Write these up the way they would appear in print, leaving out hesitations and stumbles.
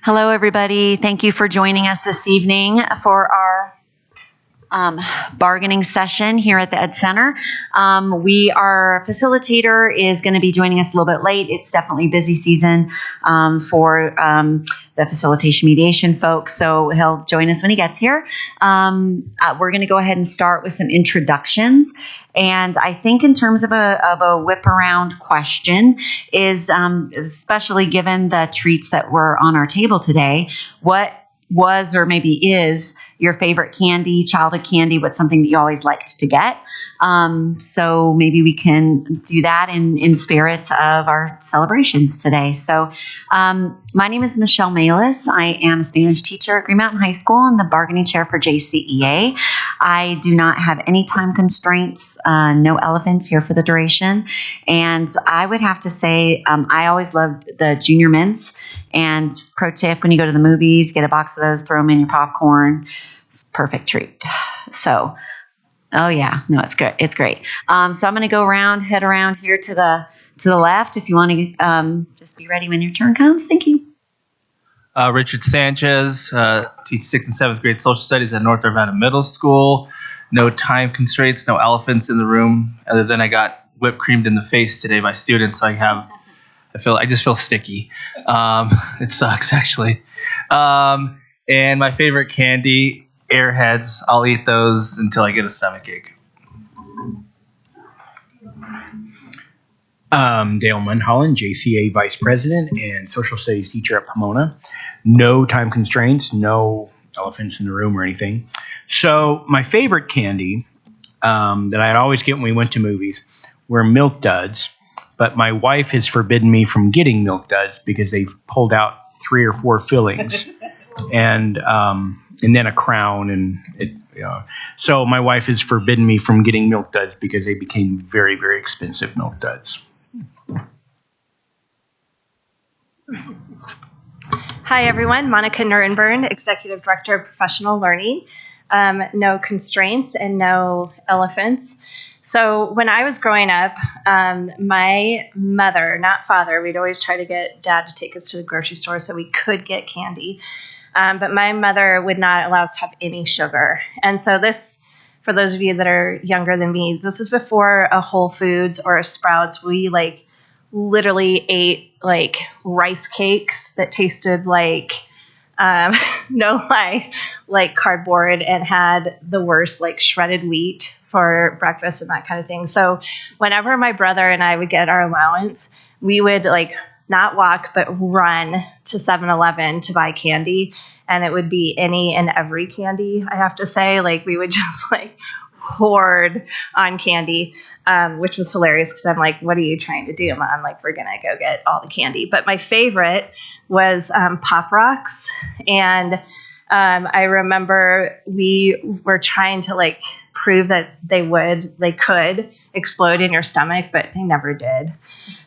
Hello, everybody. Thank you for joining us this evening for our bargaining session here at the Ed Center. Our facilitator is going to be joining us a little bit late. It's definitely busy season for the facilitation mediation folks, so he'll join us when he gets here. We're going to go ahead and start with some introductions. And I think in terms of a whip around question is, especially given the treats that were on our table today, what was or maybe is your favorite candy, childhood candy? What's something that you always liked to get? So maybe we can do that in spirit of our celebrations today. So my name is Michelle Malis. I am a Spanish teacher at Green Mountain High School and the bargaining chair for Jcea. I do not have any time constraints, no elephants here for the duration. And I would have to say I always loved the junior mints. And pro tip, when you go to the movies, get a box of those, throw them in your popcorn. It's a perfect treat. So, oh yeah, no, it's good. It's great. So I'm going to go head around here to the left. If you want to just be ready when your turn comes. Thank you. Richard Sanchez, teach 6th and 7th grade social studies at North Urbana Middle School. No time constraints, no elephants in the room, other than I got whipped creamed in the face today by students, so I just feel sticky. It sucks, actually. And my favorite candy, Airheads. I'll eat those until I get a stomachache. Dale Munholland, JCA Vice President and Social Studies teacher at Pomona. No time constraints, no elephants in the room or anything. So my favorite candy that I'd always get when we went to movies were Milk Duds. But my wife has forbidden me from getting Milk Duds because they've pulled out 3 or 4 fillings, and then a crown, and so my wife has forbidden me from getting Milk Duds because they became very, very expensive Milk Duds. Hi everyone, Monica Nurenburn, Executive Director of Professional Learning. No constraints and no elephants. So when I was growing up, my mother, not father, we'd always try to get dad to take us to the grocery store so we could get candy. But my mother would not allow us to have any sugar. And so this, for those of you that are younger than me, this was before a Whole Foods or a Sprouts. We literally ate rice cakes that tasted like, no lie, like cardboard, and had the worst shredded wheat for breakfast and that kind of thing. So whenever my brother and I would get our allowance, we would not walk, but run to 7-Eleven to buy candy. And it would be any and every candy, I have to say. We would just hoard on candy, which was hilarious because I'm like, what are you trying to do, Mom? We're going to go get all the candy. But my favorite was Pop Rocks. And I remember we were trying to prove that they could explode in your stomach, but they never did.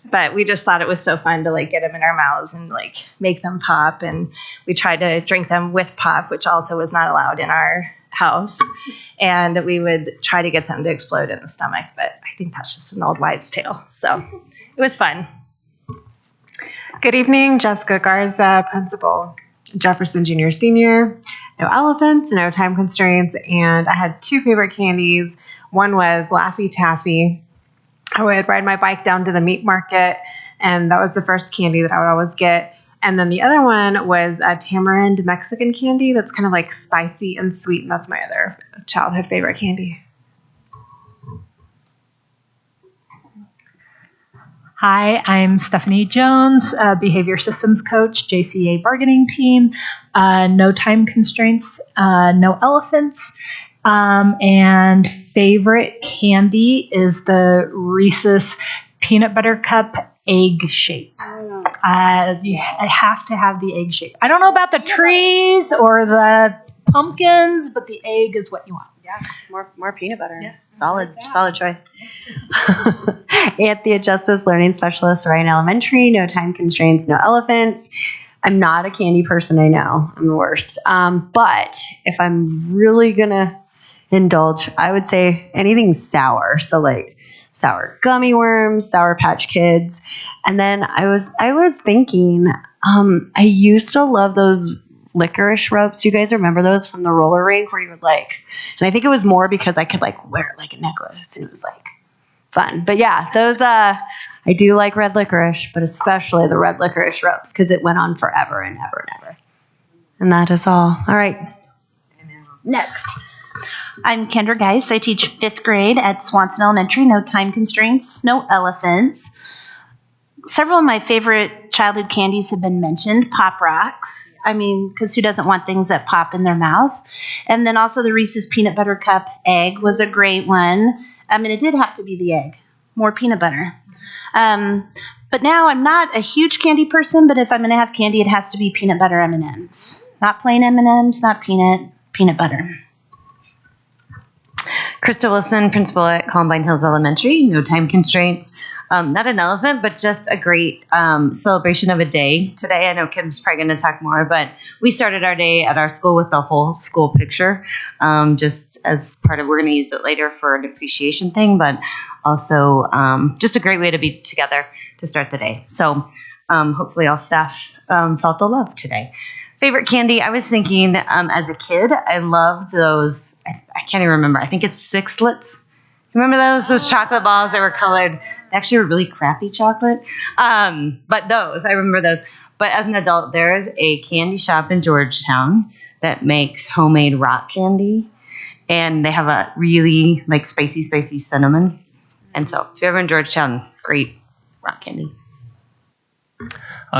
But we just thought it was so fun to get them in our mouths and make them pop. And we tried to drink them with pop, which also was not allowed in our house. And we would try to get them to explode in the stomach. But I think that's just an old wives' tale. So it was fun. Good evening, Jessica Garza, Principal, Jefferson Junior Senior. No elephants, no time constraints, and I had 2 favorite candies. One was Laffy Taffy. I would ride my bike down to the meat market, and that was the first candy that I would always get. And then the other one was a tamarind Mexican candy that's kind of spicy and sweet, and that's my other childhood favorite candy. Hi, I'm Stephanie Jones, Behavior Systems Coach, JCA Bargaining Team. No time constraints, no elephants. And favorite candy is the Reese's Peanut Butter Cup egg shape. I have to have the egg shape. I don't know about the trees or the pumpkins, but the egg is what you want. Yeah, it's more peanut butter. Yeah. Solid choice. Anthea Justice, Learning Specialist, Ryan Elementary. No time constraints, no elephants. I'm not a candy person, I know. I'm the worst. But if I'm really going to indulge, I would say anything sour. So sour gummy worms, Sour Patch Kids. And then I was thinking I used to love those licorice ropes. You guys remember those from the roller rink where you would like, and I think it was more because I could like wear it like a necklace and it was like fun. But yeah, those, I do like red licorice, but especially the red licorice ropes because it went on forever and ever and ever. And that is all. All right. Next. I'm Kendra Geis. I teach 5th grade at Swanson Elementary. No time constraints, no elephants. Several of my favorite childhood candies have been mentioned. Pop Rocks. I mean, because who doesn't want things that pop in their mouth? And then also the Reese's Peanut Butter Cup egg was a great one. I mean, it did have to be the egg. More peanut butter. But now I'm not a huge candy person, but if I'm going to have candy, it has to be peanut butter M&Ms. Not plain M&Ms, not peanut butter. Krista Wilson, principal at Columbine Hills Elementary. No time constraints. Not an elephant, but just a great celebration of a day today. I know Kim's probably going to talk more, but we started our day at our school with the whole school picture, just as part of, we're going to use it later for an appreciation thing, but also just a great way to be together to start the day. So hopefully all staff felt the love today. Favorite candy, I was thinking as a kid, I loved those, I can't even remember, I think it's Sixlets. Remember those chocolate balls that were colored? They actually were really crappy chocolate. But those, I remember those. But as an adult, there's a candy shop in Georgetown that makes homemade rock candy. And they have a really like spicy cinnamon. And so if you're ever in Georgetown, great rock candy.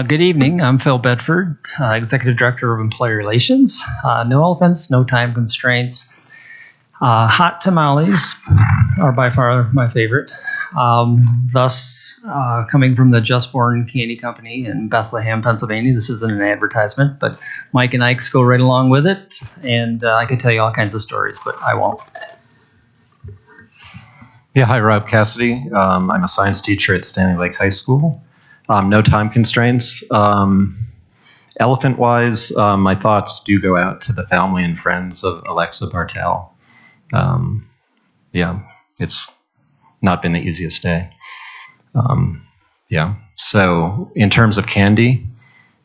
Good evening. I'm Phil Bedford, Executive Director of Employee Relations. No elephants, no time constraints. Hot tamales are by far my favorite. Thus, coming from the Just Born Candy Company in Bethlehem, Pennsylvania. This isn't an advertisement, but Mike and Ike's go right along with it. And I could tell you all kinds of stories, but I won't. Yeah, hi, Rob Cassidy. I'm a science teacher at Stanley Lake High School. No time constraints. Elephant-wise, my thoughts do go out to the family and friends of Alexa Bartel. Yeah, it's not been the easiest day. Yeah, so in terms of candy,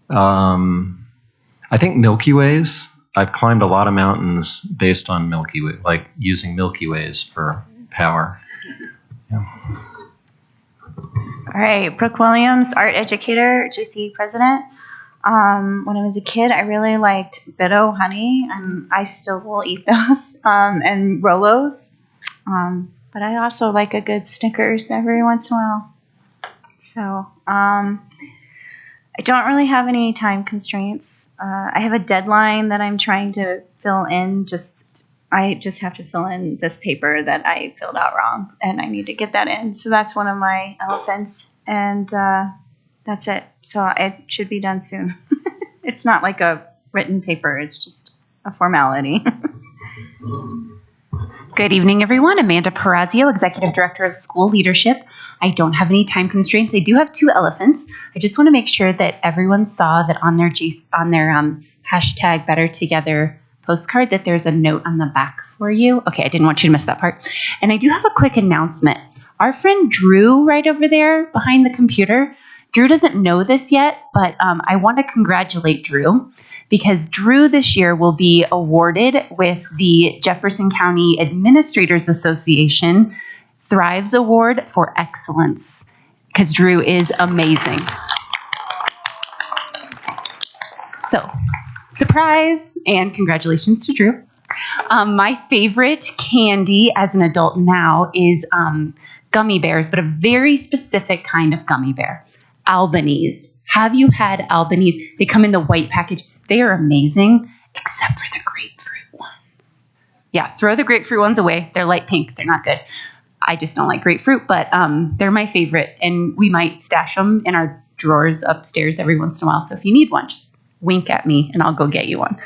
I think Milky Ways. I've climbed a lot of mountains based on Milky Way, like using Milky Ways for power. Yeah. All right, Brooke Williams, art educator, Jcea president. When I was a kid, I really liked Bitto honey, and I still will eat those, and Rolos. But I also like a good Snickers every once in a while. So I don't really have any time constraints. I have a deadline that I'm trying to fill in. I just have to fill in this paper that I filled out wrong, and I need to get that in. So that's one of my elephants, and that's it. So it should be done soon. It's not like a written paper. It's just a formality. Good evening, everyone. Amanda Perazio, Executive Director of School Leadership. I don't have any time constraints. I do have 2 elephants. I just want to make sure that everyone saw that on their hashtag Better Together postcard that there's a note on the back for you. Okay, I didn't want you to miss that part. And I do have a quick announcement. Our friend Drew right over there behind the computer, Drew doesn't know this yet, but I want to congratulate Drew because Drew this year will be awarded with the Jefferson County Administrators Association Thrives Award for Excellence because Drew is amazing. So, surprise and congratulations to Drew. My favorite candy as an adult now is gummy bears, but a very specific kind of gummy bear. Albanese. Have you had Albanese? They come in the white package. They are amazing, except for the grapefruit ones. Yeah, throw the grapefruit ones away. They're light pink. They're not good. I just don't like grapefruit, but they're my favorite, and we might stash them in our drawers upstairs every once in a while. So if you need one, just wink at me, and I'll go get you one.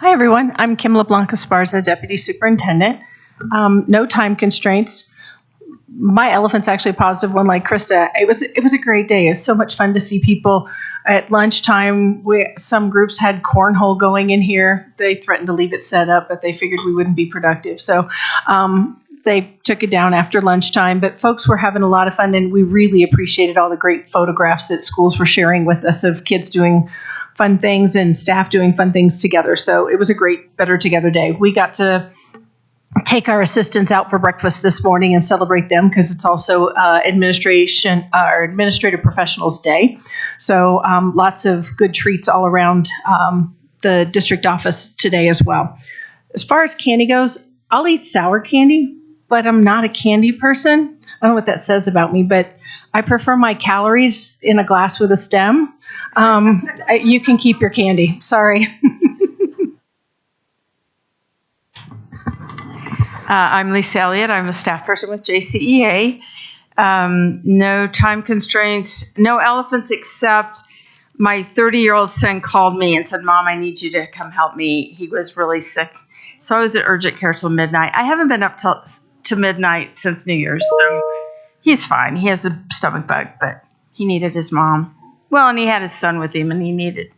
Hi, everyone. I'm Kim LeBlanc Esparza, Deputy Superintendent. No time constraints. My elephant's actually a positive one, like Krista. It was a great day. It was so much fun to see people at lunchtime. Some groups had cornhole going in here. They threatened to leave it set up, but they figured we wouldn't be productive. So They took it down after lunchtime, but folks were having a lot of fun, and we really appreciated all the great photographs that schools were sharing with us of kids doing fun things and staff doing fun things together. So it was a great Better Together day. We got to take our assistants out for breakfast this morning and celebrate them because it's also Administrative Professionals Day. So lots of good treats all around the district office today as well. As far as candy goes, I'll eat sour candy, but I'm not a candy person. I don't know what that says about me, but I prefer my calories in a glass with a stem. You can keep your candy. Sorry. I'm Lisa Elliott. I'm a staff person with Jcea. No time constraints, no elephants, except my 30-year-old son called me and said, Mom, I need you to come help me. He was really sick. So I was at urgent care till midnight. I haven't been up to midnight since New Year's, so he's fine. He has a stomach bug, but he needed his mom. Well, and he had his son with him, and he needed,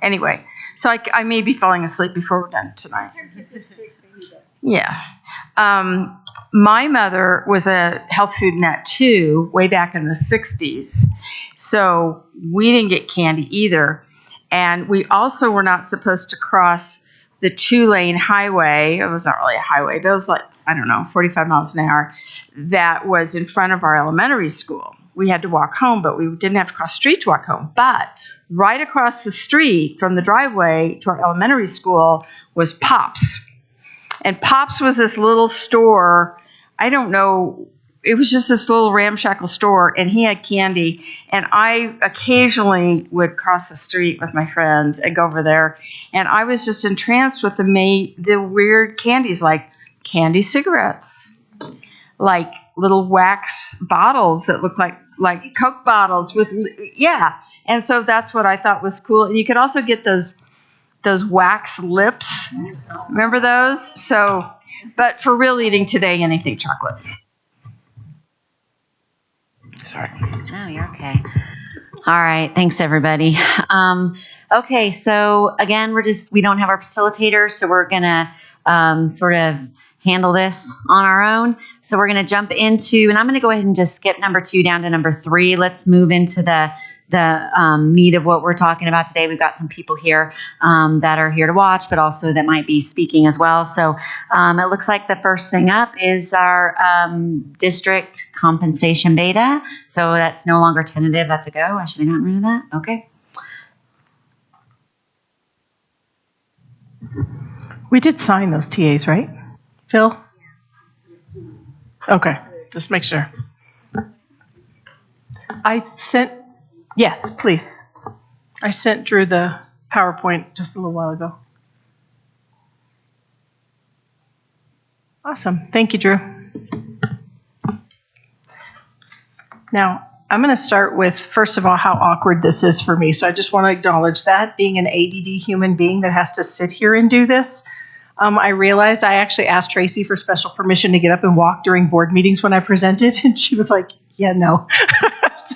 anyway. So I may be falling asleep before we're done tonight. Yeah. My mother was a health food nut too, way back in the 60s. So we didn't get candy either. And we also were not supposed to cross the 2-lane highway. It was not really a highway, but it was 45 miles an hour. That was in front of our elementary school. We had to walk home, but we didn't have to cross the street to walk home. But right across the street from the driveway to our elementary school was Pops. And Pops was this little store. I don't know. It was just this little ramshackle store, and he had candy. And I occasionally would cross the street with my friends and go over there. And I was just entranced with the weird candies, like candy cigarettes, like little wax bottles that looked like Coke bottles with, yeah. And so that's what I thought was cool. And you could also get those wax lips. Remember those? So, but for real eating today, anything chocolate. Sorry. No, you're okay. All right. Thanks, everybody. Okay. So again, we don't have our facilitators, so we're going to sort of handle this on our own. So we're going to jump into, and I'm going to go ahead and just skip number 2 down to number 3. Let's move into the meat of what we're talking about today. We've got some people here that are here to watch, but also that might be speaking as well. So it looks like the first thing up is our district compensation beta. So that's no longer tentative. That's a go. I should have gotten rid of that. Okay. We did sign those TAs, right? Phil? Okay, just make sure. Yes, please. I sent Drew the PowerPoint just a little while ago. Awesome. Thank you, Drew. Now, I'm going to start with, first of all, how awkward this is for me. So I just want to acknowledge that, being an ADD human being that has to sit here and do this. I realized I actually asked Tracy for special permission to get up and walk during board meetings when I presented, and she was like, yeah, no.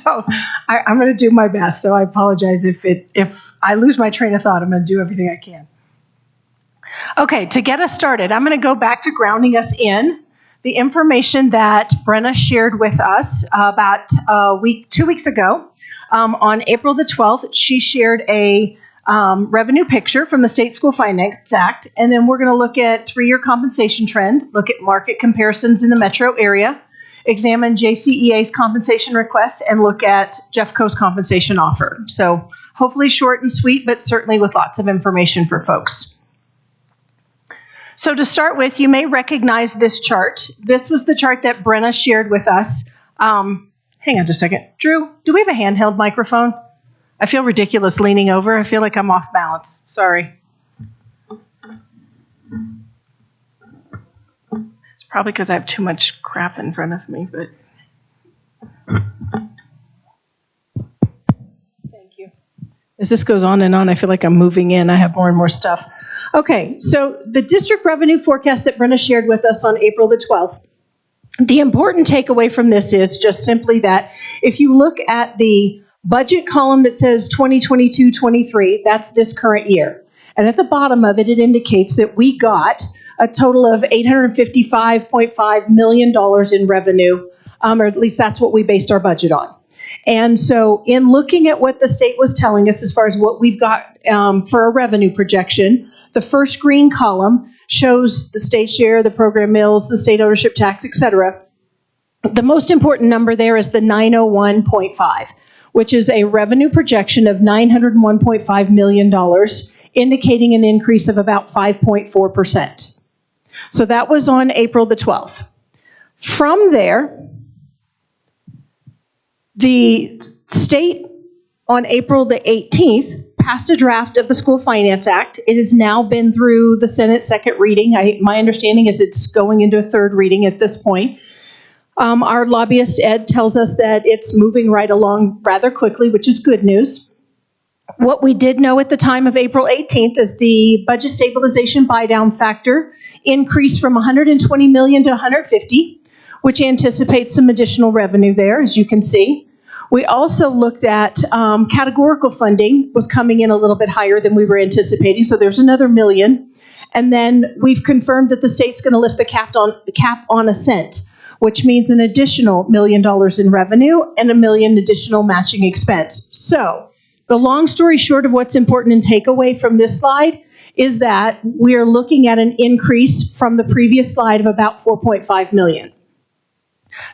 So I'm going to do my best. So I apologize if I lose my train of thought. I'm going to do everything I can. Okay, to get us started, I'm going to go back to grounding us in the information that Brenna shared with us about 2 weeks ago. On April the 12th, she shared a revenue picture from the State School Finance Act, and then we're going to look at 3-year compensation trend, look at market comparisons in the metro area, examine JCEA's compensation request, and look at Jeffco's compensation offer. So hopefully short and sweet, but certainly with lots of information for folks. So to start with, you may recognize this chart. This was the chart that Brenna shared with us. Hang on just a second. Drew, do we have a handheld microphone? I feel ridiculous leaning over. I feel like I'm off balance. Sorry. It's probably because I have too much crap in front of me, but thank you. As this goes on and on, I feel like I'm moving in. I have more and more stuff. Okay, so the district revenue forecast that Brenna shared with us on April the 12th, the important takeaway from this is just simply that if you look at the budget column that says 2022-23, that's this current year. And at the bottom of it, it indicates that we got a total of $855.5 million in revenue, or at least that's what we based our budget on. And so in looking at what the state was telling us as far as what we've got for a revenue projection, the first green column shows the state share, the program mills, the state ownership tax, et cetera. The most important number there is the 901.5, which is a revenue projection of $901.5 million, indicating an increase of about 5.4%. So that was on April the 12th. From there, the state on April the 18th passed a draft of the School Finance Act. It has now been through the Senate second reading. My understanding is it's going into a third reading at this point. Our lobbyist, Ed, tells us that it's moving right along rather quickly, which is good news. What we did know at the time of April 18th is the budget stabilization buy-down factor increased from $120 million to $150, which anticipates some additional revenue there, as you can see. We also looked at categorical funding was coming in a little bit higher than we were anticipating, so there's another $1 million. And then we've confirmed that the state's going to lift the cap on assent, which means an additional $1 million in revenue and $1 million additional matching expense. So the long story short of what's important and takeaway from this slide is that we are looking at an increase from the previous slide of about $4.5 million.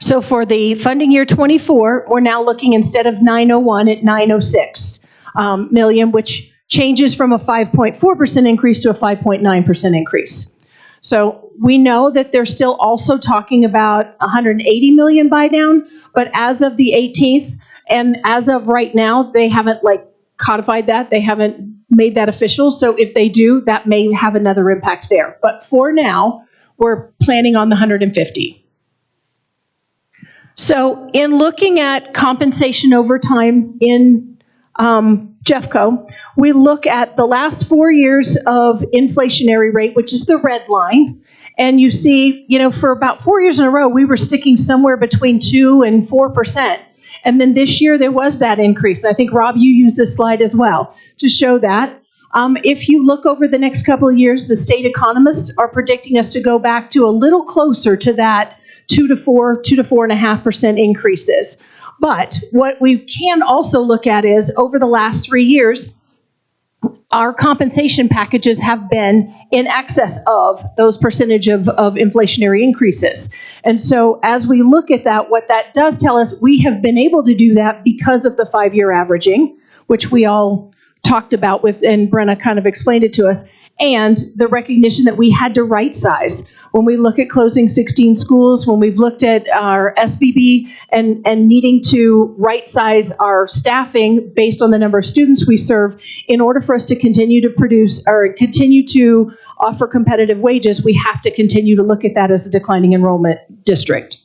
So for the funding year 24, we're now looking instead of 901 at 906 million, which changes from a 5.4% increase to a 5.9% increase. So we know that they're still also talking about 180 million buy down, but as of the 18th and as of right now, they haven't codified that. They haven't made that official. So if they do, that may have another impact there. But for now, we're planning on the 150. So in looking at compensation over time in Jeffco, we look at the last 4 years of inflationary rate, which is the red line. And you see, for about 4 years in a row, we were sticking somewhere between 2 and 4%. And then this year there was that increase. I think, Rob, you used this slide as well to show that. If you look over the next couple of years, the state economists are predicting us to go back to a little closer to that 2 to 4.5% increases. But what we can also look at is over the last 3 years, our compensation packages have been in excess of those percentage of inflationary increases. And so as we look at that, what that does tell us, we have been able to do that because of the 5-year averaging, which we all talked about with, and Brenna kind of explained it to us, and the recognition that we had to right size. When we look at closing 16 schools, when we've looked at our SBB and needing to right size our staffing based on the number of students we serve, in order for us to continue to produce or continue to offer competitive wages, we have to continue to look at that as a declining enrollment district.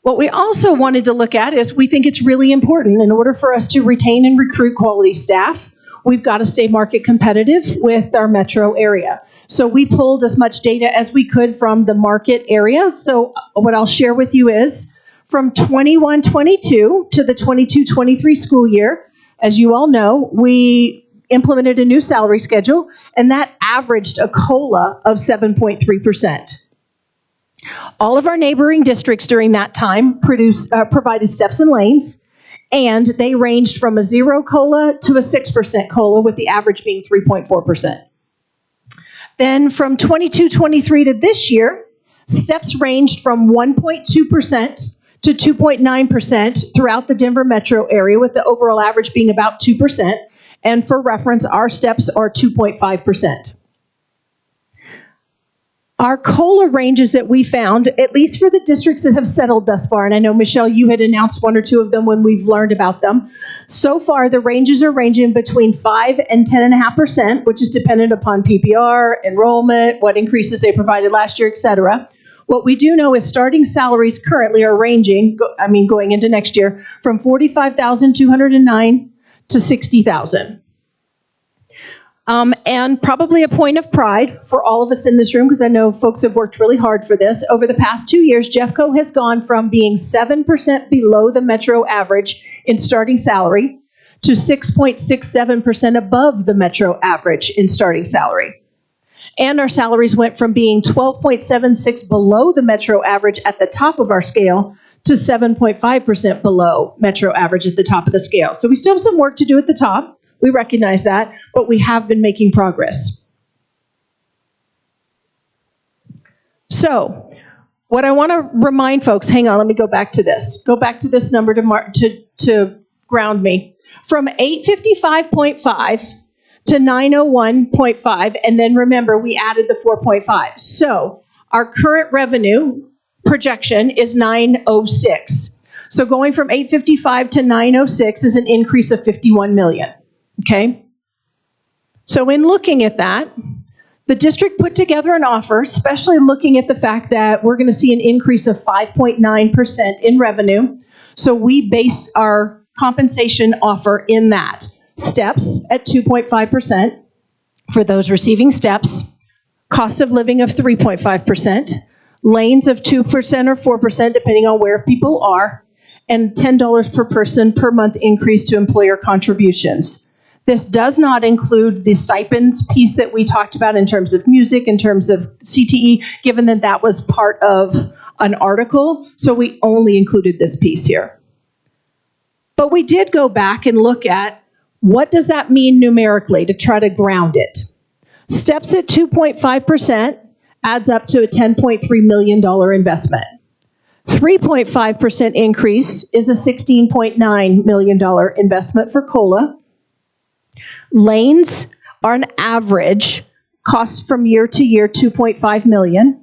What we also wanted to look at is we think it's really important in order for us to retain and recruit quality staff, we've got to stay market competitive with our metro area. So we pulled as much data as we could from the market area. So what I'll share with you is from 21-22 to the 22-23 school year, as you all know, we implemented a new salary schedule, and that averaged a COLA of 7.3%. All of our neighboring districts during that time provided steps and lanes, and they ranged from a 0 COLA to a 6% COLA, with the average being 3.4%. Then from 22-23 to this year, steps ranged from 1.2% to 2.9% throughout the Denver metro area, with the overall average being about 2%. And for reference, our steps are 2.5%. Our COLA ranges that we found, at least for the districts that have settled thus far, and I know, Michelle, you had announced 1 or 2 of them when we've learned about them. So far, the ranges are ranging between 5 and 10.5%, which is dependent upon PPR, enrollment, what increases they provided last year, et cetera. What we do know is starting salaries currently are ranging, going into next year, from $45,209 to $60,000. And probably a point of pride for all of us in this room, because I know folks have worked really hard for this. Over the past 2 years, Jeffco has gone from being 7% below the metro average in starting salary to 6.67% above the metro average in starting salary. And our salaries went from being 12.76 below the metro average at the top of our scale to 7.5% below metro average at the top of the scale. So we still have some work to do at the top. We recognize that, but we have been making progress. So what I want to remind folks, hang on, let me go back to this. Go back to this number to ground me. From 855.5 to 901.5, and then remember we added the 4.5. So our current revenue projection is 906. So going from 855 to 906 is an increase of 51 million. Okay? So in looking at that, the district put together an offer, especially looking at the fact that we're going to see an increase of 5.9% in revenue. So we base our compensation offer in that. Steps at 2.5% for those receiving steps, cost of living of 3.5%, lanes of 2% or 4% depending on where people are, and $10 per person per month increase to employer contributions. This does not include the stipends piece that we talked about in terms of music, in terms of CTE, given that that was part of an article, so we only included this piece here. But we did go back and look at what does that mean numerically to try to ground it. Steps at 2.5% adds up to a $10.3 million investment. 3.5% increase is a $16.9 million investment for COLA. Lanes are an average cost from year to year $2.5 million.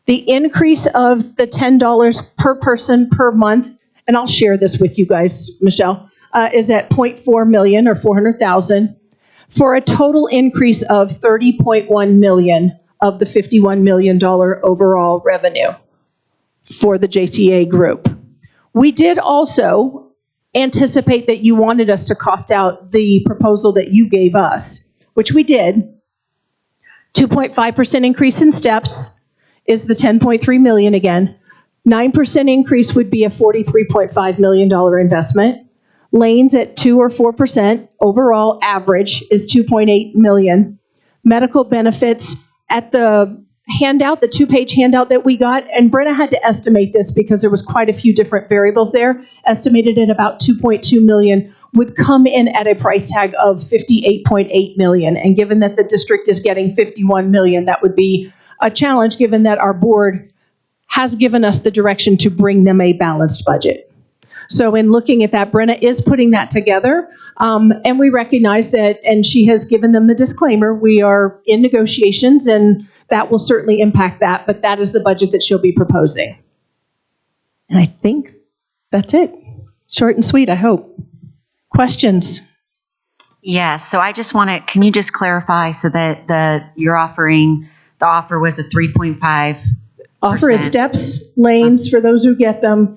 The increase of the $10 per person per month, and I'll share this with you guys, Michelle, is at 0.4 million or 400,000 for a total increase of 30.1 million of the $51 million overall revenue for the Jcea group. We did also anticipate that you wanted us to cost out the proposal that you gave us, which we did. 2.5% increase in steps is the 10.3 million again. 9% increase would be a $43.5 million investment. Lanes at 2 or 4%, overall average is 2.8 million. Medical benefits at the handout, the 2-page handout that we got, and Brenna had to estimate this because there was quite a few different variables there, estimated at about 2.2 million, would come in at a price tag of 58.8 million. And given that the district is getting 51 million, that would be a challenge given that our board has given us the direction to bring them a balanced budget. So in looking at that, Brenna is putting that together, and we recognize that, and she has given them the disclaimer, we are in negotiations, and that will certainly impact that, but that is the budget that she'll be proposing. And I think that's it. Short and sweet, I hope. Questions? Yeah, so I just want to, can you just clarify so that you're offering, the offer was a 3.5%. Offer is steps, lanes for those who get them,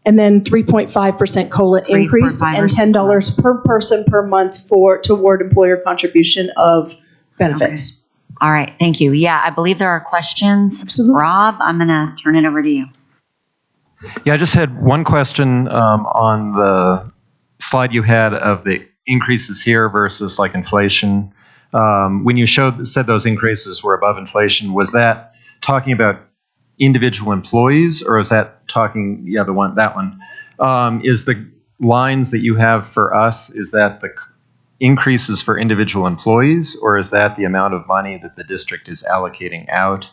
and then 3.5% COLA increase and $10 per person per month toward employer contribution of benefits. Okay. All right, thank you. Yeah, I believe there are questions. Absolutely. Rob, I'm going to turn it over to you. Yeah, I just had one question on the slide you had of the increases here versus like inflation. When you said those increases were above inflation, was that talking about individual employees, or is that talking, yeah, that one? Is the lines that you have for us, is that the increases for individual employees, or is that the amount of money that the district is allocating out?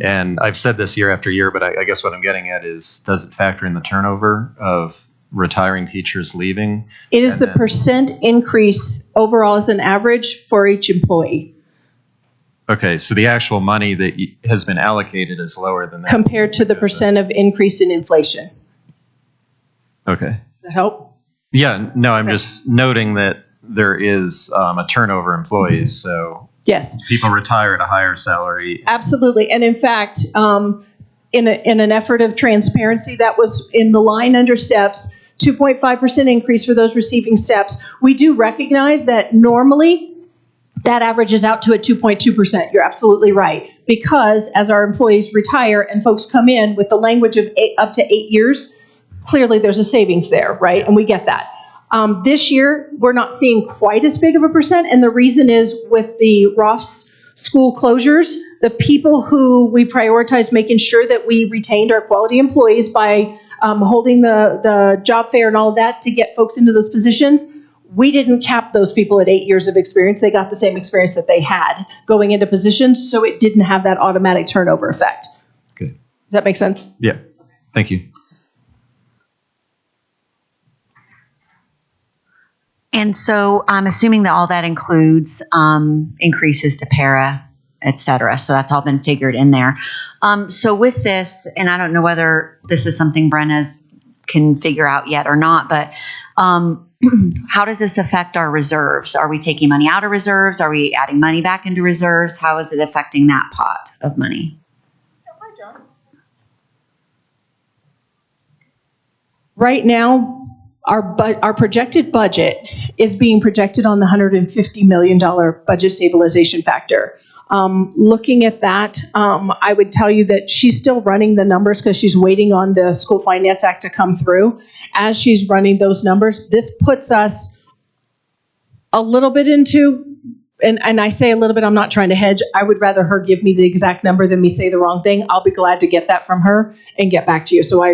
And I've said this year after year, but I guess what I'm getting at is, does it factor in the turnover of retiring teachers leaving? It is the percent increase overall as an average for each employee. Okay, so the actual money that has been allocated is lower than that. Compared to the percent of increase in inflation. Okay. Does that help? Yeah, no, I'm just noting that there is a turnover employees, so yes, people retire at a higher salary. Absolutely, and in fact, in an effort of transparency, that was in the line under steps, 2.5% increase for those receiving steps. We do recognize that normally that averages out to a 2.2%. You're absolutely right. Because as our employees retire and folks come in with the language of up to 8 years, clearly there's a savings there, right? And we get that. This year, we're not seeing quite as big of a percent. And the reason is with the Roths school closures, the people who we prioritized making sure that we retained our quality employees by holding the job fair and all of that to get folks into those positions, we didn't cap those people at 8 years of experience. They got the same experience that they had going into positions, so it didn't have that automatic turnover effect. Good. Does that make sense? Yeah. Thank you. And so I'm assuming that all that includes increases to para, et cetera. So that's all been figured in there. So with this, and I don't know whether this is something Brenna's can figure out yet or not, but how does this affect our reserves? Are we taking money out of reserves? Are we adding money back into reserves? How is it affecting that pot of money? Right now, our projected budget is being projected on the $150 million budget stabilization factor. Looking at that, I would tell you that she's still running the numbers because she's waiting on the School Finance Act to come through. As she's running those numbers, this puts us a little bit into, and I say a little bit, I'm not trying to hedge. I would rather her give me the exact number than me say the wrong thing. I'll be glad to get that from her and get back to you. So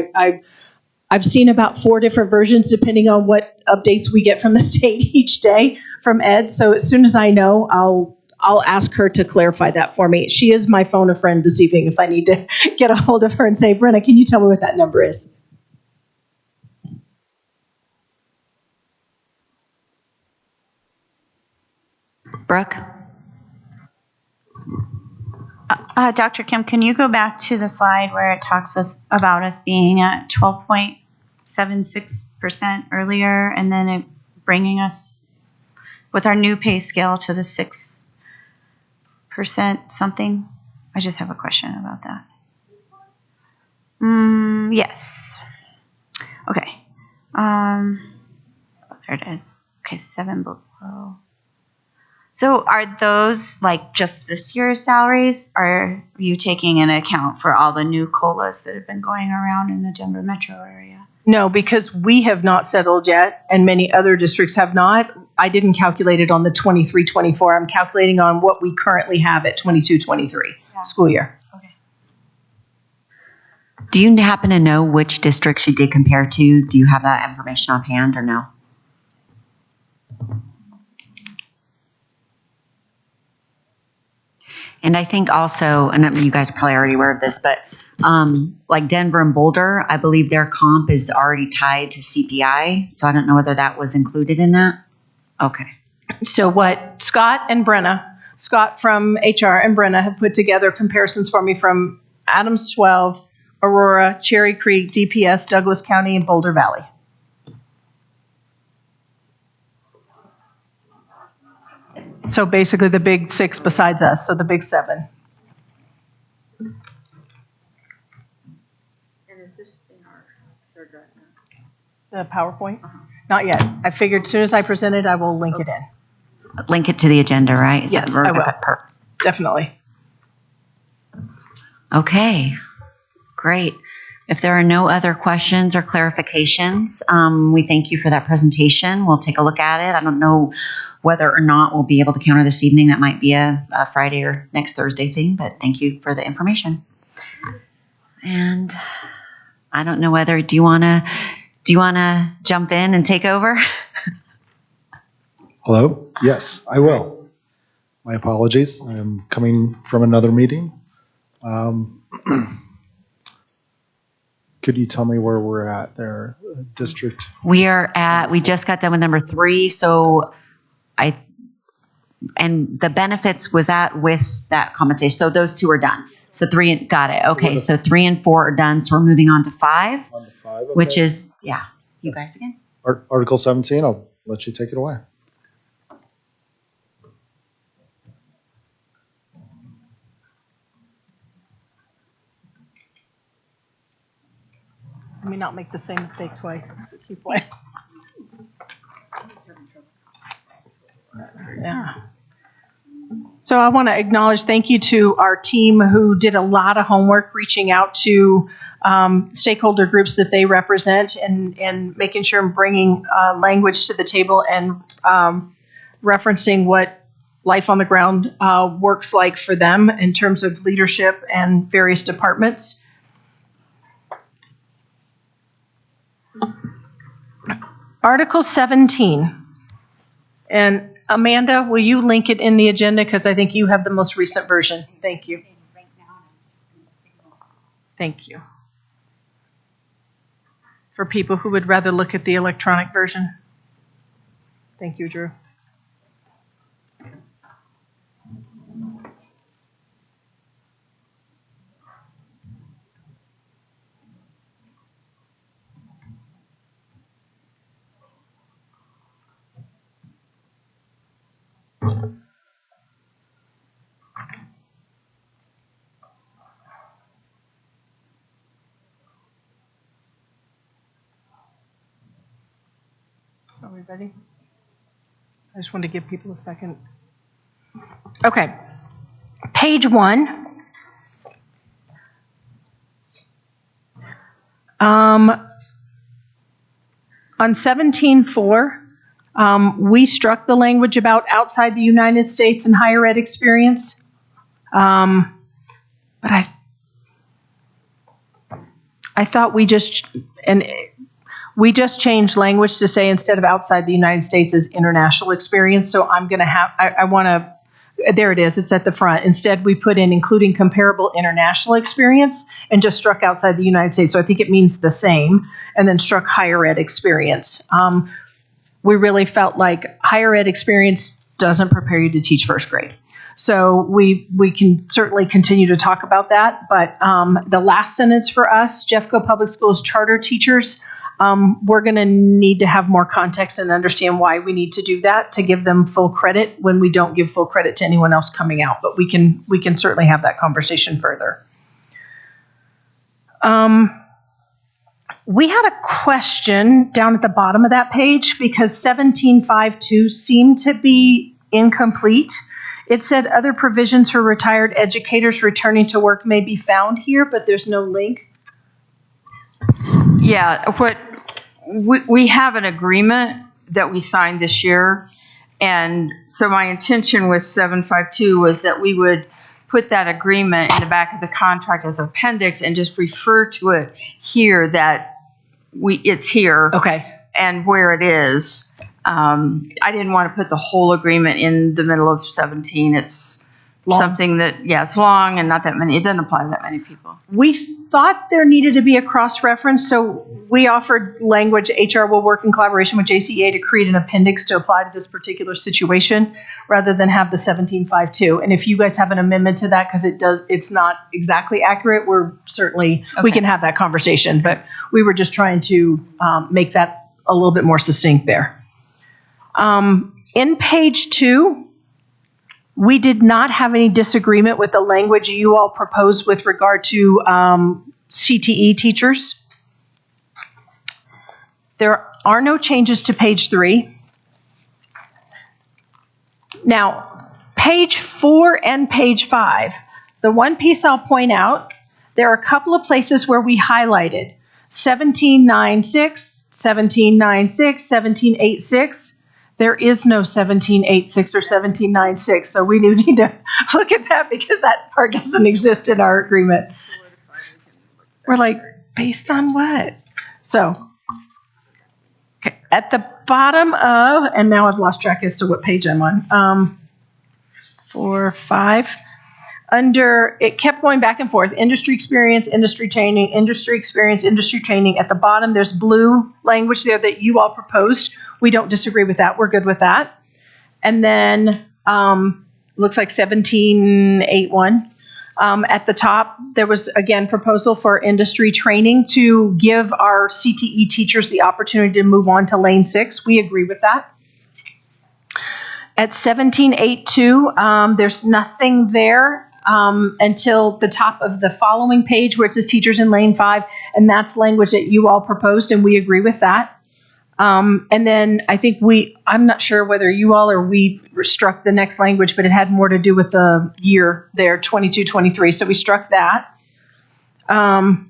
I've seen about 4 different versions depending on what updates we get from the state each day from Ed. So as soon as I know, I'll ask her to clarify that for me. She is my phone a friend this evening if I need to get a hold of her and say, Brenna, can you tell me what that number is? Brooke? Dr. Kim, can you go back to the slide where it talks about us being at 12.76% earlier, and then it bringing us with our new pay scale to the 6% something? I just have a question about that. Yes. Okay. There it is. Okay, 7 below. So are those like just this year's salaries? Or are you taking into account for all the new COLAs that have been going around in the Denver metro area? No, because we have not settled yet, and many other districts have not. I didn't calculate it on the 23-24. I'm calculating on what we currently have at 22-23 school year. Okay. Do you happen to know which districts you did compare to? Do you have that information on hand or no? And I think also, and you guys are probably already aware of this, but like Denver and Boulder, I believe their comp is already tied to CPI. So I don't know whether that was included in that. Okay. So what Scott from HR and Brenna have put together comparisons for me from Adams 12, Aurora, Cherry Creek, DPS, Douglas County, and Boulder Valley. So basically the big 6 besides us, so the big 7. And is this in our third drive now? The PowerPoint? Not yet. I figured as soon as I present it, I will link it in. Link it to the agenda, right? Is Yes, that I will. Definitely. Okay, great. If there are no other questions or clarifications, we thank you for that presentation. We'll take a look at it. I don't know whether or not we'll be able to counter this evening. That might be a Friday or next Thursday thing, but thank you for the information. And I don't know whether, do you want to jump in and take over? Hello? Yes, I will. My apologies. I am coming from another meeting. Could you tell me where we're at there, district? We just got done with number 3. So and the benefits was that with that compensation. So those 2 are done. So 3, got it. Okay. So 3 and 4 are done. So we're moving on to 5, On to 5, okay. which is, you guys again. Article 17, I'll let you take it away. Let me not make the same mistake twice. Keep playing. Yeah. So I want to acknowledge thank you to our team who did a lot of homework reaching out to stakeholder groups that they represent and making sure I'm bringing language to the table and referencing what life on the ground works like for them in terms of leadership and various departments. Article 17. And Amanda, will you link it in the agenda? Because I think you have the most recent version. Thank you. Thank you. For people who would rather look at the electronic version. Thank you, Drew. Are we ready? I just want to give people a second. Okay. Page 1. On 17.4, we struck the language about outside the United States and higher ed experience. But I thought we just changed language to say instead of outside the United States is international experience. So I'm going to have, I want to, there it is, it's at the front. Instead, we put in including comparable international experience and just struck outside the United States. So I think it means the same, and then struck higher ed experience. We really felt like higher ed experience doesn't prepare you to teach first grade. So we can certainly continue to talk about that. But the last sentence for us, Jeffco Public Schools charter teachers, we're going to need to have more context and understand why we need to do that to give them full credit when we don't give full credit to anyone else coming out. But we can certainly have that conversation further. We had a question down at the bottom of that page because 17.5.2 seemed to be incomplete. It said other provisions for retired educators returning to work may be found here, but there's no link. Yeah, what we have an agreement that we signed this year, and so my intention with 752 was that we would put that agreement in the back of the contract as appendix and just refer to it here that it's here. Okay. And where it is. I didn't want to put the whole agreement in the middle of 17. It's long. Something that, it's long and not that many. It doesn't apply to that many people. We thought there needed to be a cross-reference, so we offered language, HR will work in collaboration with Jcea to create an appendix to apply to this particular situation rather than have the 17.5.2. And if you guys have an amendment to that, because it's not exactly accurate, we're certainly, we can have that conversation. But we were just trying to make that a little bit more succinct there. In page 2, we did not have any disagreement with the language you all proposed with regard to CTE teachers. There are no changes to page 3. Now, page 4 and page 5, the one piece I'll point out, there are a couple of places where we highlighted 17.9.6, 17.9.6, 17.8.6. There is no 17.8.6 or 17.9.6, so we do need to look at that because that part doesn't exist in our agreement. We're like, based on what? So, okay, at the bottom of, and now I've lost track as to what page I'm on, 4, 5. Under, it kept going back and forth, industry experience, industry training, industry experience, industry training. At the bottom, there's blue language there that you all proposed. We don't disagree with that. We're good with that. And then looks like 17.8.1. At the top, there was, again, proposal for industry training to give our CTE teachers the opportunity to move on to lane 6. We agree with that. At 17.8.2, there's nothing there until the top of the following page where it says teachers in lane 5, and that's language that you all proposed, and we agree with that. And then I think I'm not sure whether you all or we struck the next language, but it had more to do with the year there, 22-23. So we struck that. In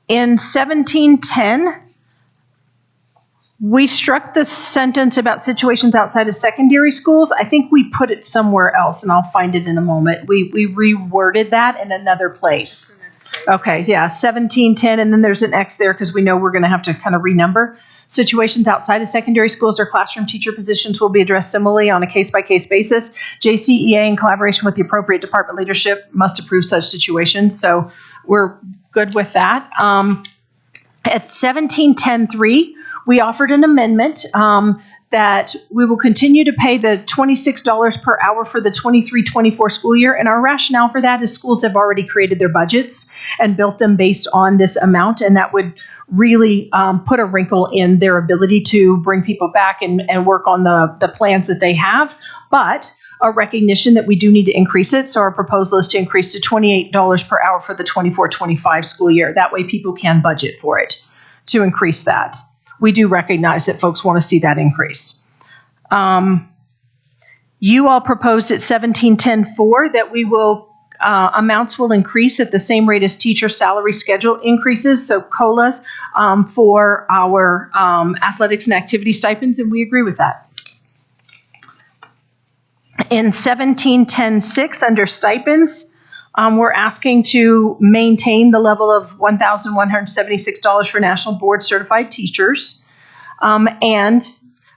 17.10, We struck the sentence about situations outside of secondary schools. I think we put it somewhere else, and I'll find it in a moment. We reworded that in another place. Okay, yeah, 1710, and then there's an X there because we know we're going to have to kind of renumber. Situations outside of secondary schools or classroom teacher positions will be addressed similarly on a case-by-case basis. JCEA, in collaboration with the appropriate department leadership, must approve such situations. So we're good with that. At 1710.3, we offered an amendment that we will continue to pay the $26 per hour for the 23-24 school year. And our rationale for that is schools have already created their budgets and built them based on this amount. And that would really put a wrinkle in their ability to bring people back and work on the plans that they have. But a recognition that we do need to increase it. So our proposal is to increase to $28 per hour for the 24-25 school year. That way people can budget for it to increase that. We do recognize that folks want to see that increase. You all proposed at 1710.4 that we will amounts will increase at the same rate as teacher salary schedule increases, so COLAs for our athletics and activity stipends, and we agree with that. In 1710.6 under stipends, we're asking to maintain the level of $1,176 for national board certified teachers. And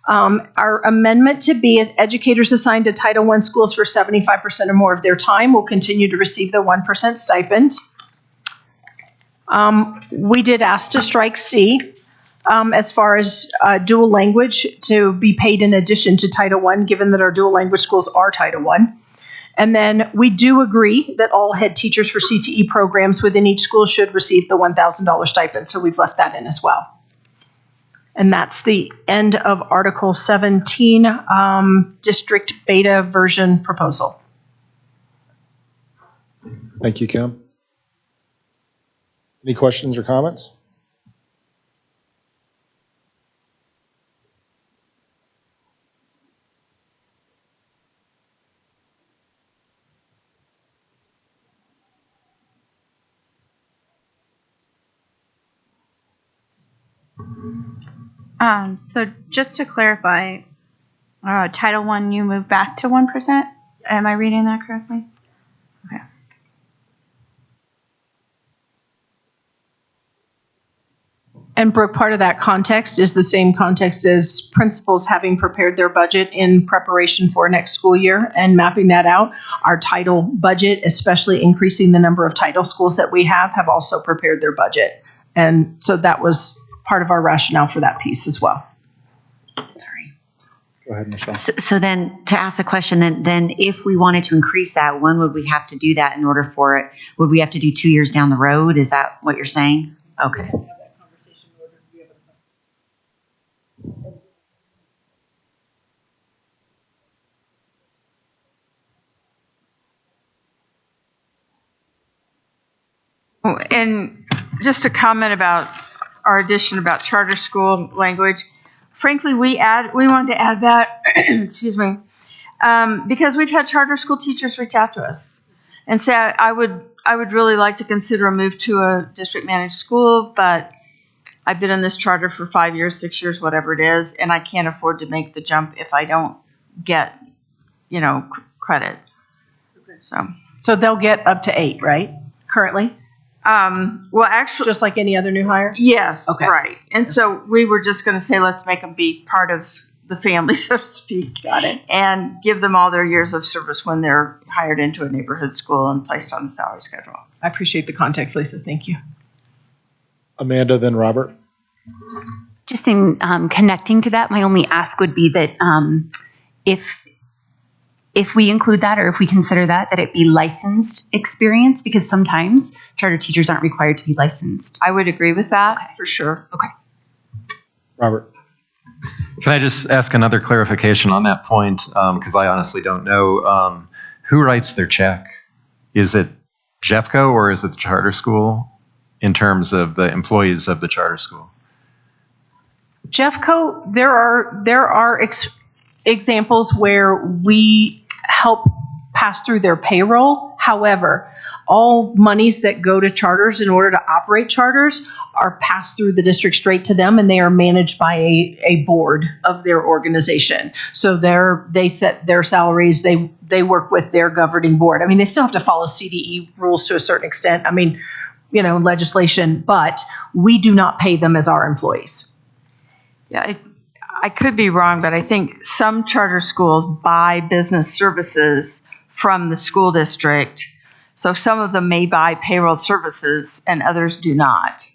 our amendment to be as educators assigned to Title I schools for 75% or more of their time will continue to receive the 1% stipend. We did ask to strike C as far as dual language to be paid in addition to Title I, given that our dual language schools are Title I. And then we do agree that all head teachers for CTE programs within each school should receive the $1,000 stipend. So we've left that in as well. And that's the end of Article 17, District Beta version proposal. Thank you, Kim. Any questions or comments? So just to clarify, Title I, you moved back to 1%? Am I reading that correctly? Okay. And Brooke, part of that context is the same context as principals having prepared their budget in preparation for next school year and mapping that out. Our title budget, especially increasing the number of title schools that we have also prepared their budget. And so that was part of our rationale for that piece as well. Sorry. Go ahead, Michelle. So then to ask the question, then if we wanted to increase that, when would we have to do that in order for it? Would we have to do 2 years down the road? Is that what you're saying? Okay. And just a comment about our addition about charter school language. Frankly, we wanted to add that, excuse me, because we've had charter school teachers reach out to us and say, I would really like to consider a move to a district managed school, but I've been in this charter for 5 years, 6 years, whatever it is, and I can't afford to make the jump if I don't get, credit. So they'll get up to 8, right? Currently? Well, actually, just like any other new hire? Yes, okay. Right. And so we were just going to say, let's make them be part of the family, so to speak. Got it. And give them all their years of service when they're hired into a neighborhood school and placed on the salary schedule. I appreciate the context, Lisa. Thank you. Amanda, then Robert. Just in connecting to that, my only ask would be that if we include that, or if we consider that it be licensed experience, because sometimes charter teachers aren't required to be licensed. I would agree with that for sure. Okay. Robert. Can I just ask another clarification on that point? Because I honestly don't know. Who writes their check? Is it Jeffco or is it the charter school in terms of the employees of the charter school? Jeffco, there are examples where we help pass through their payroll. However, all monies that go to charters in order to operate charters are passed through the district straight to them, and they are managed by a board of their organization. So they set their salaries, they work with their governing board. I mean, they still have to follow CDE rules to a certain extent. I mean, legislation, but we do not pay them as our employees. Yeah, I could be wrong, but I think some charter schools buy business services from the school district. So some of them may buy payroll services and others do not.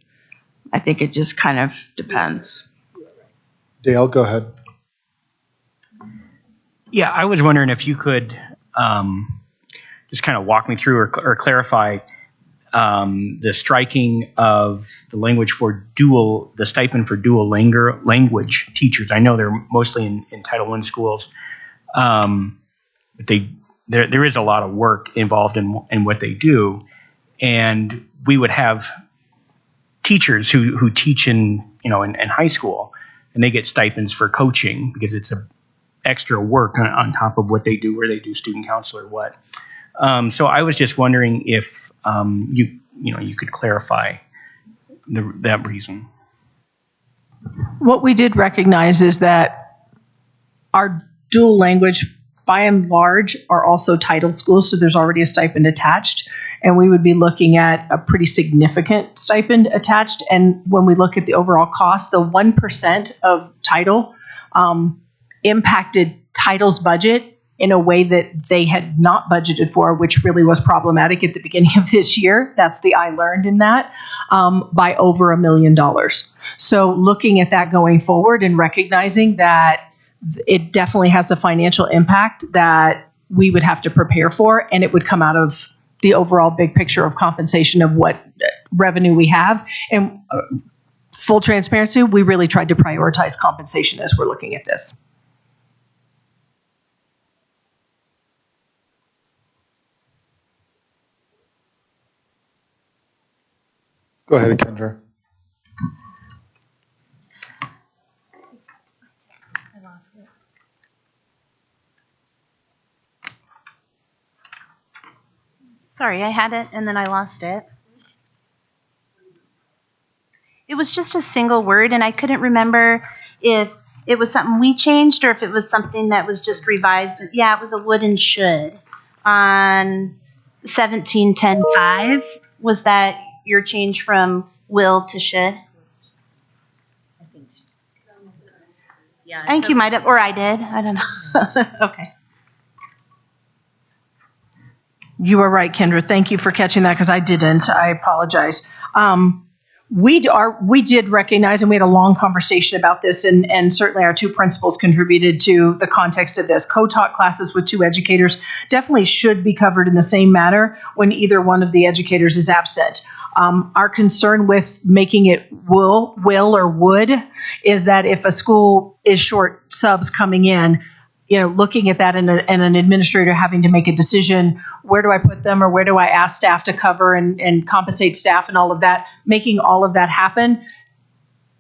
I think it just kind of depends. Dale, go ahead. Yeah, I was wondering if you could just kind of walk me through or clarify the striking of the language for the stipend for dual language teachers. I know they're mostly in Title I schools, but there is a lot of work involved in what they do, and we would have teachers who teach in high school, and they get stipends for coaching because it's a extra work on top of what they do, where they do student council or what. So I was just wondering if you could clarify that reason. What we did recognize is that our dual language, by and large, are also title schools, so there's already a stipend attached, and we would be looking at a pretty significant stipend attached. And when we look at the overall cost, the 1% of title impacted title's budget in a way that they had not budgeted for, which really was problematic at the beginning of this year. That's the I learned in that, by over $1 million. So looking at that going forward and recognizing that it definitely has a financial impact that we would have to prepare for, and it would come out of the overall big picture of compensation of what revenue we have. And full transparency, we really tried to prioritize compensation as we're looking at this. Go ahead, Kendra. Sorry, I had it and then I lost it. It was just a single word, and I couldn't remember if it was something we changed or if it was something that was just revised. Yeah, it was a would and should on 1710.5. Was that your change from will to should? I think you might have, or I did. I don't know. Okay. You are right, Kendra. Thank you for catching that because I didn't. I apologize. We did recognize, and we had a long conversation about this, and certainly our two principals contributed to the context of this. Co-taught classes with two educators definitely should be covered in the same manner when either one of the educators is absent. Our concern with making it will or would is that if a school is short subs coming in, looking at that and an administrator having to make a decision, where do I put them or where do I ask staff to cover and compensate staff and all of that, making all of that happen,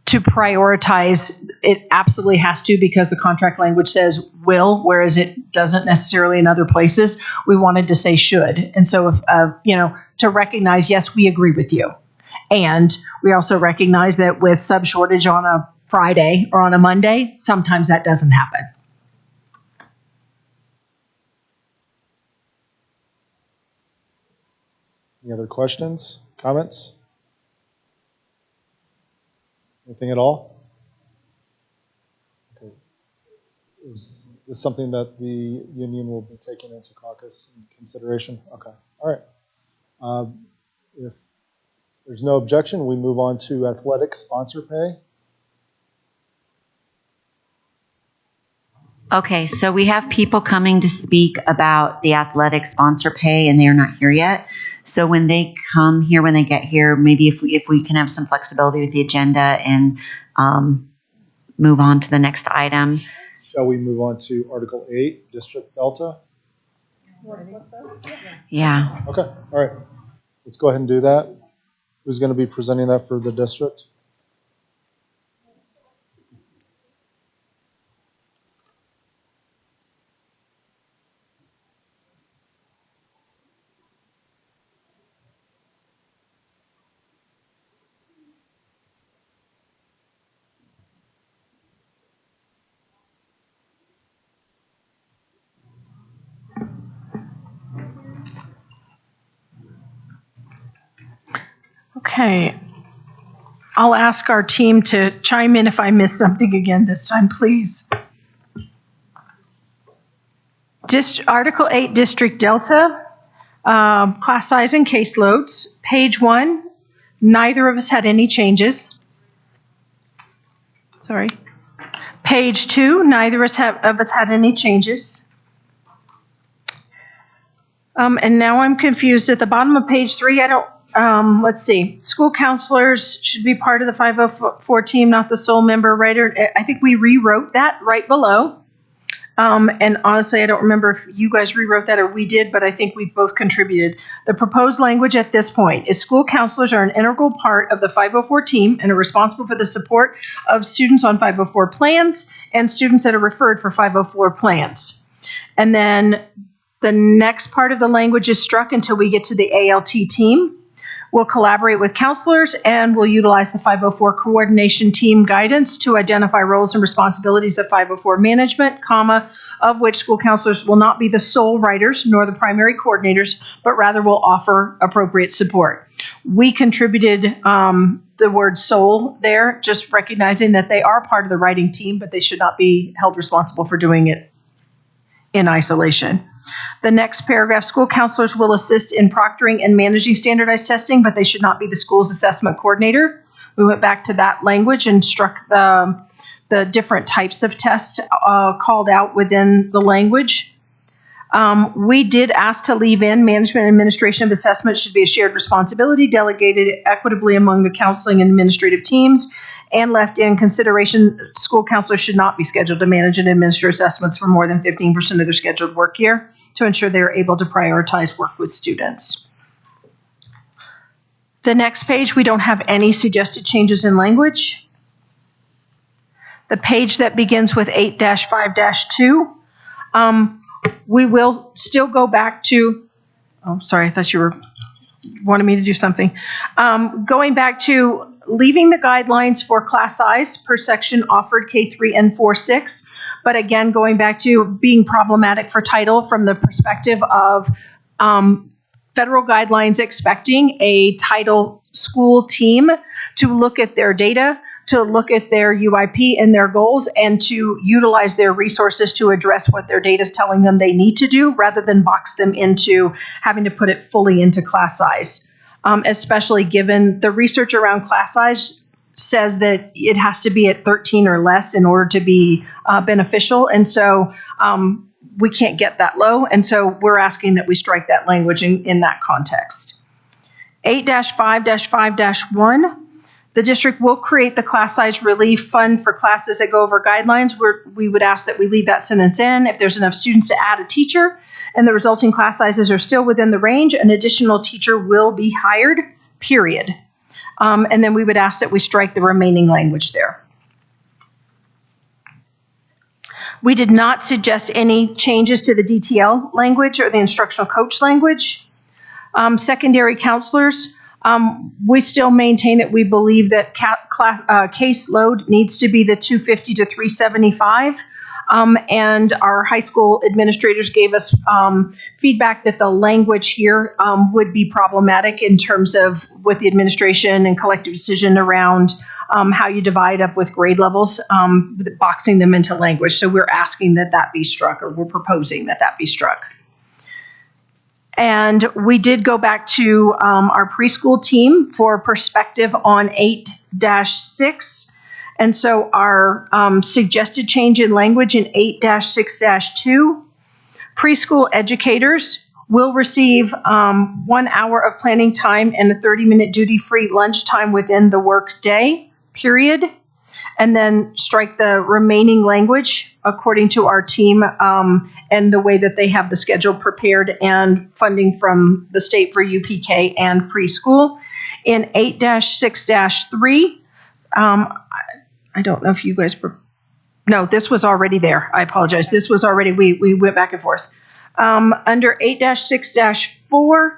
to prioritize, it absolutely has to, because the contract language says will, whereas it doesn't necessarily in other places. We wanted to say should. And so, to recognize, yes, we agree with you. And we also recognize that with sub shortage on a Friday or on a Monday, sometimes that doesn't happen. Any other questions, comments? Anything at all? Okay. Is this something that the union will be taking into caucus in consideration? Okay. All right. If there's no objection, we move on to athletic sponsor pay. Okay, so we have people coming to speak about the athletic sponsor pay, and they are not here yet. So when they come here, when they get here, maybe if we can have some flexibility with the agenda and move on to the next item. Shall we move on to Article 8, District Delta? Yeah. Okay, all right. Let's go ahead and do that. Who's going to be presenting that for the district? Okay. I'll ask our team to chime in if I miss something again this time, please. Article 8, District Delta, class size and caseloads. Page 1, neither of us had any changes. Sorry. Page 2, neither of us had any changes. And now I'm confused. At the bottom of page 3, I don't, let's see. School counselors should be part of the 504 team, not the sole member writer. I think we rewrote that right below. And honestly, I don't remember if you guys rewrote that or we did, but I think we both contributed. The proposed language at this point is school counselors are an integral part of the 504 team and are responsible for the support of students on 504 plans and students that are referred for 504 plans. And then the next part of the language is struck until we get to the ALT team. We'll collaborate with counselors and we'll utilize the 504 coordination team guidance to identify roles and responsibilities of 504 management, of which school counselors will not be the sole writers nor the primary coordinators, but rather will offer appropriate support. We contributed the word sole there, just recognizing that they are part of the writing team, but they should not be held responsible for doing it in isolation. The next paragraph, school counselors will assist in proctoring and managing standardized testing, but they should not be the school's assessment coordinator. We went back to that language and struck the different types of tests called out within the language. We did ask to leave in management and administration of assessment should be a shared responsibility delegated equitably among the counseling and administrative teams, and left in consideration school counselors should not be scheduled to manage and administer assessments for more than 15% of their scheduled work year to ensure they are able to prioritize work with students. The next page, we don't have any suggested changes in language. The page that begins with 8-5-2, we will still go back to, oh, sorry, I thought you were wanted me to do something. Going back to leaving the guidelines for class size per section offered K3 and 4-6, but again, going back to being problematic for title from the perspective of federal guidelines expecting a title school team to look at their data, to look at their UIP and their goals, and to utilize their resources to address what their data is telling them they need to do, rather than box them into having to put it fully into class size. Especially given the research around class size says that it has to be at 13 or less in order to be beneficial. And so we can't get that low. And so we're asking that we strike that language in that context. 8-5-5-1, the district will create the class size relief fund for classes that go over guidelines. We would ask that we leave that sentence in. If there's enough students to add a teacher and the resulting class sizes are still within the range, an additional teacher will be hired, period. And then we would ask that we strike the remaining language there. We did not suggest any changes to the DTL language or the instructional coach language. Secondary counselors, we still maintain that we believe that caseload needs to be the 250 to 375. And our high school administrators gave us feedback that the language here would be problematic in terms of with the administration and collective decision around how you divide up with grade levels, boxing them into language. So we're asking that that be struck, or we're proposing that that be struck. And we did go back to our preschool team for perspective on 8-6. And so our suggested change in language in 8-6-2, preschool educators will receive 1 hour of planning time and a 30-minute duty-free lunch time within the work day, period. And then strike the remaining language according to our team and the way that they have the schedule prepared and funding from the state for UPK and preschool. In 8-6-3, I don't know if you guys were, no, this was already there. I apologize. This was already, we went back and forth. Under 8-6-4,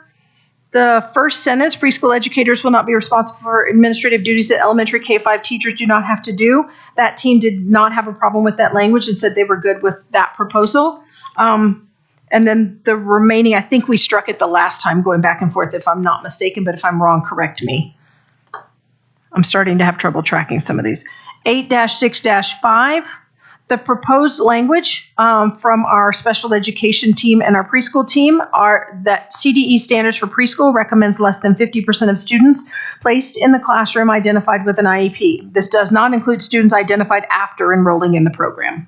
the first sentence, preschool educators will not be responsible for administrative duties that elementary K-5 teachers do not have to do. That team did not have a problem with that language and said they were good with that proposal. And then the remaining, I think we struck it the last time, going back and forth if I'm not mistaken, but if I'm wrong, correct me. I'm starting to have trouble tracking some of these. 8-6-5, the proposed language from our special education team and our preschool team are that CDE standards for preschool recommends less than 50% of students placed in the classroom identified with an IEP. This does not include students identified after enrolling in the program.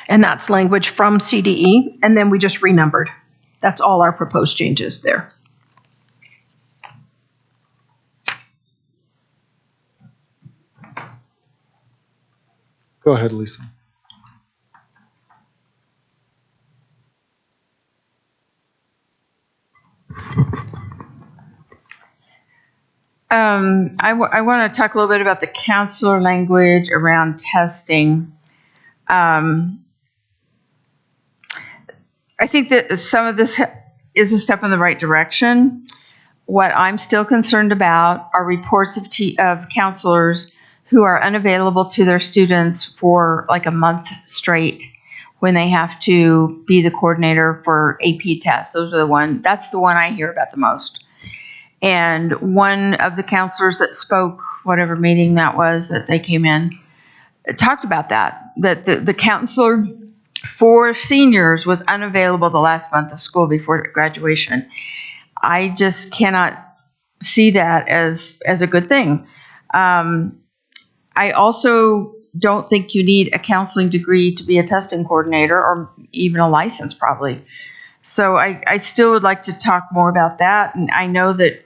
And that's language from CDE, and then we just renumbered. That's all our proposed changes there. Go ahead, Lisa. I want to talk a little bit about the counselor language around testing. I think that some of this is a step in the right direction. What I'm still concerned about are reports of counselors who are unavailable to their students for like a month straight when they have to be the coordinator for AP tests. That's the one I hear about the most. And one of the counselors that spoke, whatever meeting that was that they came in, talked about that the counselor for seniors was unavailable the last month of school before graduation. I just cannot see that as a good thing. I also don't think you need a counseling degree to be a testing coordinator or even a license probably. So I still would like to talk more about that. And I know that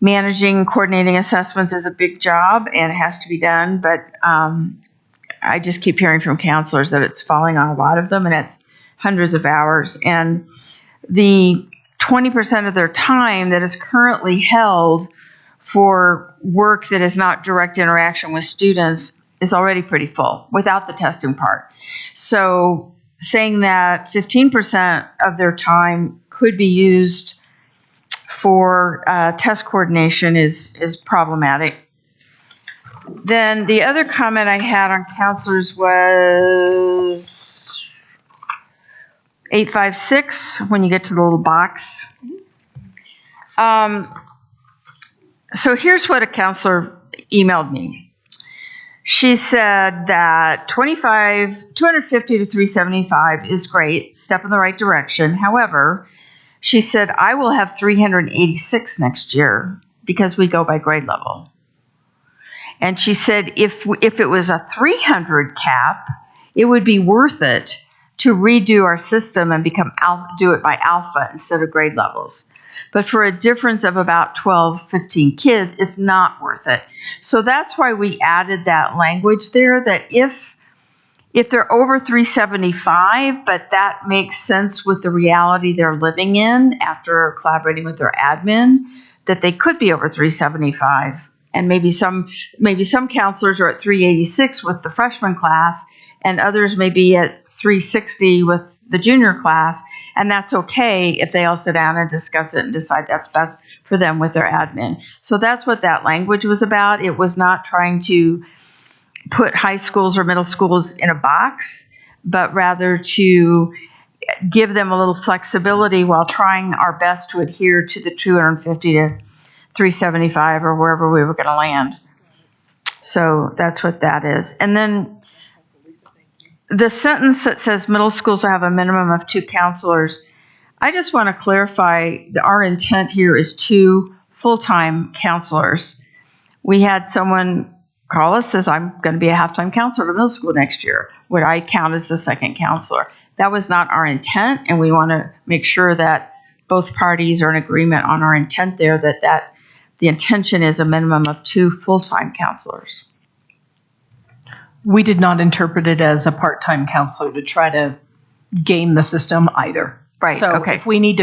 managing coordinating assessments is a big job and it has to be done, but I just keep hearing from counselors that it's falling on a lot of them and it's hundreds of hours. And the 20% of their time that is currently held for work that is not direct interaction with students is already pretty full without the testing part. So saying that 15% of their time could be used for test coordination is problematic. Then the other comment I had on counselors was 856, when you get to the little box. So here's what a counselor emailed me. She said that 250 to 375 is great, step in the right direction. However, she said, I will have 386 next year because we go by grade level. And she said, if it was a 300 cap, it would be worth it to redo our system and do it by alpha instead of grade levels. But for a difference of about 12, 15 kids, it's not worth it. So that's why we added that language there, that if they're over 375, but that makes sense with the reality they're living in after collaborating with their admin, that they could be over 375. And maybe some counselors are at 386 with the freshman class, and others may be at 360 with the junior class, and that's okay if they all sit down and discuss it and decide that's best for them with their admin. So that's what that language was about. It was not trying to put high schools or middle schools in a box, but rather to give them a little flexibility while trying our best to adhere to the 250 to 375 or wherever we were going to land. So that's what that is. And then the sentence that says middle schools will have a minimum of 2 counselors, I just want to clarify that our intent here is 2 full-time counselors. We had someone call us, says, I'm going to be a half-time counselor at middle school next year. Would I count as the second counselor? That was not our intent, and we want to make sure that both parties are in agreement on our intent there, that the intention is a minimum of 2 full-time counselors. We did not interpret it as a part-time counselor to try to game the system either. Right. So okay. if we need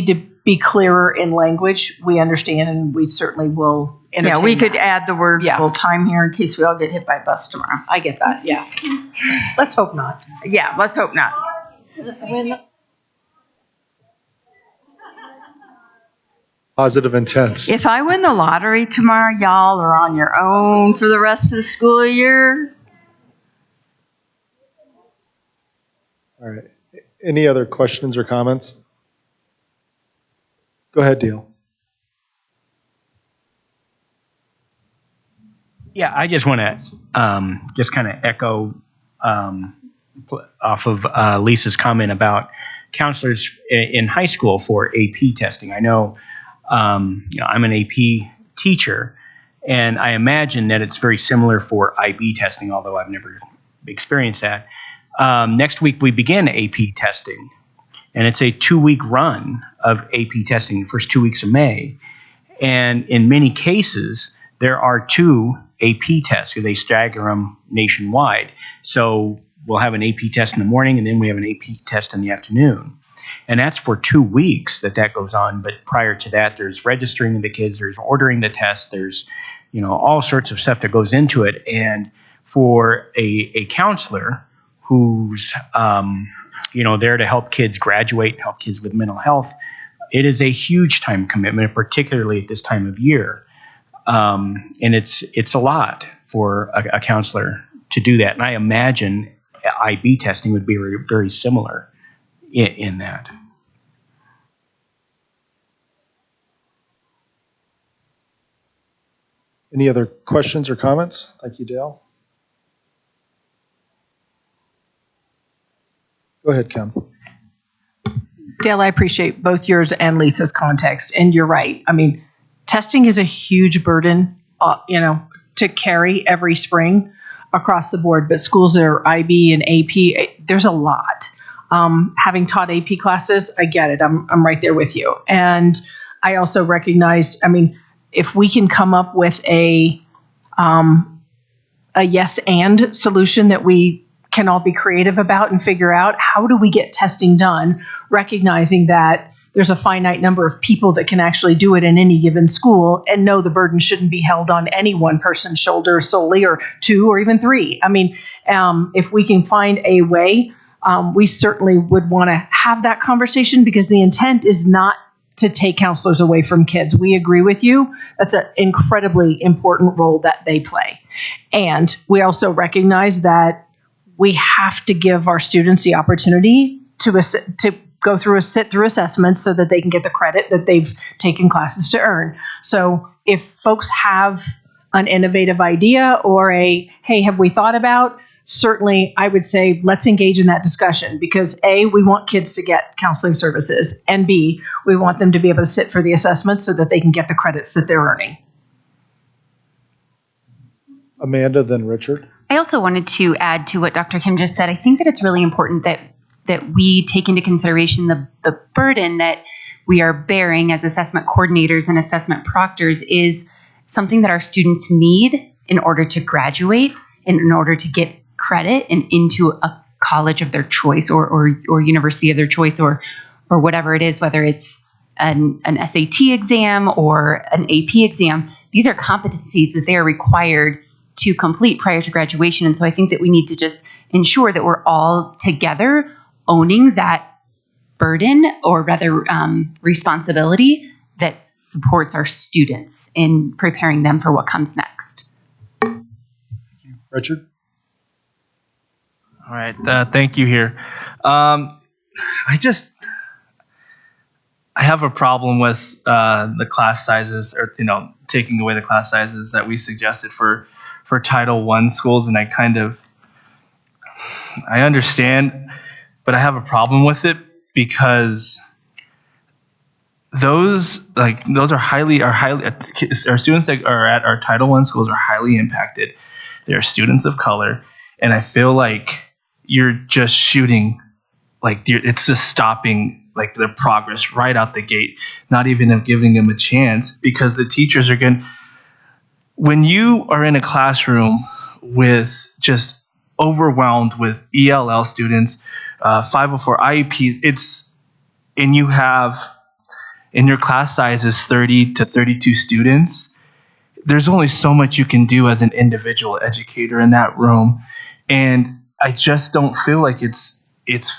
to be clearer in language, we understand, and we certainly will entertain. Yeah, we could that. add the word full-time here in case we all get hit by a bus tomorrow. I get that. Yeah. Let's hope not. Yeah, let's hope not. Positive intent. If I win the lottery tomorrow, y'all are on your own for the rest of the school year. All right. Any other questions or comments? Go ahead, Deal. Yeah, I just want to just kind of echo off of Lisa's comment about counselors in high school for AP testing. I know, I'm an AP teacher, and I imagine that it's very similar for IB testing, although I've never experienced that. Next week, we begin AP testing, and it's a 2-week run of AP testing, the first 2 weeks of May. And in many cases, there are 2 AP tests. They stagger them nationwide. So we'll have an AP test in the morning, and then we have an AP test in the afternoon. And that's for 2 weeks that goes on. But prior to that, there's registering the kids, there's ordering the tests, there's all sorts of stuff that goes into it. And for a counselor who's there to help kids graduate, help kids with mental health, it is a huge time commitment, particularly at this time of year. And it's a lot for a counselor to do that. And I imagine IB testing would be very, very similar in that. Any other questions or comments? Thank you, Dale. Go ahead, Kim. Dale, I appreciate both yours and Lisa's context, and you're right. I mean, testing is a huge burden, to carry every spring across the board. But schools that are IB and AP, there's a lot. Having taught AP classes, I get it. I'm right there with you. And I also recognize, if we can come up with a yes and solution that we can all be creative about and figure out, how do we get testing done, recognizing that there's a finite number of people that can actually do it in any given school, and no, the burden shouldn't be held on any one person's shoulders solely, or 2 or even 3. If we can find a way, we certainly would want to have that conversation, because the intent is not to take counselors away from kids. We agree with you. That's an incredibly important role that they play. And we also recognize that we have to give our students the opportunity to go through sit through assessments so that they can get the credit that they've taken classes to earn. So if folks have an innovative idea or hey, have we thought about, certainly I would say let's engage in that discussion, because A, we want kids to get counseling services, and B, we want them to be able to sit for the assessments so that they can get the credits that they're earning. Amanda, then Richard. I also wanted to add to what Dr. Kim just said. I think that it's really important that we take into consideration the burden that we are bearing as assessment coordinators and assessment proctors is something that our students need in order to graduate and in order to get credit and into a college of their choice or university of their choice or whatever it is, whether it's an SAT exam or an AP exam. These are competencies that they are required to complete prior to graduation. And so I think that we need to just ensure that we're all together owning that burden, or rather responsibility, that supports our students in preparing them for what comes next. Thank you. Richard? All right. Thank you here. I have a problem with the class sizes, or, taking away the class sizes that we suggested for Title I schools. And I understand, but I have a problem with it, because those are highly our students that are at our Title I schools are highly impacted. They're students of color, and I feel like you're just shooting, it's just stopping their progress right out the gate, not even giving them a chance, because the teachers are when you are in a classroom with just overwhelmed with ELL students, 504 IEPs, and you have in your class size is 30 to 32 students, there's only so much you can do as an individual educator in that room. And I just don't feel like it's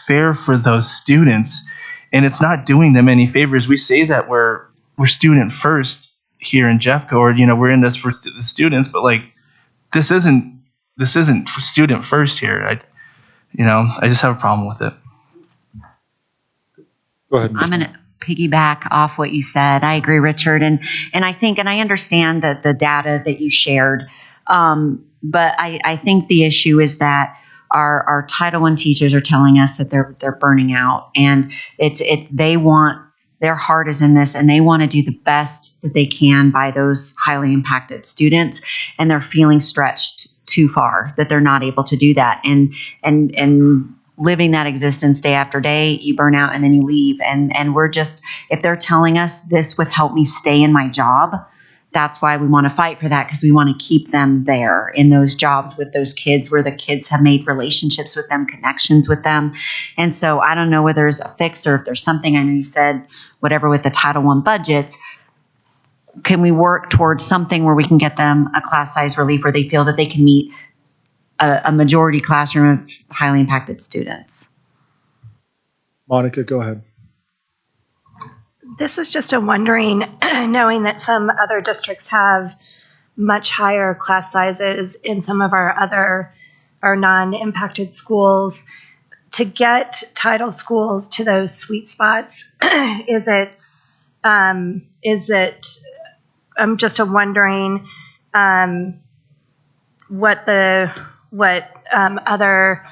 fair for those students, and it's not doing them any favors. We say that we're student first here in Jeffco, or we're in this for the students, but this isn't for student first here. I just have a problem with it. Go ahead. I'm going to piggyback off what you said. I agree, Richard. And I think, and I understand that the data that you shared But I think the issue is that our Title I teachers are telling us that they're burning out, and their heart is in this, and they want to do the best that they can by those highly impacted students, and they're feeling stretched too far that they're not able to do that, and living that existence day after day, you burn out and then you leave, and we're just, if they're telling us this would help me stay in my job, that's why we want to fight for that, because we want to keep them there in those jobs with those kids where the kids have made relationships with them, connections with them. And so I don't know whether there's a fix or if there's something. I know you said whatever with the Title I budgets. Can we work towards something where we can get them a class size relief where they feel that they can meet a majority classroom of highly impacted students? Monica, go ahead. This is just a wondering, knowing that some other districts have much higher class sizes in some of our non-impacted schools. To get title schools to those sweet spots, is it? I'm just wondering what other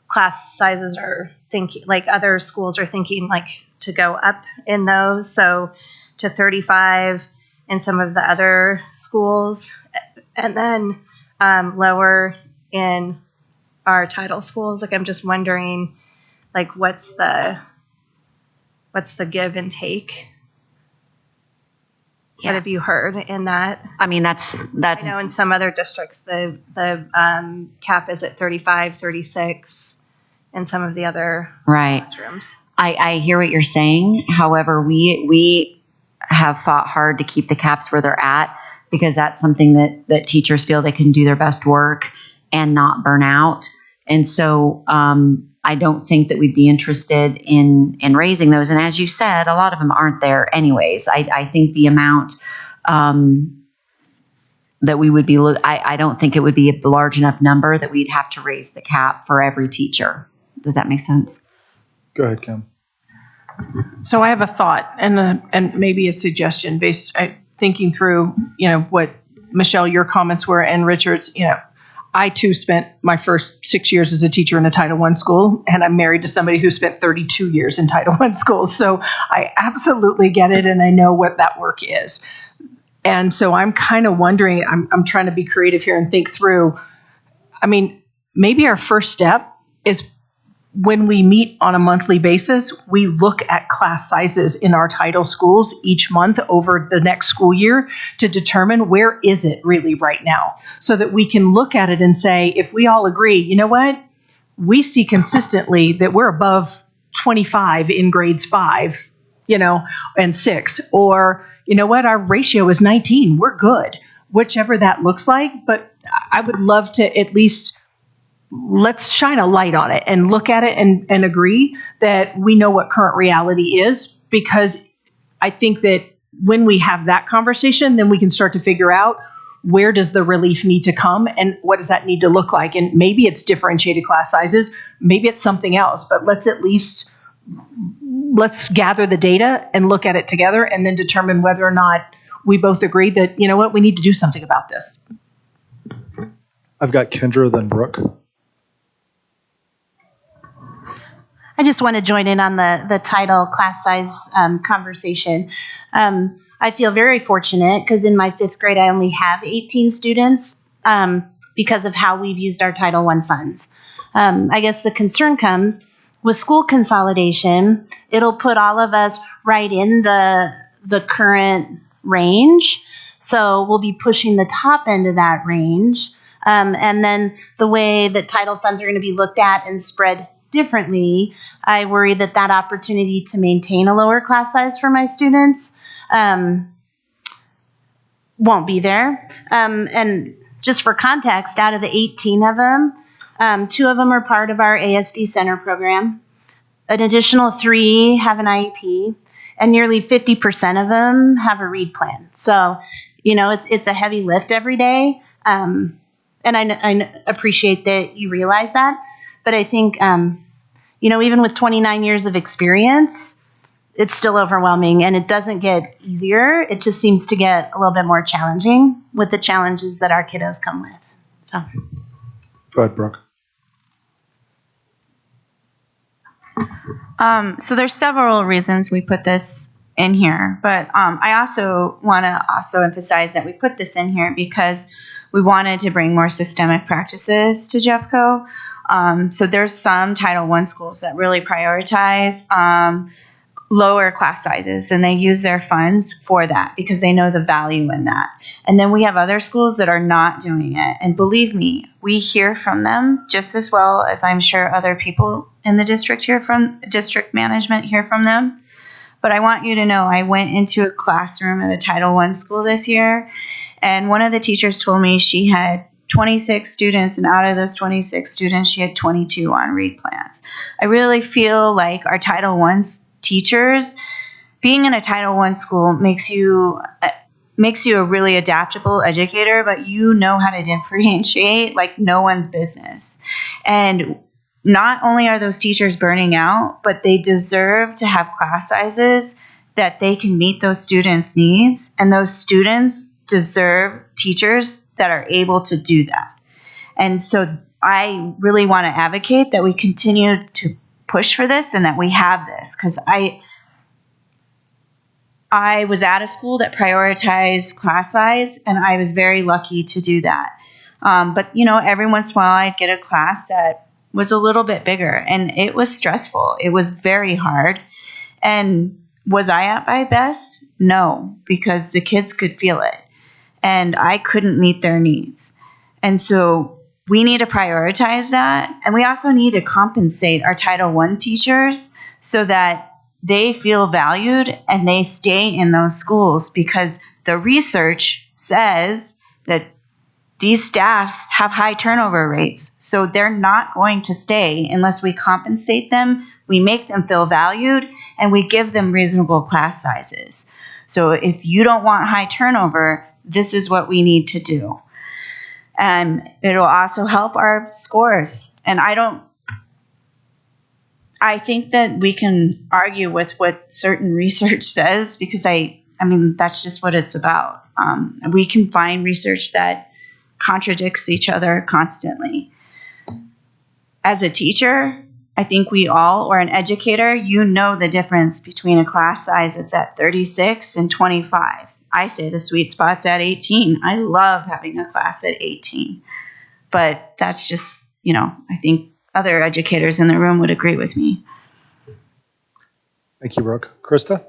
class sizes are thinking, like other schools are thinking, like to go up in those, so to 35 in some of the other schools, and then lower in our title schools. Like, I'm just wondering, like, what's the give and take? Yeah. What have you heard in that? I mean, that's I know in some other districts the cap is at 35, 36 in some of the other classrooms. I hear what you're saying. However, we have fought hard to keep the caps where they're at, because that's something that teachers feel they can do their best work and not burn out. And so I don't think that we'd be interested in raising those. And as you said, a lot of them aren't there anyways. I think the amount that we would be, I don't think it would be a large enough number that we'd have to raise the cap for every teacher. Does that make sense? Go ahead, Kim. So I have a thought and maybe a suggestion based thinking through, what Michelle, your comments were, and Richard's. I too spent my first 6 years as a teacher in a Title I school, and I'm married to somebody who spent 32 years in Title I schools. So I absolutely get it, and I know what that work is. And so I'm kind of wondering, I'm trying to be creative here and think through. I mean, maybe our first step is, when we meet on a monthly basis, we look at class sizes in our title schools each month over the next school year to determine where is it really right now, so that we can look at it and say, if we all agree, you know what, we see consistently that we're above 25 in grades 5, and 6, or, you know what, our ratio is 19, we're good, whichever that looks like. But I would love to at least, let's shine a light on it and look at it and agree that we know what current reality is, because I think that when we have that conversation, then we can start to figure out, where does the relief need to come and what does that need to look like? And maybe it's differentiated class sizes, maybe it's something else, but let's gather the data and look at it together, and then determine whether or not we both agree that, you know what, we need to do something about this. I've got Kendra, then Brooke. I just want to join in on the title class size conversation. I feel very fortunate because in my 5th grade, I only have 18 students because of how we've used our Title I funds. I guess the concern comes with school consolidation. It'll put all of us right in the current range. So we'll be pushing the top end of that range. And then the way that title funds are going to be looked at and spread differently, I worry that opportunity to maintain a lower class size for my students won't be there. And just for context, out of the 18 of them, 2 of them are part of our ASD Center program. An additional 3 have an IEP, and nearly 50% of them have a READ plan. So, it's a heavy lift every day. And I appreciate that you realize that. But I think, even with 29 years of experience, it's still overwhelming, and it doesn't get easier. It just seems to get a little bit more challenging with the challenges that our kiddos come with. So, Go ahead, Brooke. So there's several reasons we put this in here, but I also want to emphasize that we put this in here because we wanted to bring more systemic practices to Jeffco. So there's some Title I schools that really prioritize lower class sizes, and they use their funds for that because they know the value in that. And then we have other schools that are not doing it. And believe me, we hear from them just as well as I'm sure other people in the district district management hear from them. But I want you to know I went into a classroom at a Title I school this year, and one of the teachers told me she had 26 students, and out of those 26 students, she had 22 on read plans. I really feel like our Title I teachers, being in a Title I school makes you a really adaptable educator, but you know how to differentiate like no one's business. And not only are those teachers burning out, but they deserve to have class sizes that they can meet those students' needs, and those students deserve teachers that are able to do that. And so I really want to advocate that we continue to push for this and that we have this, because I was at a school that prioritized class size, and I was very lucky to do that. But every once in a while I'd get a class that was a little bit bigger, and it was stressful. It was very hard. And was I at my best? No, because the kids could feel it, and I couldn't meet their needs. And so we need to prioritize that. And we also need to compensate our Title I teachers so that they feel valued and they stay in those schools, because the research says that these staffs have high turnover rates. So they're not going to stay unless we compensate them, we make them feel valued, and we give them reasonable class sizes. So if you don't want high turnover, this is what we need to do. And it'll also help our scores. And I think that we can argue with what certain research says, because I mean, that's just what it's about. We can find research that contradicts each other constantly. As a teacher, I think we all, or an educator, you know the difference between a class size that's at 36 and 25. I say the sweet spot's at 18. I love having a class at 18. But that's just, I think other educators in the room would agree with me. Thank you, Brooke. Krista?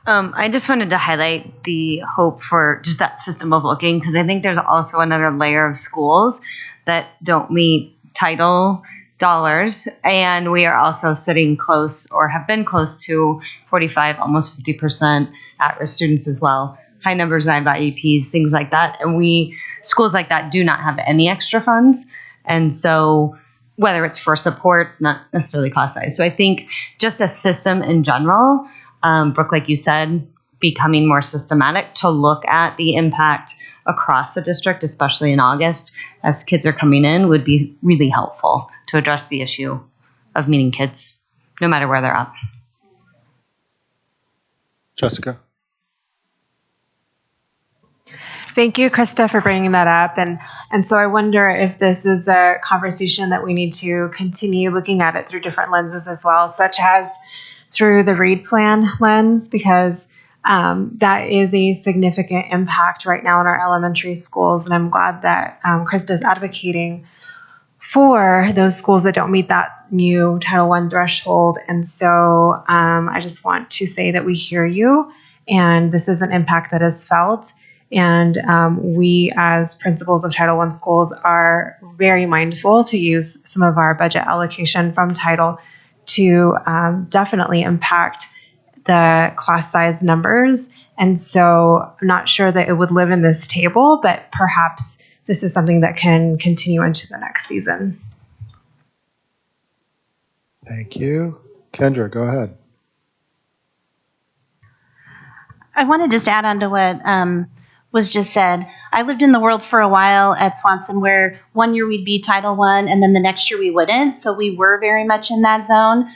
I just wanted to highlight the hope for just that system of looking, because I think there's also another layer of schools that don't meet title dollars, and we are also sitting close, or have been close to 45, almost 50% at-risk students as well. High numbers of IEPs, things like that. And schools like that do not have any extra funds. And so whether it's for supports, not necessarily class size. So I think just a system in general, Brooke, like you said, becoming more systematic to look at the impact across the district, especially in August, as kids are coming in, would be really helpful to address the issue of meeting kids, no matter where they're at. Jessica? Thank you, Krista, for bringing that up. And so I wonder if this is a conversation that we need to continue looking at it through different lenses as well, such as through the read plan lens, because that is a significant impact right now in our elementary schools. And I'm glad that Krista is advocating for those schools that don't meet that new Title I threshold. And so I just want to say that we hear you, and this is an impact that is felt. And we, as principals of Title I schools, are very mindful to use some of our budget allocation from Title to definitely impact the class size numbers. And so I'm not sure that it would live in this table, but perhaps this is something that can continue into the next season. Thank you. Kendra, go ahead. I want to just add on to what was just said. I lived in the world for a while at Swanson where one year we'd be Title I and then the next year we wouldn't. So we were very much in that zone.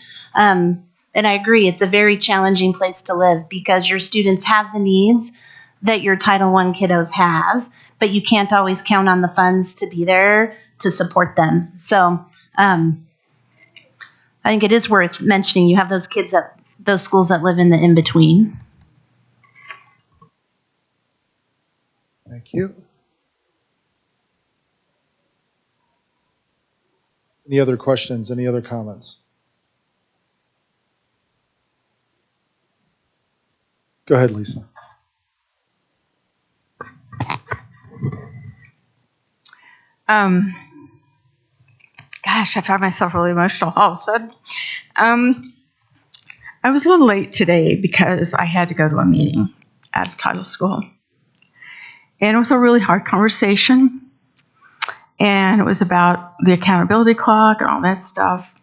And I agree, it's a very challenging place to live because your students have the needs that your Title I kiddos have, but you can't always count on the funds to be there to support them. So I think it is worth mentioning you have those kids that those schools that live in the in-between. Thank you. Any other questions? Any other comments? Go ahead, Lisa. Gosh, I found myself really emotional all of a sudden. I was a little late today because I had to go to a meeting at a title school. And it was a really hard conversation. And it was about the accountability clock and all that stuff.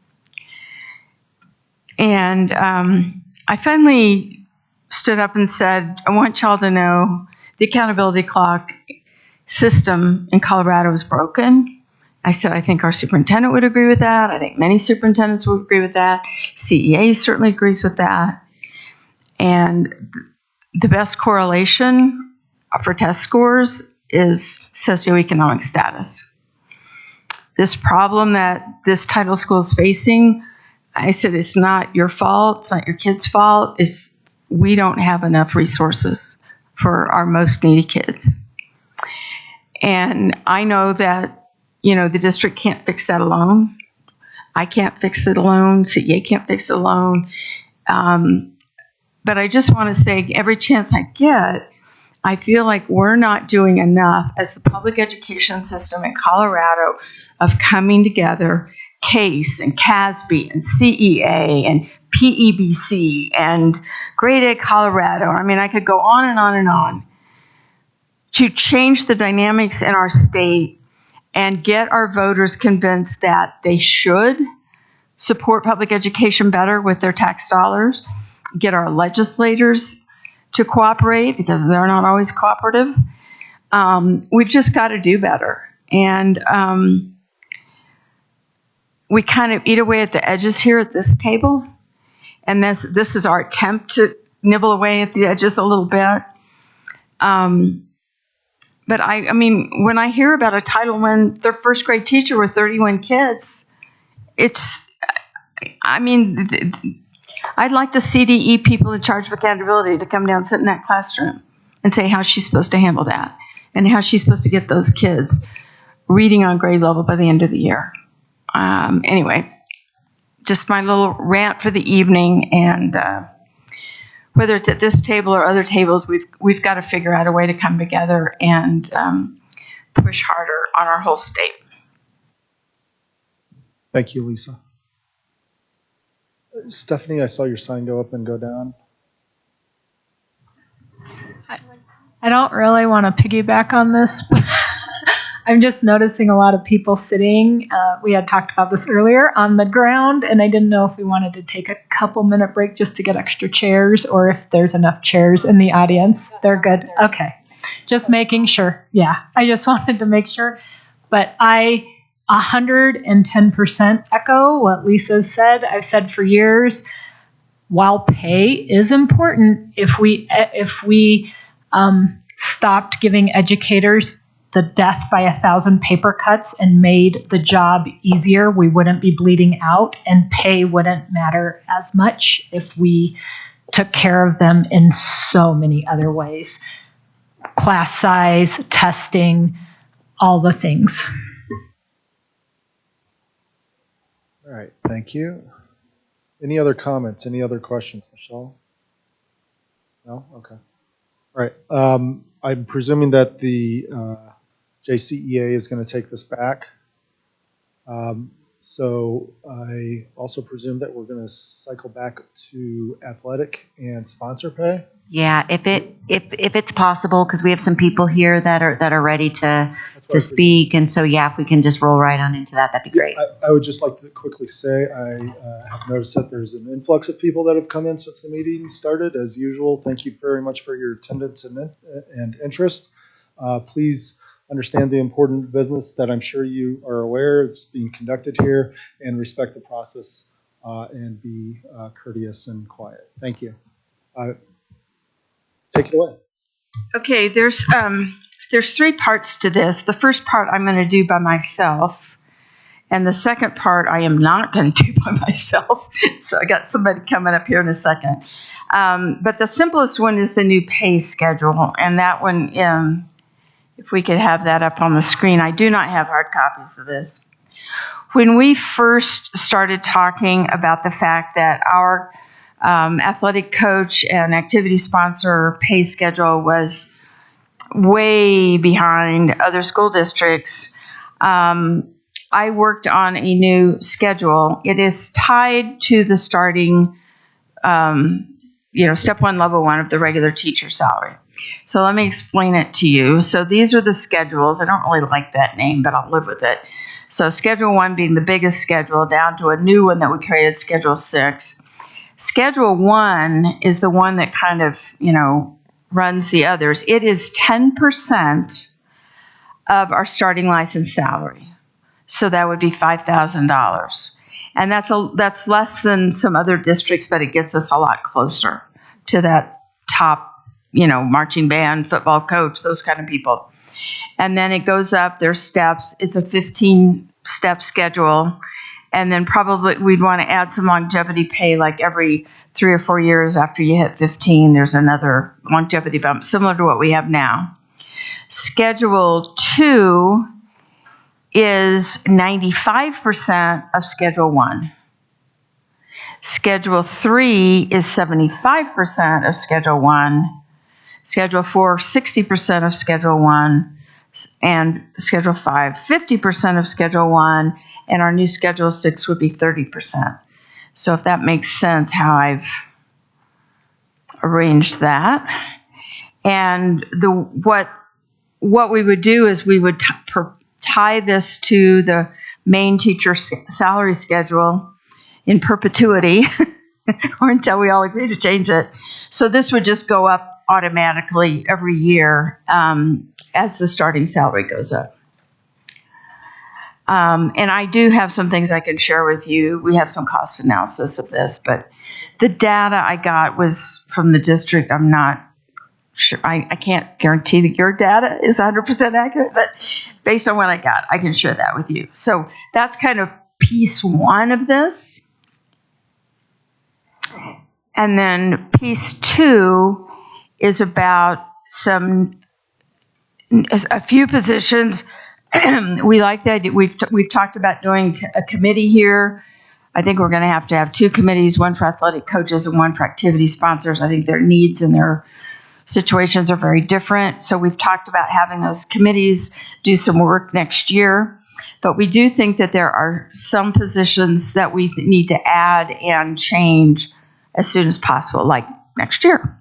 And I finally stood up and said, I want y'all to know the accountability clock system in Colorado is broken. I said, I think our superintendent would agree with that. I think many superintendents would agree with that. CEA certainly agrees with that. And the best correlation for test scores is socioeconomic status. This problem that this title school is facing, I said, it's not your fault. It's not your kid's fault. It's we don't have enough resources for our most needy kids. And I know that, the district can't fix that alone. I can't fix it alone. CEA can't fix it alone. But I just want to say every chance I get, I feel like we're not doing enough as the public education system in Colorado of coming together, CASE and CASB and CEA and PEBC and Grade A Colorado. I mean, I could go on and on and on to change the dynamics in our state and get our voters convinced that they should support public education better with their tax dollars, get our legislators to cooperate because they're not always cooperative. We've just got to do better. And we kind of eat away at the edges here at this table. And this is our attempt to nibble away at the edges a little bit. But I mean, when I hear about a Title I, their first grade teacher with 31 kids, I'd like the CDE people in charge of accountability to come down and sit in that classroom and say how she's supposed to handle that and how she's supposed to get those kids reading on grade level by the end of the year. Anyway, just my little rant for the evening, and whether it's at this table or other tables, we've got to figure out a way to come together and push harder on our whole state. Thank you, Lisa. Stephanie, I saw your sign go up and go down. I don't really want to piggyback on this, but I'm just noticing a lot of people sitting. We had talked about this earlier on the ground, and I didn't know if we wanted to take a couple-minute break just to get extra chairs or if there's enough chairs in the audience. They're good. Okay. Just making sure. Yeah, I just wanted to make sure. But I 110% echo what Lisa said. I've said for years, while pay is important, if we stopped giving educators the death by 1,000 paper cuts and made the job easier, we wouldn't be bleeding out, and pay wouldn't matter as much if we took care of them in so many other ways. Class size, testing, all the things. All right, thank you. Any other comments? Any other questions, Michelle? No? Okay. All right. I'm presuming that the JCEA is going to take this back. So I also presume that we're going to cycle back to athletic and sponsor pay. Yeah, if it's possible, because we have some people here that are ready to speak, and so yeah, if we can just roll right on into that, that'd be great. I would just like to quickly say I have noticed that there's an influx of people that have come in since the meeting started. As usual, thank you very much for your attendance and interest. Please understand the important business that I'm sure you are aware is being conducted here, and respect the process and be courteous and quiet. Thank you. Take it away. Okay, there's 3 parts to this. The first part I'm going to do by myself, and the second part I am not going to do by myself. So I got somebody coming up here in a second. But the simplest one is the new pay schedule, and that one, if we could have that up on the screen. I do not have hard copies of this. When we first started talking about the fact that our athletic coach and activity sponsor pay schedule was way behind other school districts, I worked on a new schedule. It is tied to the starting, step 1, level 1 of the regular teacher salary. So let me explain it to you. So these are the schedules. I don't really like that name, but I'll live with it. So Schedule 1 being the biggest schedule, down to a new one that we created, Schedule 6. Schedule 1 is the one that kind of, runs the others. It is 10% of our starting license salary. So that would be $5,000. And that's less than some other districts, but it gets us a lot closer to that top, marching band, football coach, those kind of people. And then it goes up, there's steps. It's a 15-step schedule. And then probably we'd want to add some longevity pay, like every 3 or 4 years after you hit 15, there's another longevity bump, similar to what we have now. Schedule 2 is 95% of Schedule 1. Schedule 3 is 75% of Schedule 1. Schedule 4, 60% of Schedule 1. And Schedule 5, 50% of Schedule 1. And our new Schedule 6 would be 30%. So if that makes sense how I've arranged that. And what we would do is we would tie this to the main teacher salary schedule in perpetuity or until we all agree to change it. So this would just go up automatically every year as the starting salary goes up. And I do have some things I can share with you. We have some cost analysis of this, but the data I got was from the district. I'm not sure. I can't guarantee that your data is 100% accurate, but based on what I got, I can share that with you. So that's kind of piece 1 of this. And then piece 2 is about a few positions. We like that. We've talked about doing a committee here. I think we're going to have 2 committees, one for athletic coaches and one for activity sponsors. I think their needs and their situations are very different. So we've talked about having those committees do some work next year. But we do think that there are some positions that we need to add and change as soon as possible, like next year.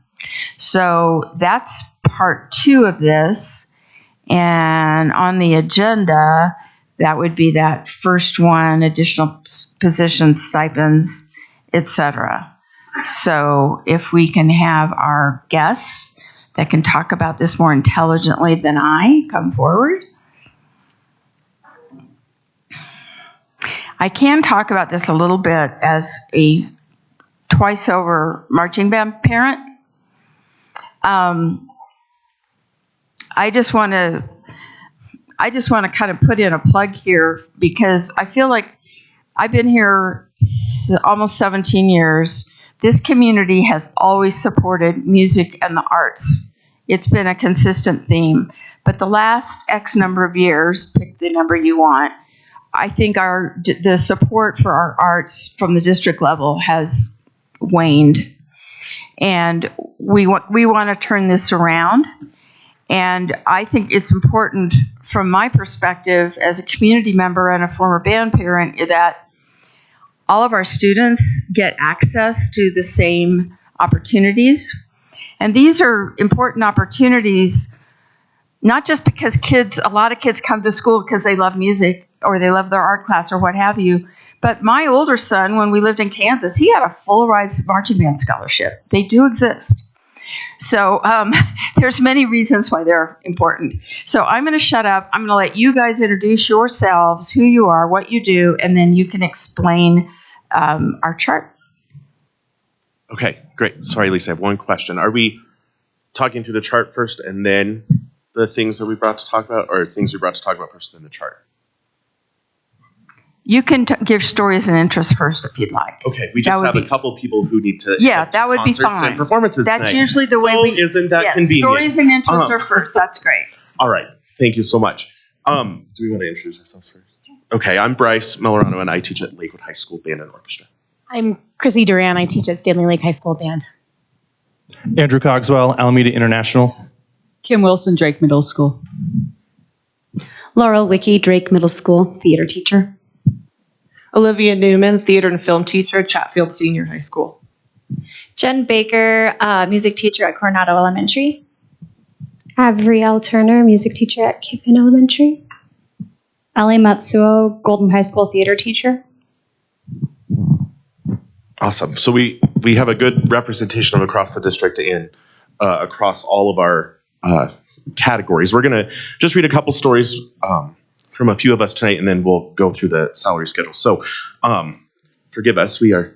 So that's part 2 of this. And on the agenda, that would be that first one, additional positions, stipends, etc. So if we can have our guests that can talk about this more intelligently than I come forward. I can talk about this a little bit as a twice over marching band parent. I just want to kind of put in a plug here because I feel like I've been here almost 17 years. This community has always supported music and the arts. It's been a consistent theme. But the last X number of years, pick the number you want, I think the support for our arts from the district level has waned. And we want to turn this around. And I think it's important from my perspective as a community member and a former band parent that all of our students get access to the same opportunities. And these are important opportunities, not just because a lot of kids come to school because they love music or they love their art class or what have you. But my older son, when we lived in Kansas, he had a full-ride marching band scholarship. They do exist. So there's many reasons why they're important. So I'm going to shut up. I'm going to let you guys introduce yourselves, who you are, what you do, and then you can explain our chart. Okay, great. Sorry, Lisa, I have one question. Are we talking through the chart first and then the things that we brought to talk about, or things we brought to talk about first then the chart? You can give stories and interests first if you'd like. Okay, we just have a couple people who need to that would be concerts fine. and performances That's tonight. usually the way So we. isn't that convenient? Stories and interests are first. That's great. All right, thank you so much. Do we want to introduce ourselves first? Okay, I'm Bryce Millerano, and I teach at Lakewood High School Band and Orchestra. I'm Chrissy Duran. I teach at Stanley Lake High School Band. Andrew Cogswell, Alameda International. Kim Wilson, Drake Middle School. Laurel Wicke, Drake Middle School, theater teacher. Olivia Newman, theater and film teacher, Chatfield Senior High School. Jen Baker, music teacher at Coronado Elementary. Avriel Turner, music teacher at Kiffin Elementary. Ali Matsuo, Golden High School theater teacher. Awesome. So we have a good representation of across the district and across all of our categories. We're going to just read a couple stories from a few of us tonight, and then we'll go through the salary schedule. So forgive us. We are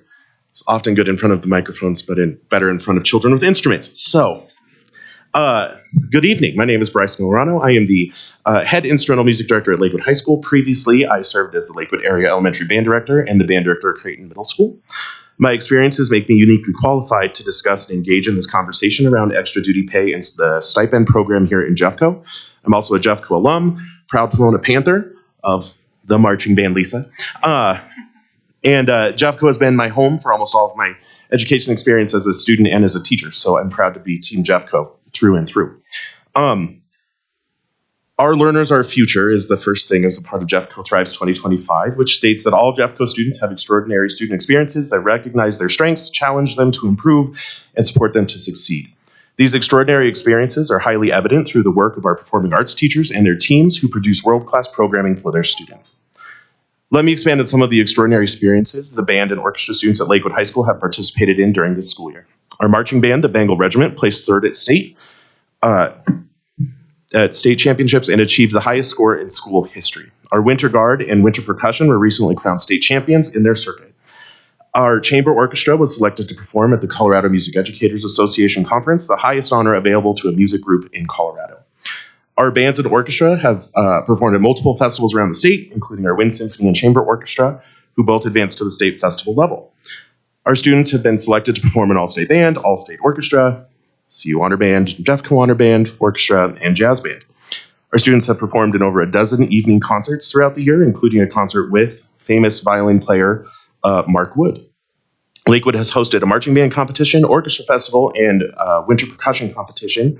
often good in front of the microphones, but better in front of children with instruments. So good evening. My name is Bryce Millerano. I am the head instrumental music director at Lakewood High School. Previously, I served as the Lakewood Area Elementary Band Director and the Band Director at Creighton Middle School. My experiences make me uniquely qualified to discuss and engage in this conversation around extra duty pay and the stipend program here in Jeffco. I'm also a Jeffco alum, proud Pomona Panther of the marching band Lisa. And Jeffco has been my home for almost all of my education experience as a student and as a teacher, so I'm proud to be Team Jeffco through and through. Our learners, our future is the first thing as a part of Jeffco Thrives 2025, which states that all Jeffco students have extraordinary student experiences that recognize their strengths, challenge them to improve, and support them to succeed. These extraordinary experiences are highly evident through the work of our performing arts teachers and their teams who produce world-class programming for their students. Let me expand on some of the extraordinary experiences the band and orchestra students at Lakewood High School have participated in during this school year. Our marching band, the Bengal Regiment, placed third at state championships and achieved the highest score in school history. Our Winter Guard and Winter Percussion were recently crowned state champions in their circuit. Our chamber orchestra was selected to perform at the Colorado Music Educators Association Conference, the highest honor available to a music group in Colorado. Our bands and orchestra have performed at multiple festivals around the state, including our Wind Symphony and Chamber Orchestra, who both advanced to the state festival level. Our students have been selected to perform in All-State Band, All-State Orchestra, CU Honor Band, Jeffco Honor Band, Orchestra, and Jazz Band. Our students have performed in over a dozen evening concerts throughout the year, including a concert with famous violin player Mark Wood. Lakewood has hosted a marching band competition, orchestra festival, and winter percussion competition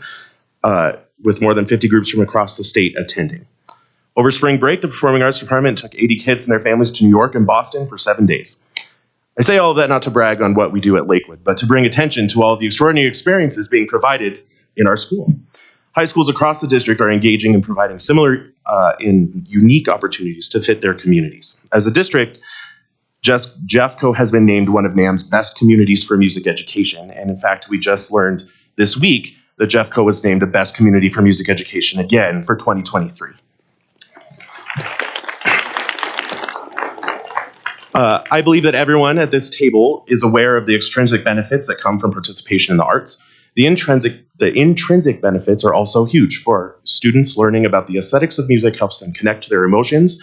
with more than 50 groups from across the state attending. Over spring break, the Performing Arts Department took 80 kids and their families to New York and Boston for 7 days. I say all of that not to brag on what we do at Lakewood, but to bring attention to all of the extraordinary experiences being provided in our school. High schools across the district are engaging and providing similar in unique opportunities to fit their communities. As a district, Jeffco has been named one of NAM's best communities for music education. And in fact, we just learned this week that Jeffco was named a best community for music education again for 2023. I believe that everyone at this table is aware of the extrinsic benefits that come from participation in the arts. The intrinsic benefits are also huge for students. Learning about the aesthetics of music helps them connect to their emotions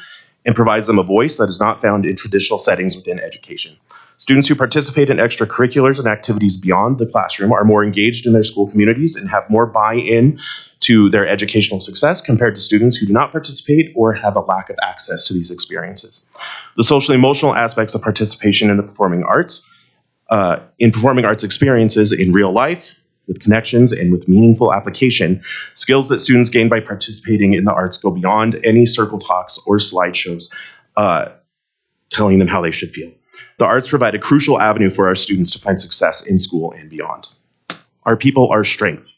and provides them a voice that is not found in traditional settings within education. Students who participate in extracurriculars and activities beyond the classroom are more engaged in their school communities and have more buy-in to their educational success compared to students who do not participate or have a lack of access to these experiences. The social emotional aspects of participation in the performing arts, experiences in real life, with connections and with meaningful application, skills that students gain by participating in the arts go beyond any circle talks or slideshows telling them how they should feel. The arts provide a crucial avenue for our students to find success in school and beyond. Our people, our strength.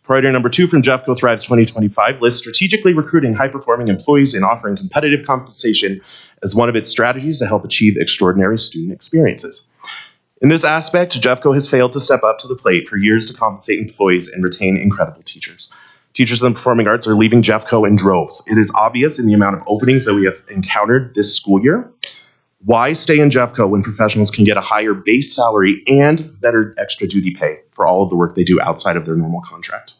Priority number 2 from Jeffco Thrives 2025 lists strategically recruiting high-performing employees and offering competitive compensation as one of its strategies to help achieve extraordinary student experiences. In this aspect, Jeffco has failed to step up to the plate for years to compensate employees and retain incredible teachers. Teachers in the performing arts are leaving Jeffco in droves. It is obvious in the amount of openings that we have encountered this school year. Why stay in Jeffco when professionals can get a higher base salary and better extra duty pay for all of the work they do outside of their normal contract?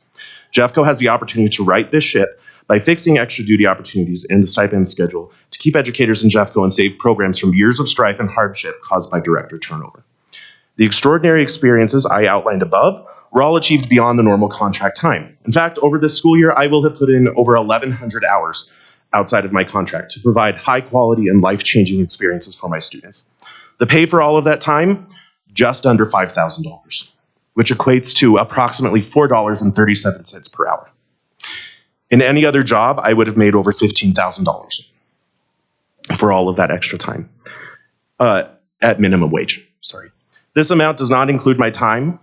Jeffco has the opportunity to right this ship by fixing extra duty opportunities in the stipend schedule to keep educators in Jeffco and save programs from years of strife and hardship caused by director turnover. The extraordinary experiences I outlined above were all achieved beyond the normal contract time. In fact, over this school year, I will have put in over 1,100 hours outside of my contract to provide high quality and life-changing experiences for my students. The pay for all of that time, just under $5,000, which equates to approximately $4.37 per hour. In any other job, I would have made over $15,000 for all of that extra time at minimum wage. Sorry. This amount does not include my time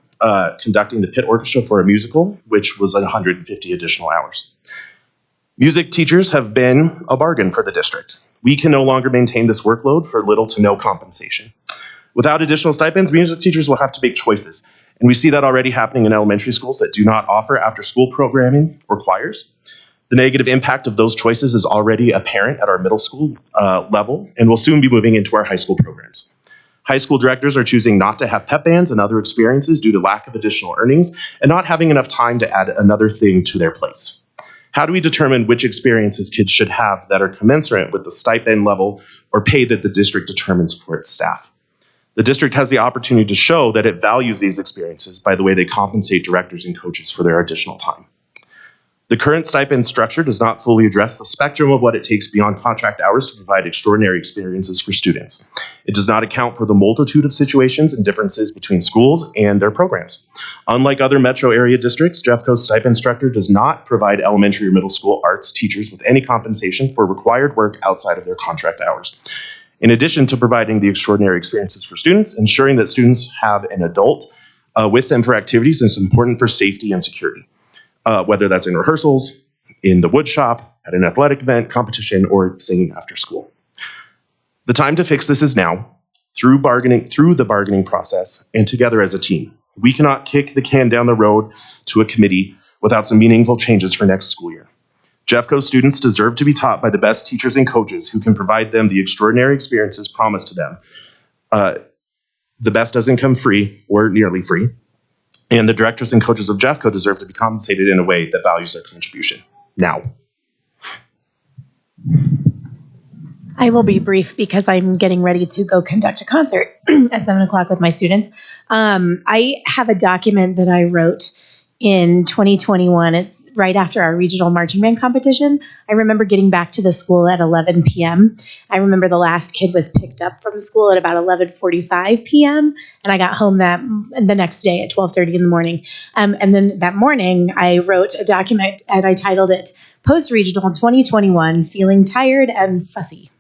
conducting the pit orchestra for a musical, which was 150 additional hours. Music teachers have been a bargain for the district. We can no longer maintain this workload for little to no compensation. Without additional stipends, music teachers will have to make choices. And we see that already happening in elementary schools that do not offer after-school programming or choirs. The negative impact of those choices is already apparent at our middle school level and will soon be moving into our high school programs. High school directors are choosing not to have pep bands and other experiences due to lack of additional earnings and not having enough time to add another thing to their plates. How do we determine which experiences kids should have that are commensurate with the stipend level or pay that the district determines for its staff? The district has the opportunity to show that it values these experiences by the way they compensate directors and coaches for their additional time. The current stipend structure does not fully address the spectrum of what it takes beyond contract hours to provide extraordinary experiences for students. It does not account for the multitude of situations and differences between schools and their programs. Unlike other metro area districts, Jeffco's stipend structure does not provide elementary or middle school arts teachers with any compensation for required work outside of their contract hours. In addition to providing the extraordinary experiences for students, ensuring that students have an adult with them for activities is important for safety and security. Whether that's in rehearsals, in the wood shop, at an athletic event, competition, or singing after school. The time to fix this is now, through the bargaining process, and together as a team. We cannot kick the can down the road to a committee without some meaningful changes for next school year. Jeffco students deserve to be taught by the best teachers and coaches who can provide them the extraordinary experiences promised to them. The best doesn't come free or nearly free. And the directors and coaches of Jeffco deserve to be compensated in a way that values their contribution. Now. I will be brief because I'm getting ready to go conduct a concert at 7 o'clock with my students. I have a document that I wrote in 2021. It's right after our regional marching band competition. I remember getting back to the school at 11 p.m. I remember the last kid was picked up from school at about 11:45 p.m. and I got home the next day at 12:30 in the morning. And then that morning I wrote a document and I titled it Post-Regional 2021, Feeling Tired and Fussy.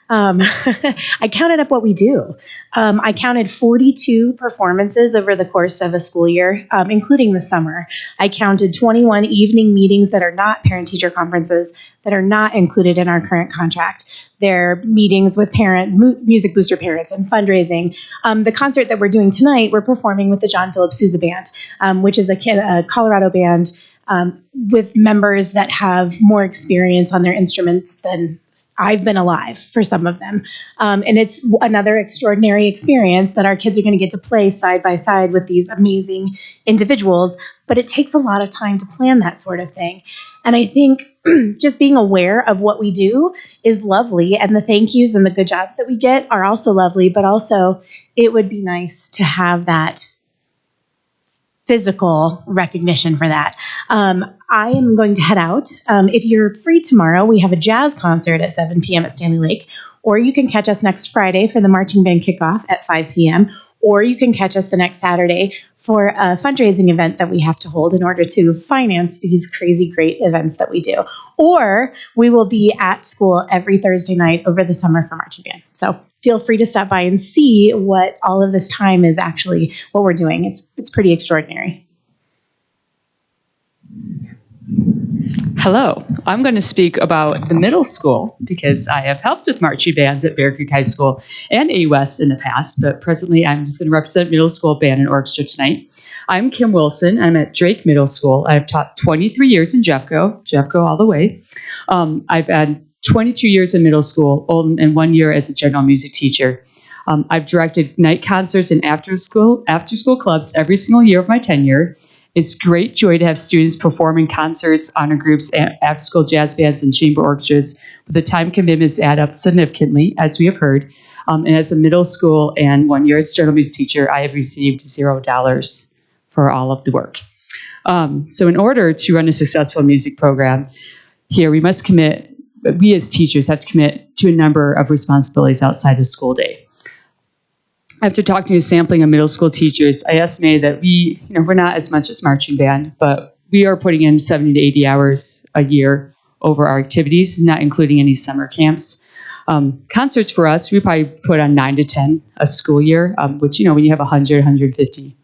I counted up what we do. I counted 42 performances over the course of a school year, including the summer. I counted 21 evening meetings that are not parent-teacher conferences that are not included in our current contract. They're meetings with music booster parents and fundraising. The concert that we're doing tonight, we're performing with the John Philip Sousa Band, which is a Colorado band with members that have more experience on their instruments than I've been alive for some of them. And it's another extraordinary experience that our kids are going to get to play side by side with these amazing individuals. But it takes a lot of time to plan that sort of thing. And I think just being aware of what we do is lovely. And the thank yous and the good jobs that we get are also lovely. But also, it would be nice to have that physical recognition for that. I am going to head out. If you're free tomorrow, we have a jazz concert at 7 p.m. at Stanley Lake, or you can catch us next Friday for the marching band kickoff at 5 p.m., or you can catch us the next Saturday for a fundraising event that we have to hold in order to finance these crazy great events that we do. Or we will be at school every Thursday night over the summer for marching band. So feel free to stop by and see what all of this time is actually what we're doing. It's pretty extraordinary. Hello, I'm going to speak about the middle school because I have helped with marching bands at Bear Creek High School and AUS in the past, but presently I'm just going to represent middle school band and orchestra tonight. I'm Kim Wilson. I'm at Drake Middle School. I've taught 23 years in Jeffco all the way. I've had 22 years in middle school and 1 year as a general music teacher. I've directed night concerts and after school clubs every single year of my tenure. It's great joy to have students perform in concerts, honor groups, after school jazz bands, and chamber orchestras, but the time commitments add up significantly, as we have heard. And as a middle school and 1 year as general music teacher, I have received $0 for all of the work. So in order to run a successful music program here, we as teachers have to commit to a number of responsibilities outside the school day. After talking to a sampling of middle school teachers, I estimated that we're not as much as marching band, but we are putting in 70 to 80 hours a year over our activities, not including any summer camps. Concerts for us, we probably put on 9 to 10 a school year, which, when you have 100, 150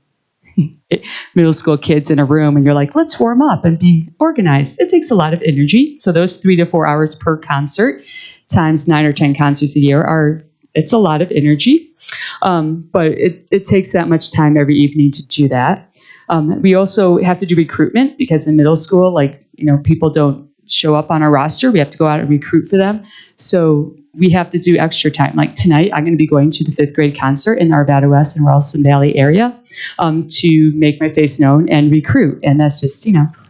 middle school kids in a room and you're like, let's warm up and be organized. It takes a lot of energy. So those 3 to 4 hours per concert times 9 or 10 concerts a year it's a lot of energy. But it takes that much time every evening to do that. We also have to do recruitment because in middle school, people don't show up on our roster. We have to go out and recruit for them. So we have to do extra time. Like tonight, I'm going to be going to the 5th grade concert in Arvada West and Ralston Valley area to make my face known and recruit. And that's just,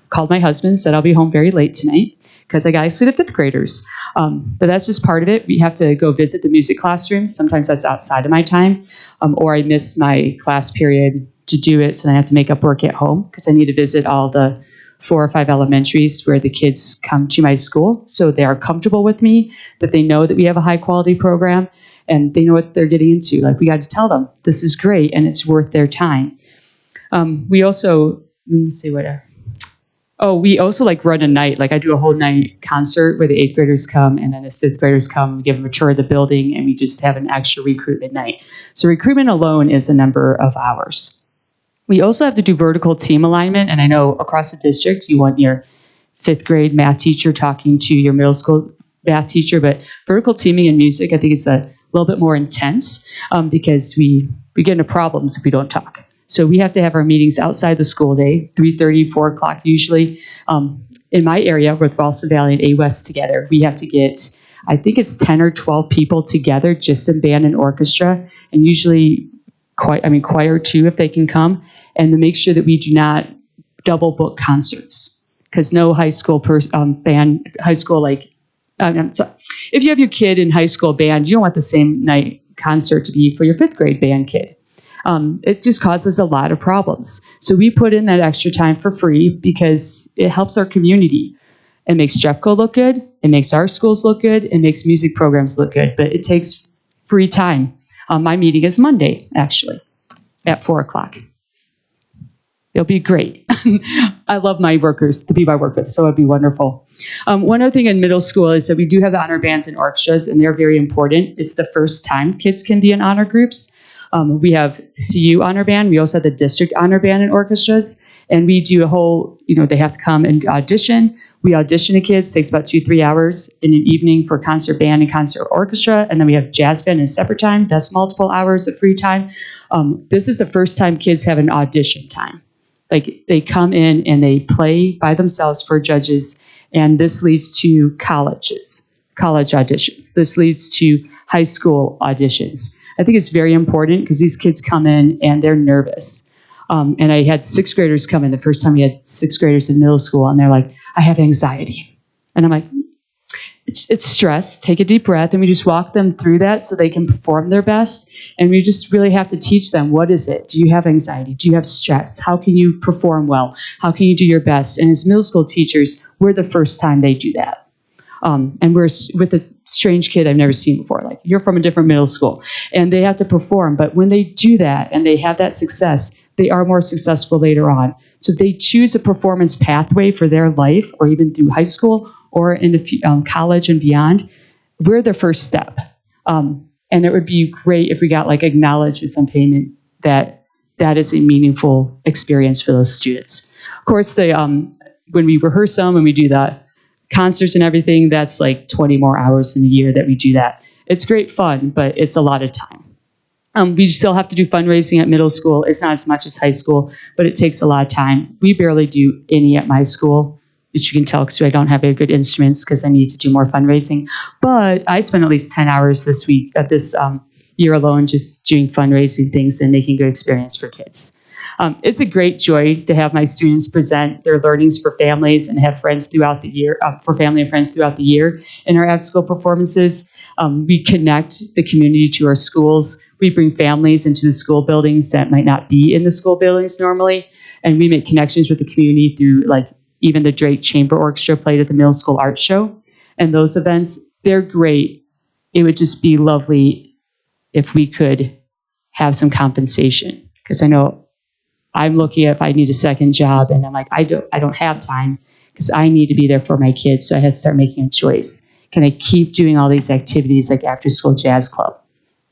called my husband, said I'll be home very late tonight because I got to see the 5th graders. But that's just part of it. We have to go visit the music classrooms. Sometimes that's outside of my time, or I miss my class period to do it, so then I have to make up work at home because I need to visit all the 4 or 5 elementaries where the kids come to my school, so they are comfortable with me, that they know that we have a high quality program, and they know what they're getting into. Like, we got to tell them this is great and it's worth their time. We also, we also run a night. I do a whole night concert where the 8th graders come and then the 5th graders come. We give them a tour of the building and we just have an extra recruitment night. So recruitment alone is a number of hours. We also have to do vertical team alignment. And I know across the district, you want your 5th grade math teacher talking to your middle school math teacher, but vertical teaming in music, I think is a little bit more intense because we get into problems if we don't talk. So we have to have our meetings outside the school day, 3:30, 4 o'clock usually. In my area with Ralston Valley and A West together, we have to get, I think it's 10 or 12 people together just in band and orchestra, and usually choir too if they can come, and to make sure that we do not double book concerts because no high school if you have your kid in high school band, you don't want the same night concert to be for your 5th grade band kid. It just causes a lot of problems. So we put in that extra time for free because it helps our community. It makes Jeffco look good. It makes our schools look good. It makes music programs look good. But it takes free time. My meeting is Monday, actually, at 4 o'clock. It'll be great. I love my workers, the people I work with, so it'd be wonderful. One other thing in middle school is that we do have the honor bands and orchestras, and they're very important. It's the first time kids can be in honor groups. We have CU honor band. We also have the district honor band and orchestras. And we do a whole, they have to come and audition. We audition the kids. It takes about 2-3 hours in an evening for concert band and concert orchestra. And then we have jazz band in a separate time. That's multiple hours of free time. This is the first time kids have an audition time. They come in and they play by themselves for judges. And this leads to college auditions. This leads to high school auditions. I think it's very important because these kids come in and they're nervous. And I had 6th graders come in the first time we had 6th graders in middle school, and they're like, I have anxiety. And I'm like, it's stress. Take a deep breath, and we just walk them through that so they can perform their best. And we just really have to teach them, what is it? Do you have anxiety? Do you have stress? How can you perform well? How can you do your best? And as middle school teachers, we're the first time they do that. And we're with a strange kid I've never seen before. You're from a different middle school, and they have to perform. But when they do that and they have that success, they are more successful later on. So they choose a performance pathway for their life, or even through high school or into college and beyond. We're the first step. And it would be great if we got acknowledged with some payment that is a meaningful experience for those students. Of course, when we rehearse them, when we do that, concerts and everything, that's 20 more hours in a year that we do that. It's great fun, but it's a lot of time. We still have to do fundraising at middle school. It's not as much as high school, but it takes a lot of time. We barely do any at my school, which you can tell because I don't have very good instruments because I need to do more fundraising. But I spent at least 10 hours this week, this year alone, just doing fundraising things and making good experience for kids. It's a great joy to have my students present their learnings for families and have friends throughout the year, for family and friends throughout the year in our after-school performances. We connect the community to our schools. We bring families into the school buildings that might not be in the school buildings normally, and we make connections with the community through, like, even the Drake Chamber Orchestra played at the middle school art show. And those events, they're great. It would just be lovely if we could have some compensation, because I know I'm looking at if I need a second job, and I'm like, I don't have time because I need to be there for my kids. So I had to start making a choice. Can I keep doing all these activities like after school jazz club,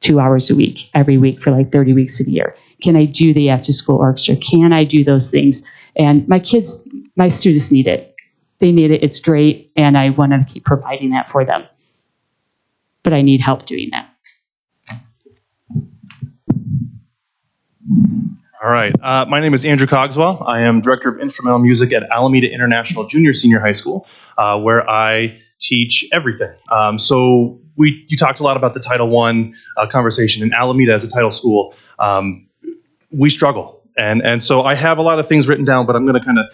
2 hours a week, every week for like 30 weeks a year? Can I do the after school orchestra? Can I do those things? And my students need it. They need it. It's great. And I want to keep providing that for them. But I need help doing that. All right. My name is Andrew Cogswell. I am Director of Instrumental Music at Alameda International Junior Senior High School, where I teach everything. So you talked a lot about the Title I conversation. In Alameda as a title school, we struggle. And so I have a lot of things written down, but I'm going to kind of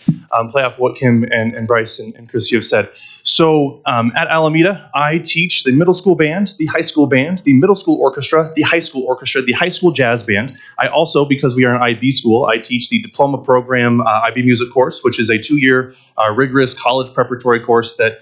play off what Kim and Bryce and Christy have said. So at Alameda, I teach the middle school band, the high school band, the middle school orchestra, the high school jazz band. I also, because we are an IB school, I teach the diploma program IB music course, which is a 2-year rigorous college preparatory course that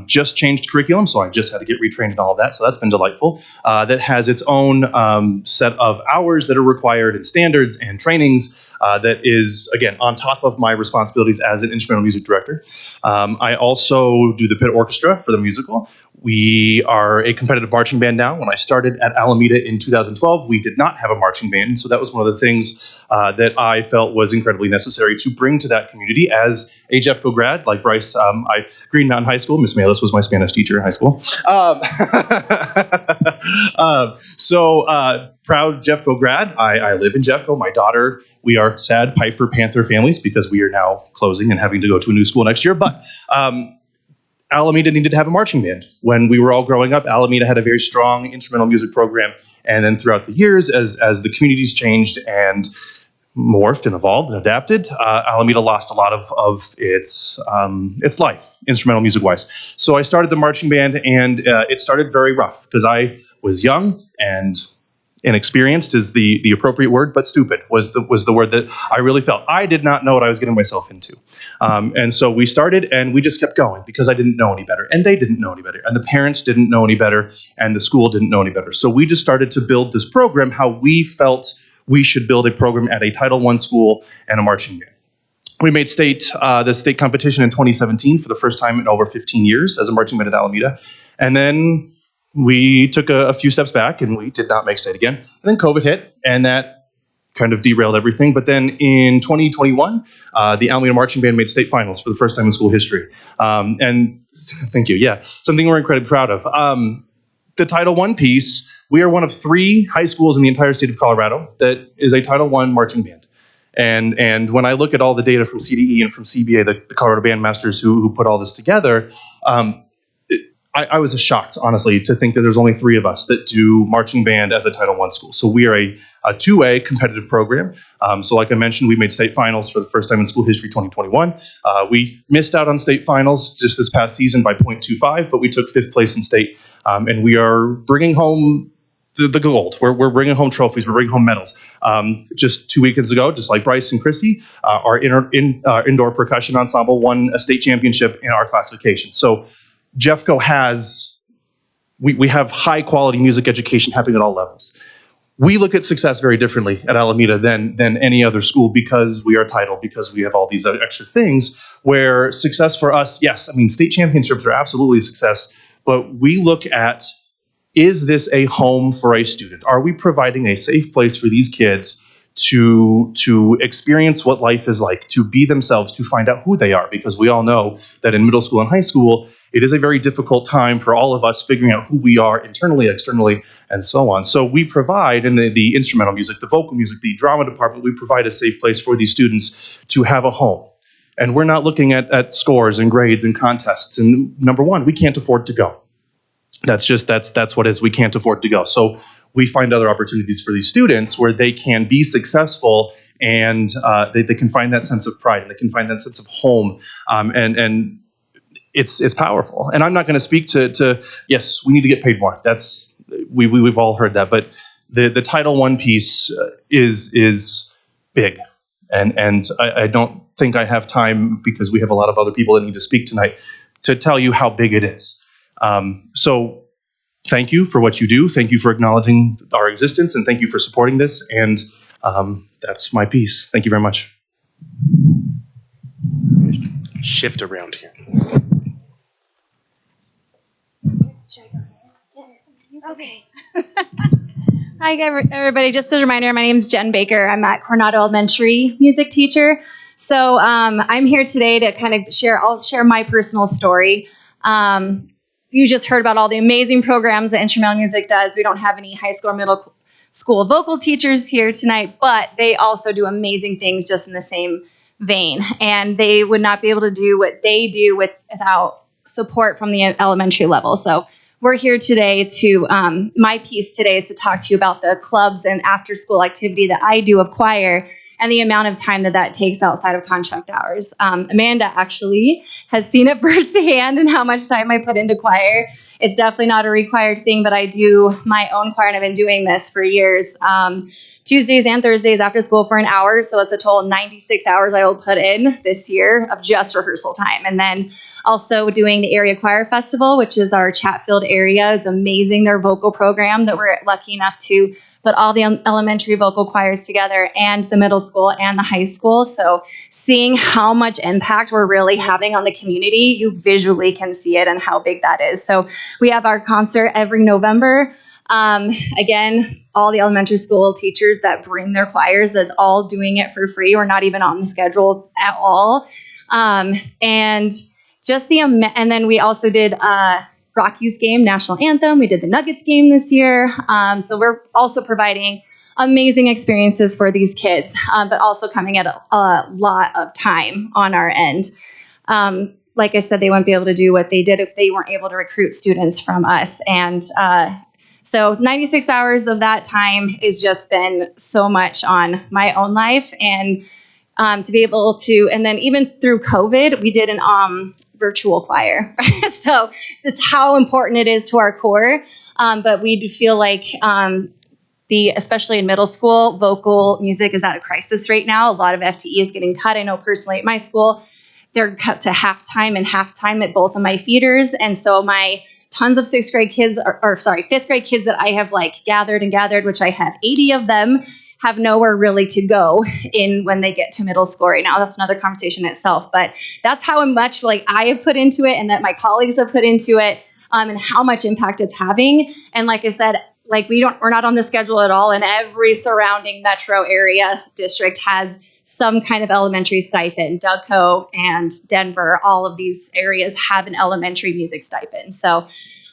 just changed curriculum, so I just had to get retrained and all of that, so that's been delightful. That has its own set of hours that are required and standards and trainings that is, again, on top of my responsibilities as an instrumental music director. I also do the pit orchestra for the musical. We are a competitive marching band now. When I started at Alameda in 2012, we did not have a marching band, so that was one of the things that I felt was incredibly necessary to bring to that community as a Jeffco grad. Like Bryce, Green Mountain High School, Miss Malis was my Spanish teacher in high school. Proud Jeffco grad. I live in Jeffco. My daughter, we are sad Piper Panther families because we are now closing and having to go to a new school next year. But Alameda needed to have a marching band. When we were all growing up, Alameda had a very strong instrumental music program. And then throughout the years, as the communities changed and morphed and evolved and adapted, Alameda lost a lot of its life, instrumental music-wise. So I started the marching band, and it started very rough because I was young and inexperienced is the appropriate word, but stupid was the word that I really felt. I did not know what I was getting myself into. And so we started, and we just kept going because I didn't know any better, and they didn't know any better, and the parents didn't know any better, and the school didn't know any better. So we just started to build this program how we felt we should build a program at a Title I school and a marching band. We made the state competition in 2017 for the first time in over 15 years as a marching band at Alameda. And then we took a few steps back, and we did not make state again. And then COVID hit, and that kind of derailed everything. But then in 2021, the Alameda Marching Band made state finals for the first time in school history. And thank you. Yeah, something we're incredibly proud of. The Title I piece, we are one of 3 high schools in the entire state of Colorado that is a Title I marching band. And when I look at all the data from CDE and from CBA, the Colorado Bandmasters who put all this together, I was shocked, honestly, to think that there's only 3 of us that do marching band as a Title I school. So we are a 2A competitive program. So like I mentioned, we made state finals for the first time in school history 2021. We missed out on state finals just this past season by 0.25, but we took 5th place in state. And we are bringing home the gold. We're bringing home trophies. We're bringing home medals. Just 2 weekends ago, just like Bryce and Chrissy, our indoor percussion ensemble won a state championship in our classification. So Jeffco we have high quality music education happening at all levels. We look at success very differently at Alameda than any other school because we are title, because we have all these other extra things where success for us, yes, I mean, state championships are absolutely a success, but we look at, is this a home for a student? Are we providing a safe place for these kids to experience what life is like, to be themselves, to find out who they are, because we all know that in middle school and high school, it is a very difficult time for all of us figuring out who we are internally, externally, and so on. So we provide in the instrumental music, the vocal music, the drama department, we provide a safe place for these students to have a home. And we're not looking at scores and grades and contests. And number one, we can't afford to go. That's what it is. We can't afford to go. So we find other opportunities for these students where they can be successful and they can find that sense of pride and they can find that sense of home. And it's powerful. And I'm not going to speak to yes, we need to get paid more. That's we've all heard that. But the Title I piece is big. And I don't think I have time, because we have a lot of other people that need to speak tonight, to tell you how big it is. So thank you for what you do. Thank you for acknowledging our existence, and thank you for supporting this. And that's my piece. Thank you very much. Shift around here. Okay. Hi, everybody. Just as a reminder, my name is Jen Baker. I'm at Coronado Elementary music teacher. So I'm here today to kind of I'll share my personal story. You just heard about all the amazing programs that instrumental music does. We don't have any high school or middle school vocal teachers here tonight, but they also do amazing things just in the same vein. And they would not be able to do what they do without support from the elementary level. So we're here today to, my piece today is to talk to you about the clubs and after school activity that I do of choir and the amount of time that takes outside of contract hours. Amanda actually has seen it firsthand and how much time I put into choir. It's definitely not a required thing, but I do my own choir and I've been doing this for years. Tuesdays and Thursdays after school for an hour. So it's a total of 96 hours I will put in this year of just rehearsal time. And then also doing the Area Choir Festival, which is our Chatfield area. It's amazing, their vocal program that we're lucky enough to put all the elementary vocal choirs together and the middle school and the high school. So seeing how much impact we're really having on the community, you visually can see it and how big that is. So we have our concert every November. Again, all the elementary school teachers that bring their choirs is all doing it for free. We're not even on the schedule at all. And just and then we also did Rockies game, national anthem. We did the Nuggets game this year. So we're also providing amazing experiences for these kids, but also coming at a lot of time on our end. Like I said, they wouldn't be able to do what they did if they weren't able to recruit students from us. And so 96 hours of that time has just been so much on my own life. And to be able to, and then even through COVID, we did an virtual choir. So that's how important it is to our core. But we do feel like especially in middle school, vocal music is at a crisis right now. A lot of FTE is getting cut. I know personally at my school, they're cut to half-time at both of my feeders. And so my tons of fifth grade kids that I have gathered, which I had 80 of them, have nowhere really to go in when they get to middle school right now. That's another conversation in itself, but that's how much I have put into it and that my colleagues have put into it, and how much impact it's having. And like I said, we're not on the schedule at all, and every surrounding metro area district has some kind of elementary stipend. Dougco and Denver, all of these areas have an elementary music stipend. So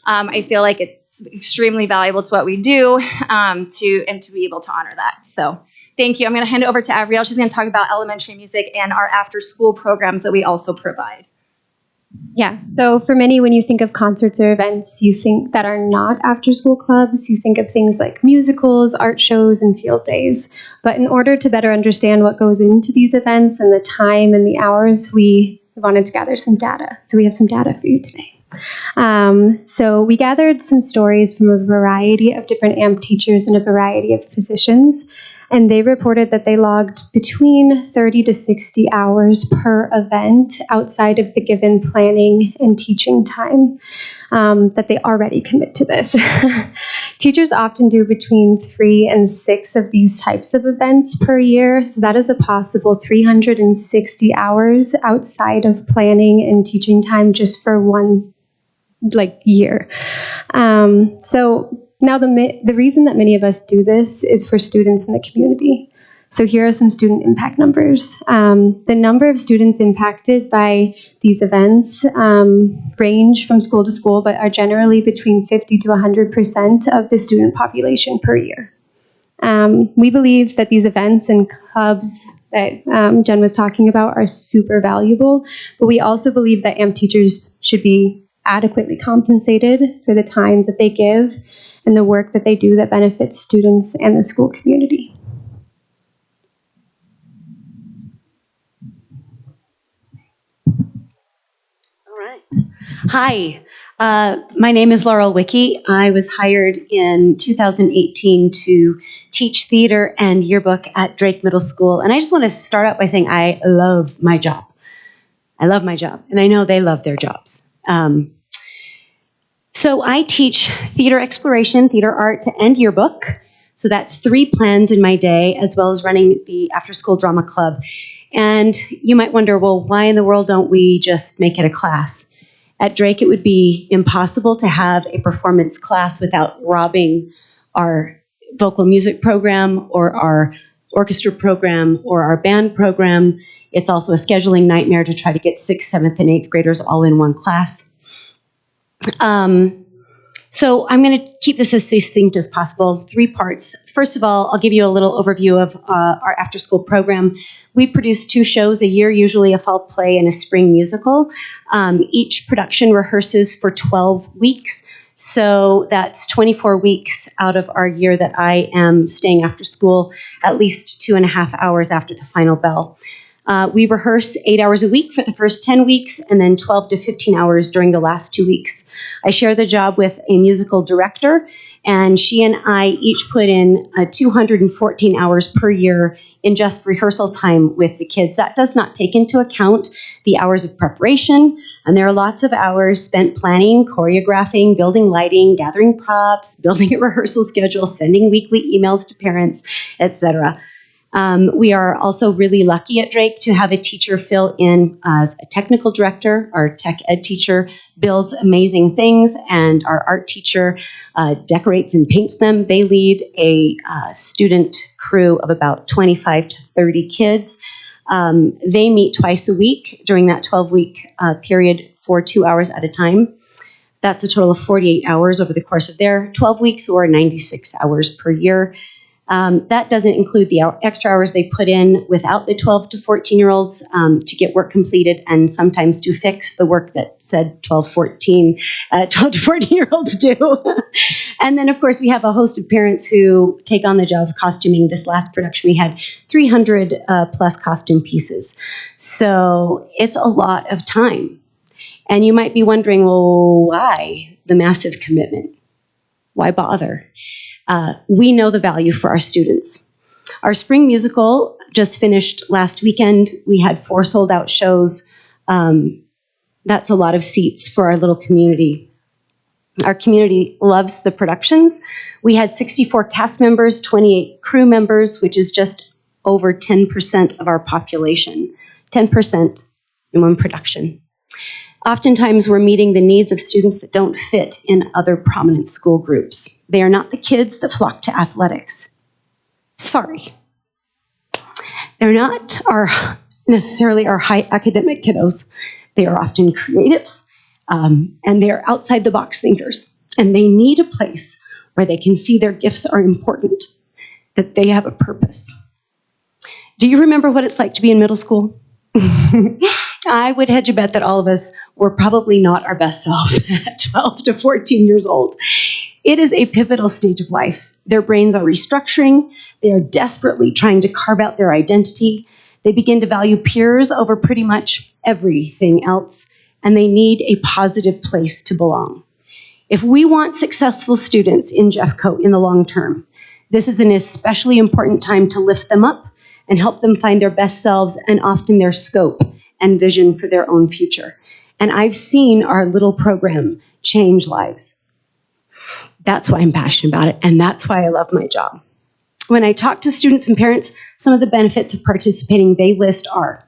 I feel like it's extremely valuable to what we do, to be able to honor that. So thank you. I'm going to hand it over to Avriel. She's going to talk about elementary music and our after school programs that we also provide. Yeah, so for many, when you think of concerts or events, you think that are not after-school clubs. You think of things like musicals, art shows, and field days. But in order to better understand what goes into these events and the time and the hours, we wanted to gather some data. So we have some data for you today. So we gathered some stories from a variety of different AMP teachers and a variety of positions. And they reported that they logged between 30 to 60 hours per event outside of the given planning and teaching time, that they already commit to this. Teachers often do between 3 and 6 of these types of events per year. So that is a possible 360 hours outside of planning and teaching time just for one year. So now the reason that many of us do this is for students in the community. So here are some student impact numbers. The number of students impacted by these events range from school to school, but are generally between 50 to 100% of the student population per year. We believe that these events and clubs that Jen was talking about are super valuable, but we also believe that AMP teachers should be adequately compensated for the time that they give and the work that they do that benefits students and the school community. Hi, my name is Laurel Wicke. I was hired in 2018 to teach theater and yearbook at Drake Middle School. And I just want to start out by saying I love my job. I love my job, and I know they love their jobs. So I teach theater exploration, theater art, and yearbook. So that's 3 plans in my day, as well as running the after-school drama club. And you might wonder, well, why in the world don't we just make it a class? At Drake, it would be impossible to have a performance class without robbing our vocal music program or our orchestra program or our band program. It's also a scheduling nightmare to try to get 6th, 7th, and 8th graders all in one class. So I'm going to keep this as succinct as possible. 3 parts. First of all, I'll give you a little overview of our after-school program. We produce 2 shows a year, usually a fall play and a spring musical. Each production rehearses for 12 weeks. So that's 24 weeks out of our year that I am staying after school, at least 2.5 hours after the final bell. We rehearse 8 hours a week for the first 10 weeks and then 12 to 15 hours during the last 2 weeks. I share the job with a musical director, and she and I each put in 214 hours per year in just rehearsal time with the kids. That does not take into account the hours of preparation, and there are lots of hours spent planning, choreographing, building lighting, gathering props, building a rehearsal schedule, sending weekly emails to parents, etc. We are also really lucky at Drake to have a teacher fill in as a technical director. Our tech ed teacher builds amazing things, and our art teacher decorates and paints them. They lead a student crew of about 25 to 30 kids. They meet twice a week during that 12-week period for 2 hours at a time. That's a total of 48 hours over the course of their 12 weeks, or 96 hours per year. That doesn't include the extra hours they put in without the 12 to 14-year-olds to get work completed and sometimes to fix the work that said 12 to 14-year-olds do. And then, of course, we have a host of parents who take on the job of costuming. This last production, we had 300 plus costume pieces. So it's a lot of time. And you might be wondering, well, why the massive commitment? Why bother? We know the value for our students. Our spring musical just finished last weekend. We had 4 sold-out shows. That's a lot of seats for our little community. Our community loves the productions. We had 64 cast members, 28 crew members, which is just over 10% of our population. 10% in one production. Oftentimes, we're meeting the needs of students that don't fit in other prominent school groups. They are not the kids that flock to athletics. Sorry. They're not necessarily our high academic kiddos. They are often creatives, and they are outside the box thinkers. And they need a place where they can see their gifts are important, that they have a purpose. Do you remember what it's like to be in middle school? I would hedge a bet that all of us were probably not our best selves at 12 to 14 years old. It is a pivotal stage of life. Their brains are restructuring. They are desperately trying to carve out their identity. They begin to value peers over pretty much everything else, and they need a positive place to belong. If we want successful students in Jeffco in the long term, this is an especially important time to lift them up and help them find their best selves and often their scope and vision for their own future. And I've seen our little program change lives. That's why I'm passionate about it, and that's why I love my job. When I talk to students and parents, some of the benefits of participating they list are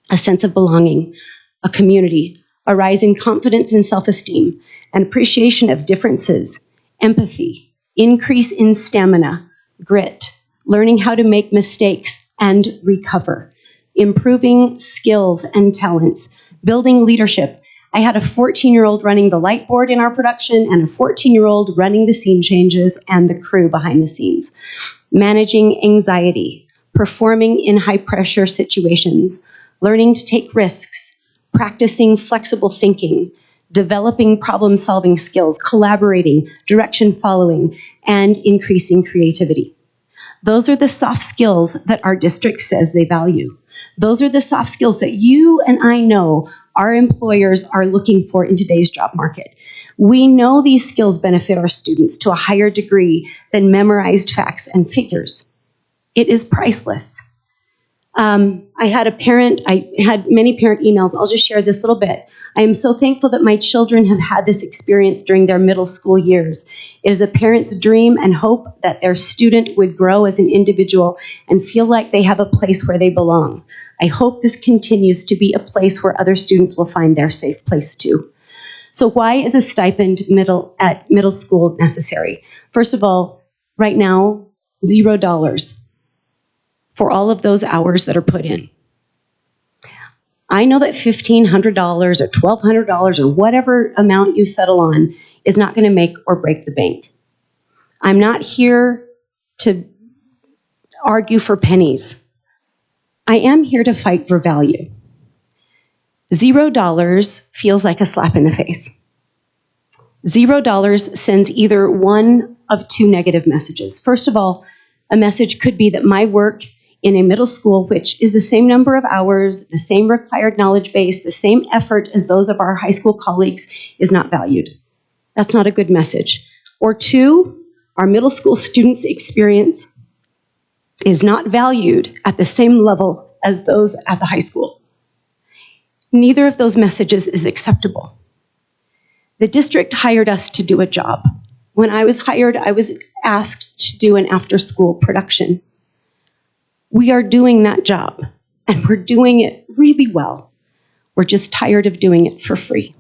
a sense of belonging, a community, a rise in confidence and self-esteem, an appreciation of differences, empathy, increase in stamina, grit, learning how to make mistakes and recover, improving skills and talents, building leadership. I had a 14-year-old running the light board in our production and a 14-year-old running the scene changes and the crew behind the scenes. Managing anxiety, performing in high-pressure situations, learning to take risks, practicing flexible thinking, developing problem-solving skills, collaborating, direction following, and increasing creativity. Those are the soft skills that our district says they value. Those are the soft skills that you and I know our employers are looking for in today's job market. We know these skills benefit our students to a higher degree than memorized facts and figures. It is priceless. I had many parent emails. I'll just share this little bit. I am so thankful that my children have had this experience during their middle school years. It is a parent's dream and hope that their student would grow as an individual and feel like they have a place where they belong. I hope this continues to be a place where other students will find their safe place too. So why is a stipend at middle school necessary? First of all, right now, $0 for all of those hours that are put in. I know that $1,500 or $1,200 or whatever amount you settle on is not going to make or break the bank. I'm not here to argue for pennies. I am here to fight for value. $0 feels like a slap in the face. $0 sends either one of two negative messages. First of all, a message could be that my work in a middle school, which is the same number of hours, the same required knowledge base, the same effort as those of our high school colleagues, is not valued. That's not a good message. Or two, our middle school students' experience is not valued at the same level as those at the high school. Neither of those messages is acceptable. The district hired us to do a job. When I was hired, I was asked to do an after-school production. We are doing that job, and we're doing it really well. We're just tired of doing it for free.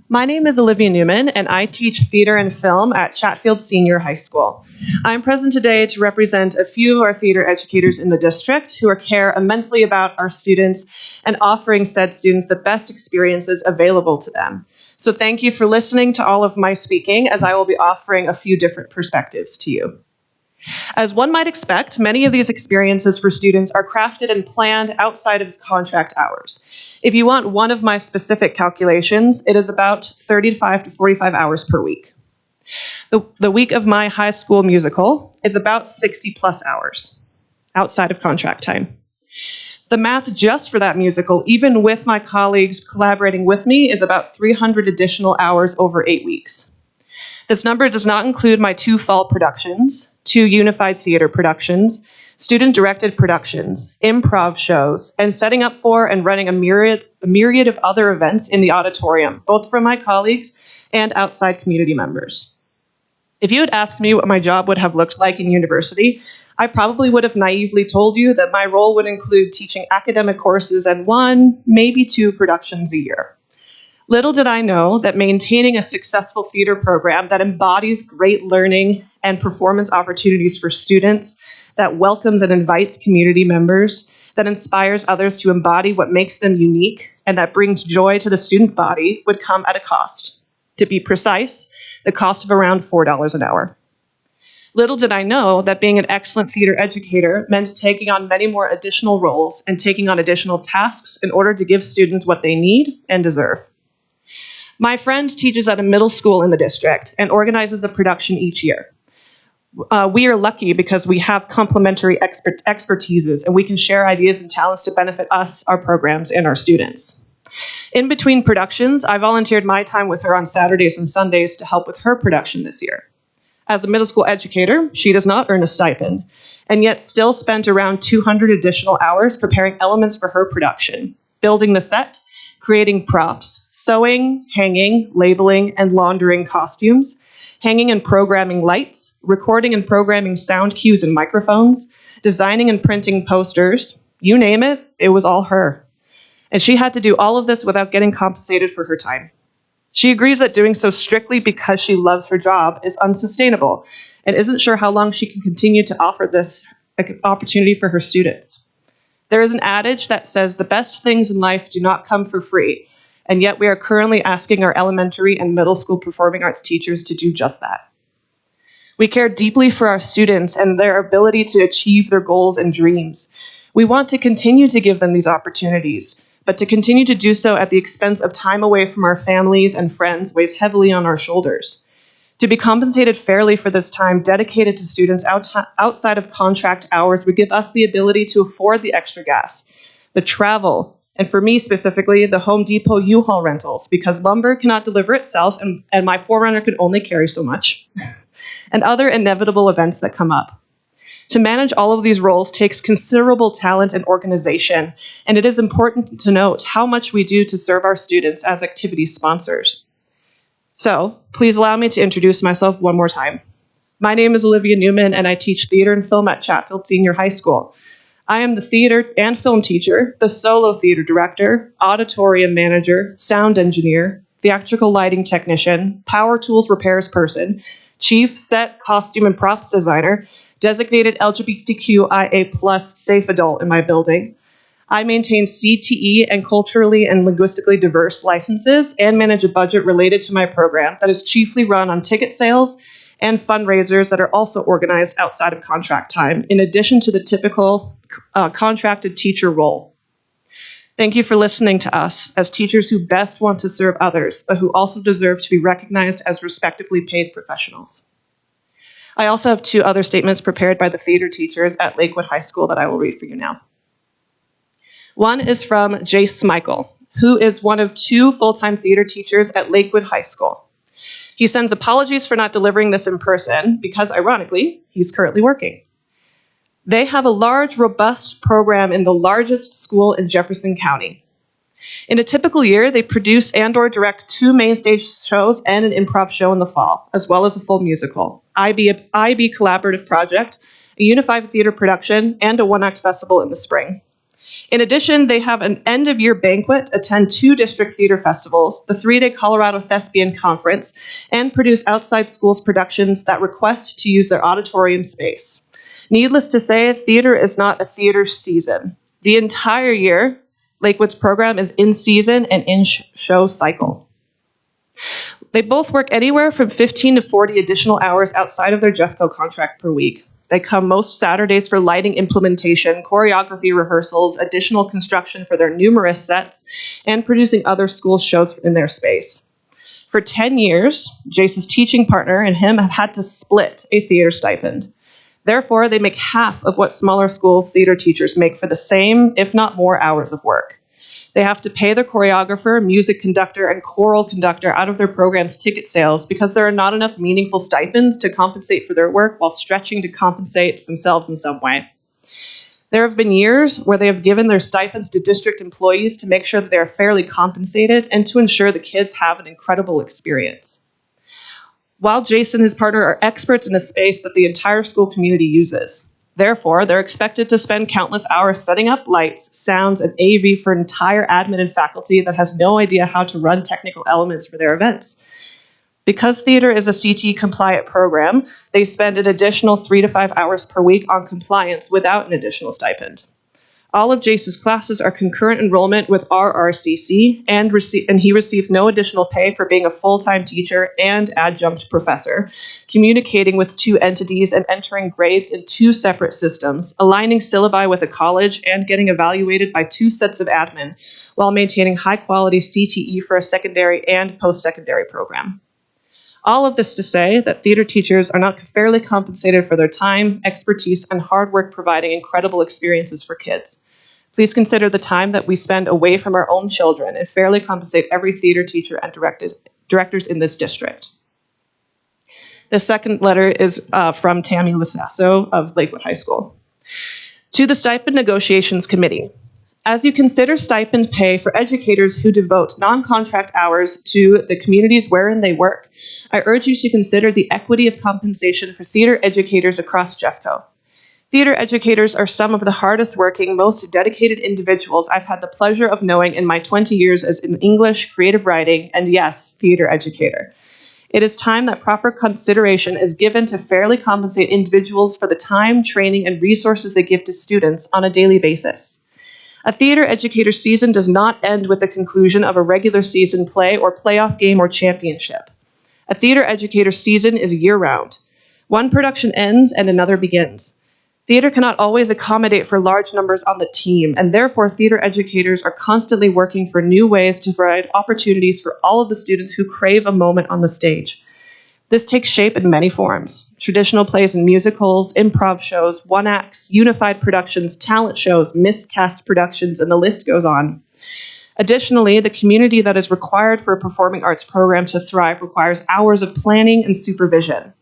My name is Olivia Newman, and I teach theater and film at Chatfield Senior High School. I'm present today to represent a few of our theater educators in the district who care immensely about our students and offering said students the best experiences available to them. So thank you for listening to all of my speaking, as I will be offering a few different perspectives to you. As one might expect, many of these experiences for students are crafted and planned outside of contract hours. If you want one of my specific calculations, it is about 35 to 45 hours per week. The week of my high school musical is about 60 plus hours outside of contract time. The math just for that musical, even with my colleagues collaborating with me, is about 300 additional hours over 8 weeks. This number does not include my 2 fall productions, 2 unified theater productions, student-directed productions, improv shows, and setting up for and running a myriad of other events in the auditorium, both from my colleagues and outside community members. If you had asked me what my job would have looked like in university, I probably would have naively told you that my role would include teaching academic courses and 1, maybe 2 productions a year. Little did I know that maintaining a successful theater program that embodies great learning and performance opportunities for students, that welcomes and invites community members, that inspires others to embody what makes them unique, and that brings joy to the student body would come at a cost. To be precise, the cost of around $4 an hour. Little did I know that being an excellent theater educator meant taking on many more additional roles and taking on additional tasks in order to give students what they need and deserve. My friend teaches at a middle school in the district and organizes a production each year. We are lucky because we have complementary expertises, and we can share ideas and talents to benefit us, our programs, and our students. In between productions, I volunteered my time with her on Saturdays and Sundays to help with her production this year. As a middle school educator, she does not earn a stipend, and yet still spent around 200 additional hours preparing elements for her production, building the set, creating props, sewing, hanging, labeling, and laundering costumes, hanging and programming lights, recording and programming sound cues and microphones, designing and printing posters, you name it, it was all her. And she had to do all of this without getting compensated for her time. She agrees that doing so strictly because she loves her job is unsustainable and isn't sure how long she can continue to offer this opportunity for her students. There is an adage that says the best things in life do not come for free, and yet we are currently asking our elementary and middle school performing arts teachers to do just that. We care deeply for our students and their ability to achieve their goals and dreams. We want to continue to give them these opportunities, but to continue to do so at the expense of time away from our families and friends weighs heavily on our shoulders. To be compensated fairly for this time dedicated to students outside of contract hours would give us the ability to afford the extra gas, the travel, and for me specifically, the Home Depot U-Haul rentals, because lumber cannot deliver itself and my 4Runner could only carry so much, and other inevitable events that come up. To manage all of these roles takes considerable talent and organization, and it is important to note how much we do to serve our students as activity sponsors. So, please allow me to introduce myself one more time. My name is Olivia Newman, and I teach theater and film at Chatfield Senior High School. I am the theater and film teacher, the solo theater director, auditorium manager, sound engineer, theatrical lighting technician, power tools repairs person, chief set, costume, and props designer, designated LGBTQIA+ safe adult in my building. I maintain CTE and culturally and linguistically diverse licenses and manage a budget related to my program that is chiefly run on ticket sales and fundraisers that are also organized outside of contract time, in addition to the typical contracted teacher role. Thank you for listening to us as teachers who best want to serve others, but who also deserve to be recognized as respectively paid professionals. I also have two other statements prepared by the theater teachers at Lakewood High School that I will read for you now. One is from Jace Michael, who is one of two full-time theater teachers at Lakewood High School. He sends apologies for not delivering this in person because, ironically, he's currently working. They have a large, robust program in the largest school in Jefferson County. In a typical year, they produce and/or direct 2 main stage shows and an improv show in the fall, as well as a full musical, IB Collaborative Project, a unified theater production, and a one-act festival in the spring. In addition, they have an end-of-year banquet, attend 2 district theater festivals, the 3-day Colorado Thespian Conference, and produce outside schools productions that request to use their auditorium space. Needless to say, theater is not a theater season. The entire year, Lakewood's program is in season and in show cycle. They both work anywhere from 15 to 40 additional hours outside of their Jeffco contract per week. They come most Saturdays for lighting implementation, choreography rehearsals, additional construction for their numerous sets, and producing other school shows in their space. For 10 years, Jace's teaching partner and him have had to split a theater stipend. Therefore, they make half of what smaller school theater teachers make for the same, if not more, hours of work. They have to pay their choreographer, music conductor, and choral conductor out of their program's ticket sales because there are not enough meaningful stipends to compensate for their work while stretching to compensate themselves in some way. There have been years where they have given their stipends to district employees to make sure that they are fairly compensated and to ensure the kids have an incredible experience. While Jason and his partner are experts in a space that the entire school community uses. Therefore, they're expected to spend countless hours setting up lights, sounds, and AV for an entire admin and faculty that has no idea how to run technical elements for their events. Because theater is a CT-compliant program, they spend an additional 3 to 5 hours per week on compliance without an additional stipend. All of Jace's classes are concurrent enrollment with RRCC, and he receives no additional pay for being a full-time teacher and adjunct professor, communicating with 2 entities and entering grades in 2 separate systems, aligning syllabi with a college, and getting evaluated by 2 sets of admin, while maintaining high-quality CTE for a secondary and post-secondary program. All of this to say that theater teachers are not fairly compensated for their time, expertise, and hard work providing incredible experiences for kids. Please consider the time that we spend away from our own children and fairly compensate every theater teacher and directors in this district. The second letter is from Tammy Lisasso of Lakewood High School. To the Stipend Negotiations Committee. As you consider stipend pay for educators who devote non-contract hours to the communities wherein they work, I urge you to consider the equity of compensation for theater educators across Jeffco. Theater educators are some of the hardest working, most dedicated individuals I've had the pleasure of knowing in my 20 years as an English, creative writing, and yes, theater educator. It is time that proper consideration is given to fairly compensate individuals for the time, training, and resources they give to students on a daily basis. A theater educator season does not end with the conclusion of a regular season play or playoff game or championship. A theater educator season is year-round. One production ends and another begins. Theater cannot always accommodate for large numbers on the team, and therefore theater educators are constantly working for new ways to provide opportunities for all of the students who crave a moment on the stage. This takes shape in many forms: traditional plays and musicals, improv shows, one-acts, unified productions, talent shows, miscast productions, and the list goes on. Additionally, the community that is required for a performing arts program to thrive requires hours of planning and supervision.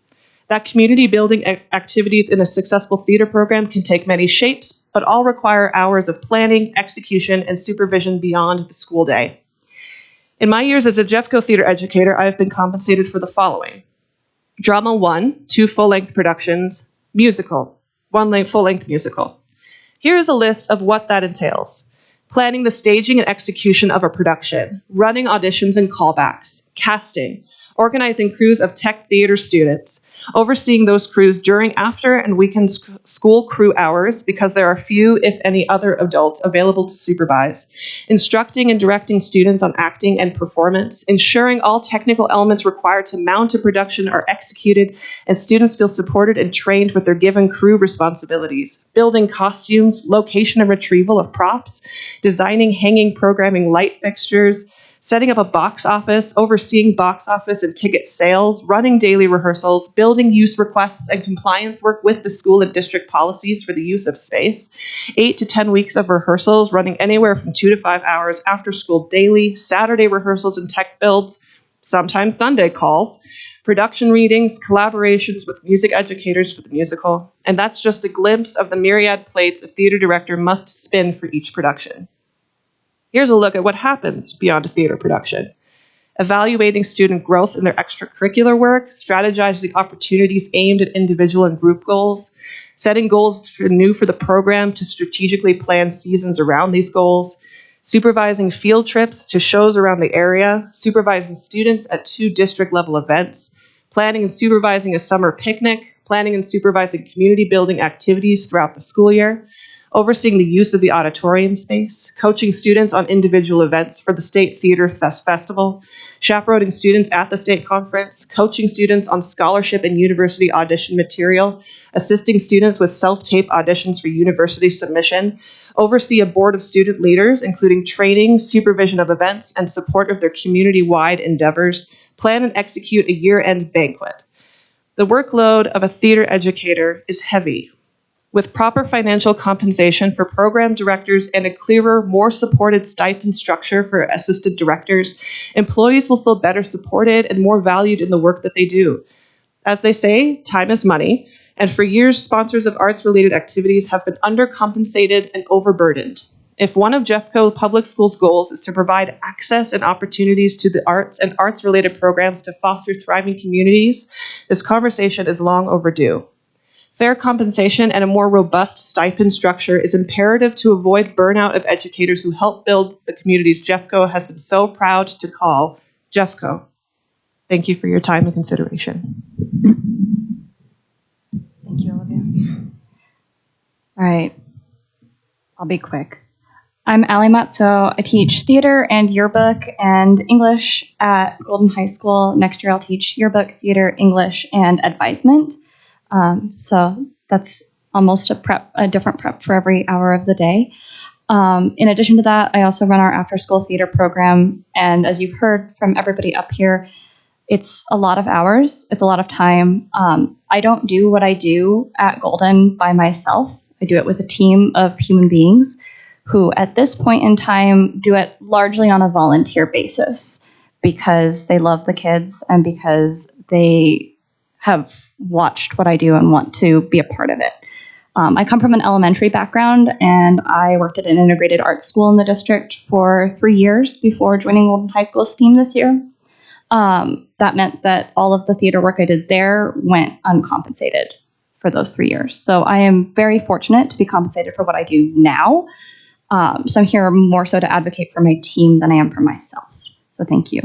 That community building activities in a successful theater program can take many shapes, but all require hours of planning, execution, and supervision beyond the school day. In my years as a Jeffco theater educator, I have been compensated for the following: Drama 1, 2 full-length productions; musical, 1 full-length musical. Here is a list of what that entails: planning the staging and execution of a production, running auditions and callbacks, casting, organizing crews of tech theater students, overseeing those crews during, after, and weekend school crew hours because there are few, if any, other adults available to supervise, instructing and directing students on acting and performance, ensuring all technical elements required to mount a production are executed and students feel supported and trained with their given crew responsibilities, building costumes, location and retrieval of props, designing, hanging, programming light fixtures, setting up a box office, overseeing box office and ticket sales, running daily rehearsals, building use requests and compliance work with the school and district policies for the use of space, 8 to 10 weeks of rehearsals running anywhere from 2 to 5 hours after school daily, Saturday rehearsals and tech builds, sometimes Sunday calls, production readings, collaborations with music educators for the musical, and that's just a glimpse of the myriad plates a theater director must spin for each production. Here's a look at what happens beyond a theater production: evaluating student growth in their extracurricular work, strategizing opportunities aimed at individual and group goals, setting goals new for the program to strategically plan seasons around these goals, supervising field trips to shows around the area, supervising students at 2 district-level events, planning and supervising a summer picnic, planning and supervising community building activities throughout the school year, overseeing the use of the auditorium space, coaching students on individual events for the State Theater Festival, chaperoning students at the state conference, coaching students on scholarship and university audition material, assisting students with self-tape auditions for university submission, oversee a board of student leaders, including training, supervision of events, and support of their community-wide endeavors, plan and execute a year-end banquet. The workload of a theater educator is heavy. With proper financial compensation for program directors and a clearer, more supported stipend structure for assistant directors, employees will feel better supported and more valued in the work that they do. As they say, time is money, and for years, sponsors of arts-related activities have been undercompensated and overburdened. If one of Jeffco Public Schools' goals is to provide access and opportunities to the arts and arts-related programs to foster thriving communities, this conversation is long overdue. Fair compensation and a more robust stipend structure is imperative to avoid burnout of educators who help build the communities Jeffco has been so proud to call Jeffco. Thank you for your time and consideration. Thank you, Olivia. All right, I'll be quick. I'm Allie Matzo. I teach theater and yearbook and English at Golden High School. Next year I'll teach yearbook, theater, English, and advisement. So that's almost a different prep for every hour of the day. In addition to that, I also run our after-school theater program. And as you've heard from everybody up here, it's a lot of hours. It's a lot of time. I don't do what I do at Golden by myself. I do it with a team of human beings who at this point in time do it largely on a volunteer basis because they love the kids and because they have watched what I do and want to be a part of it. I come from an elementary background, and I worked at an integrated arts school in the district for 3 years before joining Golden High School STEAM this year. That meant that all of the theater work I did there went uncompensated for those 3 years. So I am very fortunate to be compensated for what I do now. So I'm here more so to advocate for my team than I am for myself. So thank you.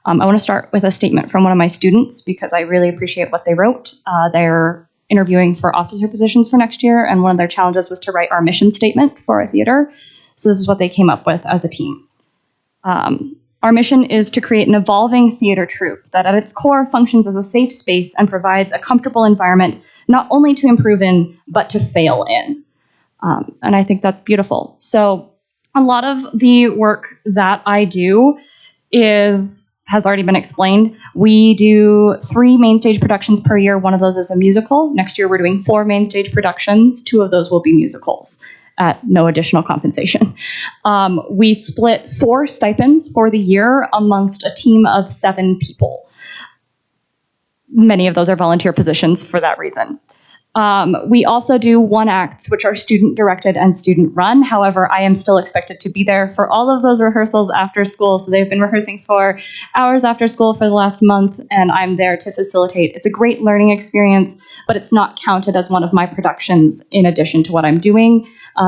I want to start with a statement from one of my students because I really appreciate what they wrote. They're interviewing for officer positions for next year, and one of their challenges was to write our mission statement for our theater. So this is what they came up with as a team. Our mission is to create an evolving theater troupe that at its core functions as a safe space and provides a comfortable environment not only to improve in, but to fail in. And I think that's beautiful. So a lot of the work that I do has already been explained. We do 3 main stage productions per year. One of those is a musical. Next year, we're doing 4 main stage productions. 2 of those will be musicals at no additional compensation. We split 4 stipends for the year amongst a team of 7 people. Many of those are volunteer positions for that reason. We also do 1 acts, which are student directed and student run. However, I am still expected to be there for all of those rehearsals after school. So they've been rehearsing for hours after school for the last month, and I'm there to facilitate. It's a great learning experience, but it's not counted as one of my productions in addition to what I'm doing,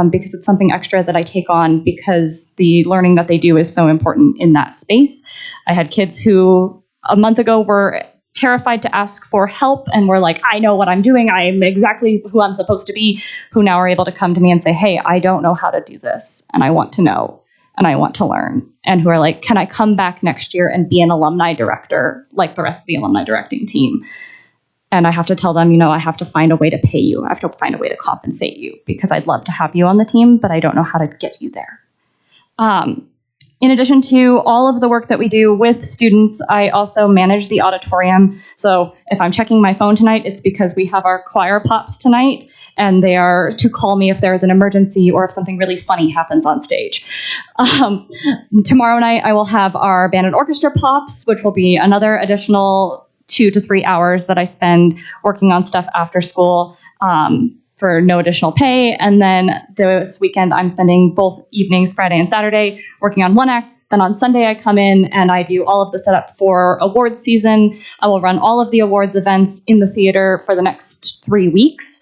because it's something extra that I take on because the learning that they do is so important in that space. I had kids who a month ago were terrified to ask for help and were like, I know what I'm doing. I am exactly who I'm supposed to be, who now are able to come to me and say, hey, I don't know how to do this, and I want to know, and I want to learn, and who are like, can I come back next year and be an alumni director like the rest of the alumni directing team? And I have to tell them, I have to find a way to pay you. I have to find a way to compensate you because I'd love to have you on the team, but I don't know how to get you there. In addition to all of the work that we do with students, I also manage the auditorium. So if I'm checking my phone tonight, it's because we have our choir pops tonight, and they are to call me if there is an emergency or if something really funny happens on stage. Tomorrow night, I will have our band and orchestra pops, which will be another additional 2 to 3 hours that I spend working on stuff after school. For no additional pay. And then this weekend, I'm spending both evenings, Friday and Saturday, working on 1 act. Then on Sunday, I come in and I do all of the setup for awards season. I will run all of the awards events in the theater for the next 3 weeks,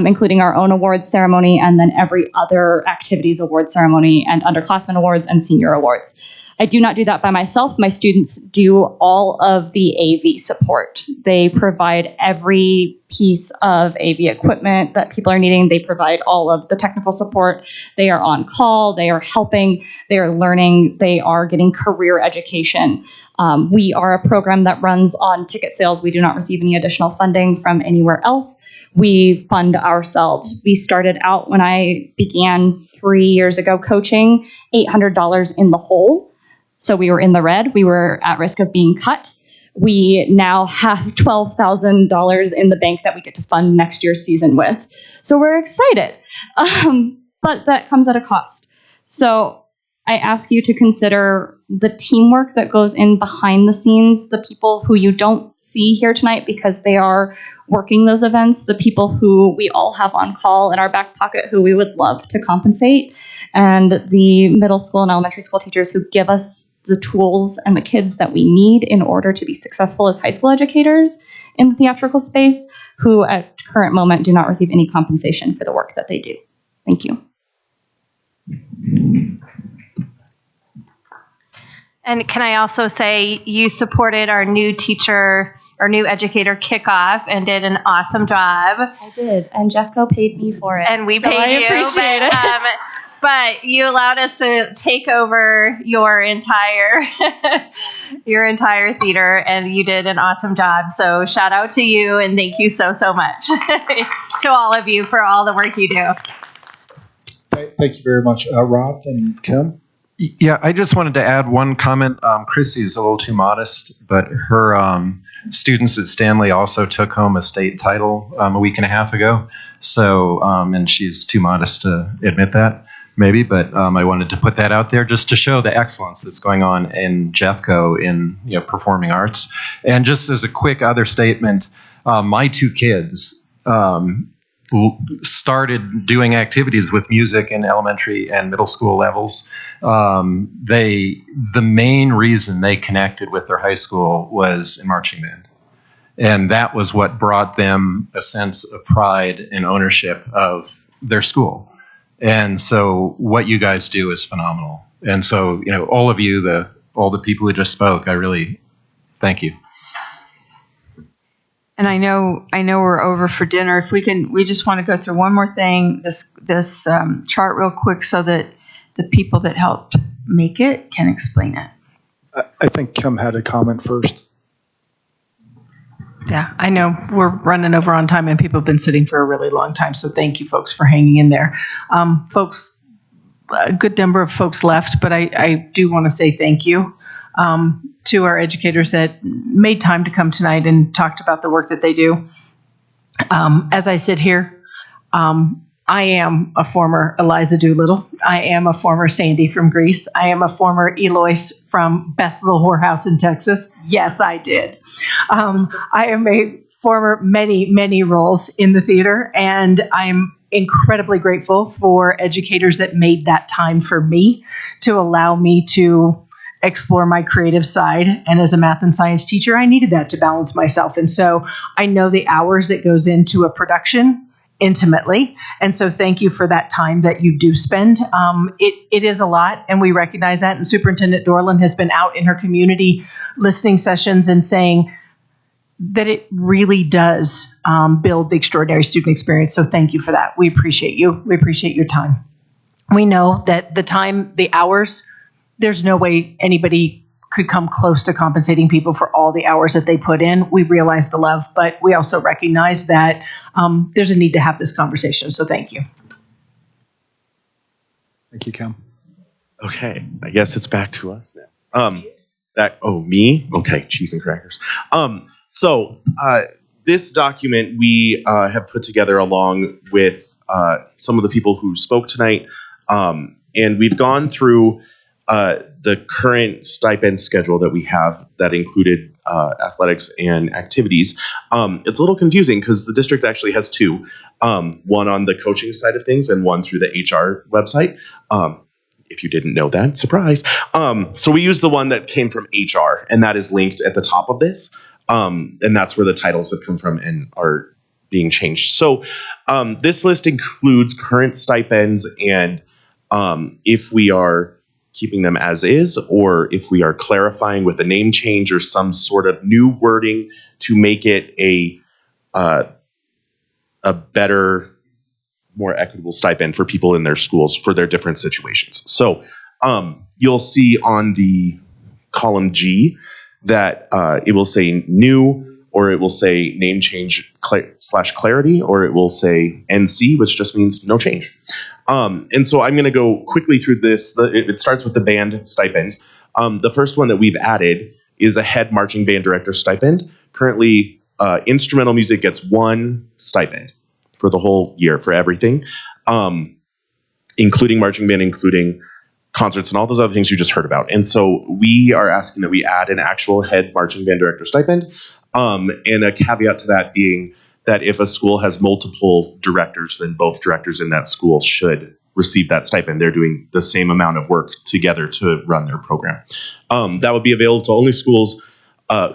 including our own awards ceremony and then every other activities award ceremony and underclassmen awards and senior awards. I do not do that by myself. My students do all of the AV support. They provide every piece of AV equipment that people are needing. They provide all of the technical support. They are on call. They are helping. They are learning. They are getting career education. We are a program that runs on ticket sales. We do not receive any additional funding from anywhere else. We fund ourselves. We started out when I began 3 years ago coaching, $800 in the hole. So we were in the red. We were at risk of being cut. We now have $12,000 in the bank that we get to fund next year's season with. So we're excited. But that comes at a cost. So I ask you to consider the teamwork that goes in behind the scenes, the people who you don't see here tonight because they are working those events, the people who we all have on call in our back pocket who we would love to compensate, and the middle school and elementary school teachers who give us the tools and the kids that we need in order to be successful as high school educators in the theatrical space, who at current moment do not receive any compensation for the work that they do. Thank you. And can I also say you supported our new teacher, our new educator kickoff and did an awesome job. I did, and Jeffco paid me for it. And we so paid I you. appreciate it. But you allowed us to take over your entire theater, and you did an awesome job. So shout out to you, and thank you so much to all of you for all the work you do. Thank you very much, Rob and Kim. Yeah, I just wanted to add one comment. Chrissy's a little too modest, but her students at Stanley also took home a state title a week and a half ago. So, and she's too modest to admit that, maybe, but I wanted to put that out there just to show the excellence that's going on in Jeffco in performing arts. And just as a quick other statement, my 2 kids started doing activities with music in elementary and middle school levels. The main reason they connected with their high school was in marching band. And that was what brought them a sense of pride and ownership of their school. And so what you guys do is phenomenal. And so, all of you, all the people who just spoke, I really thank you. And I know we're over for dinner. If we just want to go through one more thing, this chart real quick, so that the people that helped make it can explain it. I think Kim had a comment first. Yeah, I know we're running over on time and people have been sitting for a really long time. So thank you folks for hanging in there. Folks, a good number of folks left, but I do want to say thank you to our educators that made time to come tonight and talked about the work that they do. As I sit here, I am a former Eliza Doolittle. I am a former Sandy from Greece. I am a former Eloise from Best Little Whorehouse in Texas. Yes, I did. I am a former many roles in the theater, and I'm incredibly grateful for educators that made that time for me to allow me to explore my creative side. And as a math and science teacher, I needed that to balance myself. And so I know the hours that goes into a production intimately. And so thank you for that time that you do spend. It is a lot, and we recognize that. And Superintendent Dorland has been out in her community listening sessions and saying that it really does build the extraordinary student experience. So thank you for that. We appreciate you. We appreciate your time. We know that the hours, there's no way anybody could come close to compensating people for all the hours that they put in. We realize the love, but we also recognize that there's a need to have this conversation. So thank you. Thank you, Kim. Okay, I guess it's back to us now. Me? Okay, cheese and crackers. This document we have put together along with some of the people who spoke tonight, and we've gone through the current stipend schedule that we have that included athletics and activities. It's a little confusing because the district actually has two, one on the coaching side of things and one through the HR website. If you didn't know that, surprise. So we use the one that came from HR, and that is linked at the top of this. And that's where the titles have come from and are being changed. So this list includes current stipends and if we are keeping them as is, or if we are clarifying with a name change or some sort of new wording to make it a better, more equitable stipend for people in their schools for their different situations. So you'll see on the column G that it will say new, or it will say name change / clarity, or it will say NC, which just means no change. And so I'm going to go quickly through this. It starts with the band stipends. The first one that we've added is a head marching band director stipend. Currently, instrumental music gets one stipend for the whole year for everything, including marching band, including concerts and all those other things you just heard about. And so we are asking that we add an actual head marching band director stipend, and a caveat to that being that if a school has multiple directors, then both directors in that school should receive that stipend. They're doing the same amount of work together to run their program. That would be available to only schools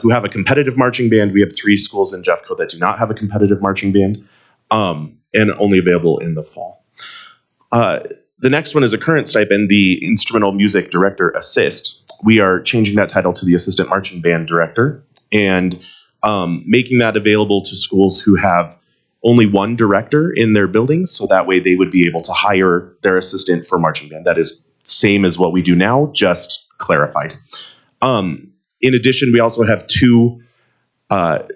who have a competitive marching band. We have 3 schools in Jeffco that do not have a competitive marching band, and only available in the fall. The next one is a current stipend, the Instrumental Music Director Assist. We are changing that title to the Assistant Marching Band Director and making that available to schools who have only one director in their buildings, so that way they would be able to hire their assistant for marching band. That is same as what we do now, just clarified. In addition, we also have 2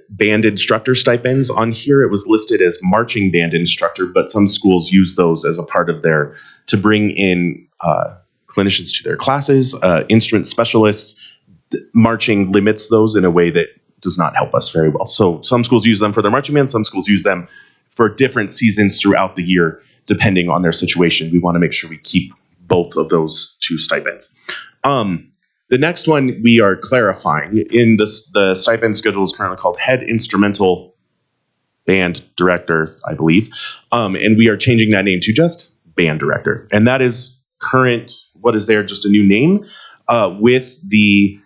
band instructor stipends on here. It was listed as marching band instructor, but some schools use those as a part of to bring in clinicians to their classes, instrument specialists. Marching limits those in a way that does not help us very well. So some schools use them for their marching band, some schools use them for different seasons throughout the year, depending on their situation. We want to make sure we keep both of those 2 stipends. The next one we are clarifying in the stipend schedule is currently called Head Instrumental Band Director, I believe. And we are changing that name to just Band Director. And that is current, what is there, just a new name with the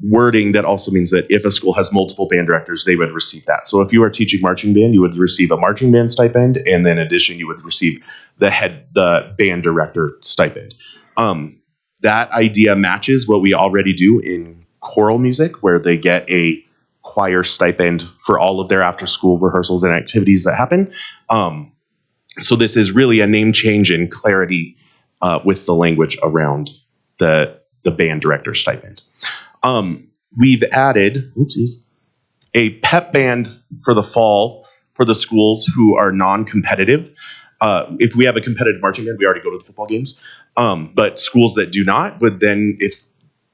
wording that also means that if a school has multiple band directors, they would receive that. So if you are teaching marching band, you would receive a marching band stipend, and then in addition, you would receive the band director stipend. That idea matches what we already do in choral music, where they get a choir stipend for all of their after-school rehearsals and activities that happen. So this is really a name change in clarity with the language around the band director stipend. We've added, a pep band for the fall for the schools who are non-competitive. If we have a competitive marching band, we already go to the football games. But schools that do not would then, if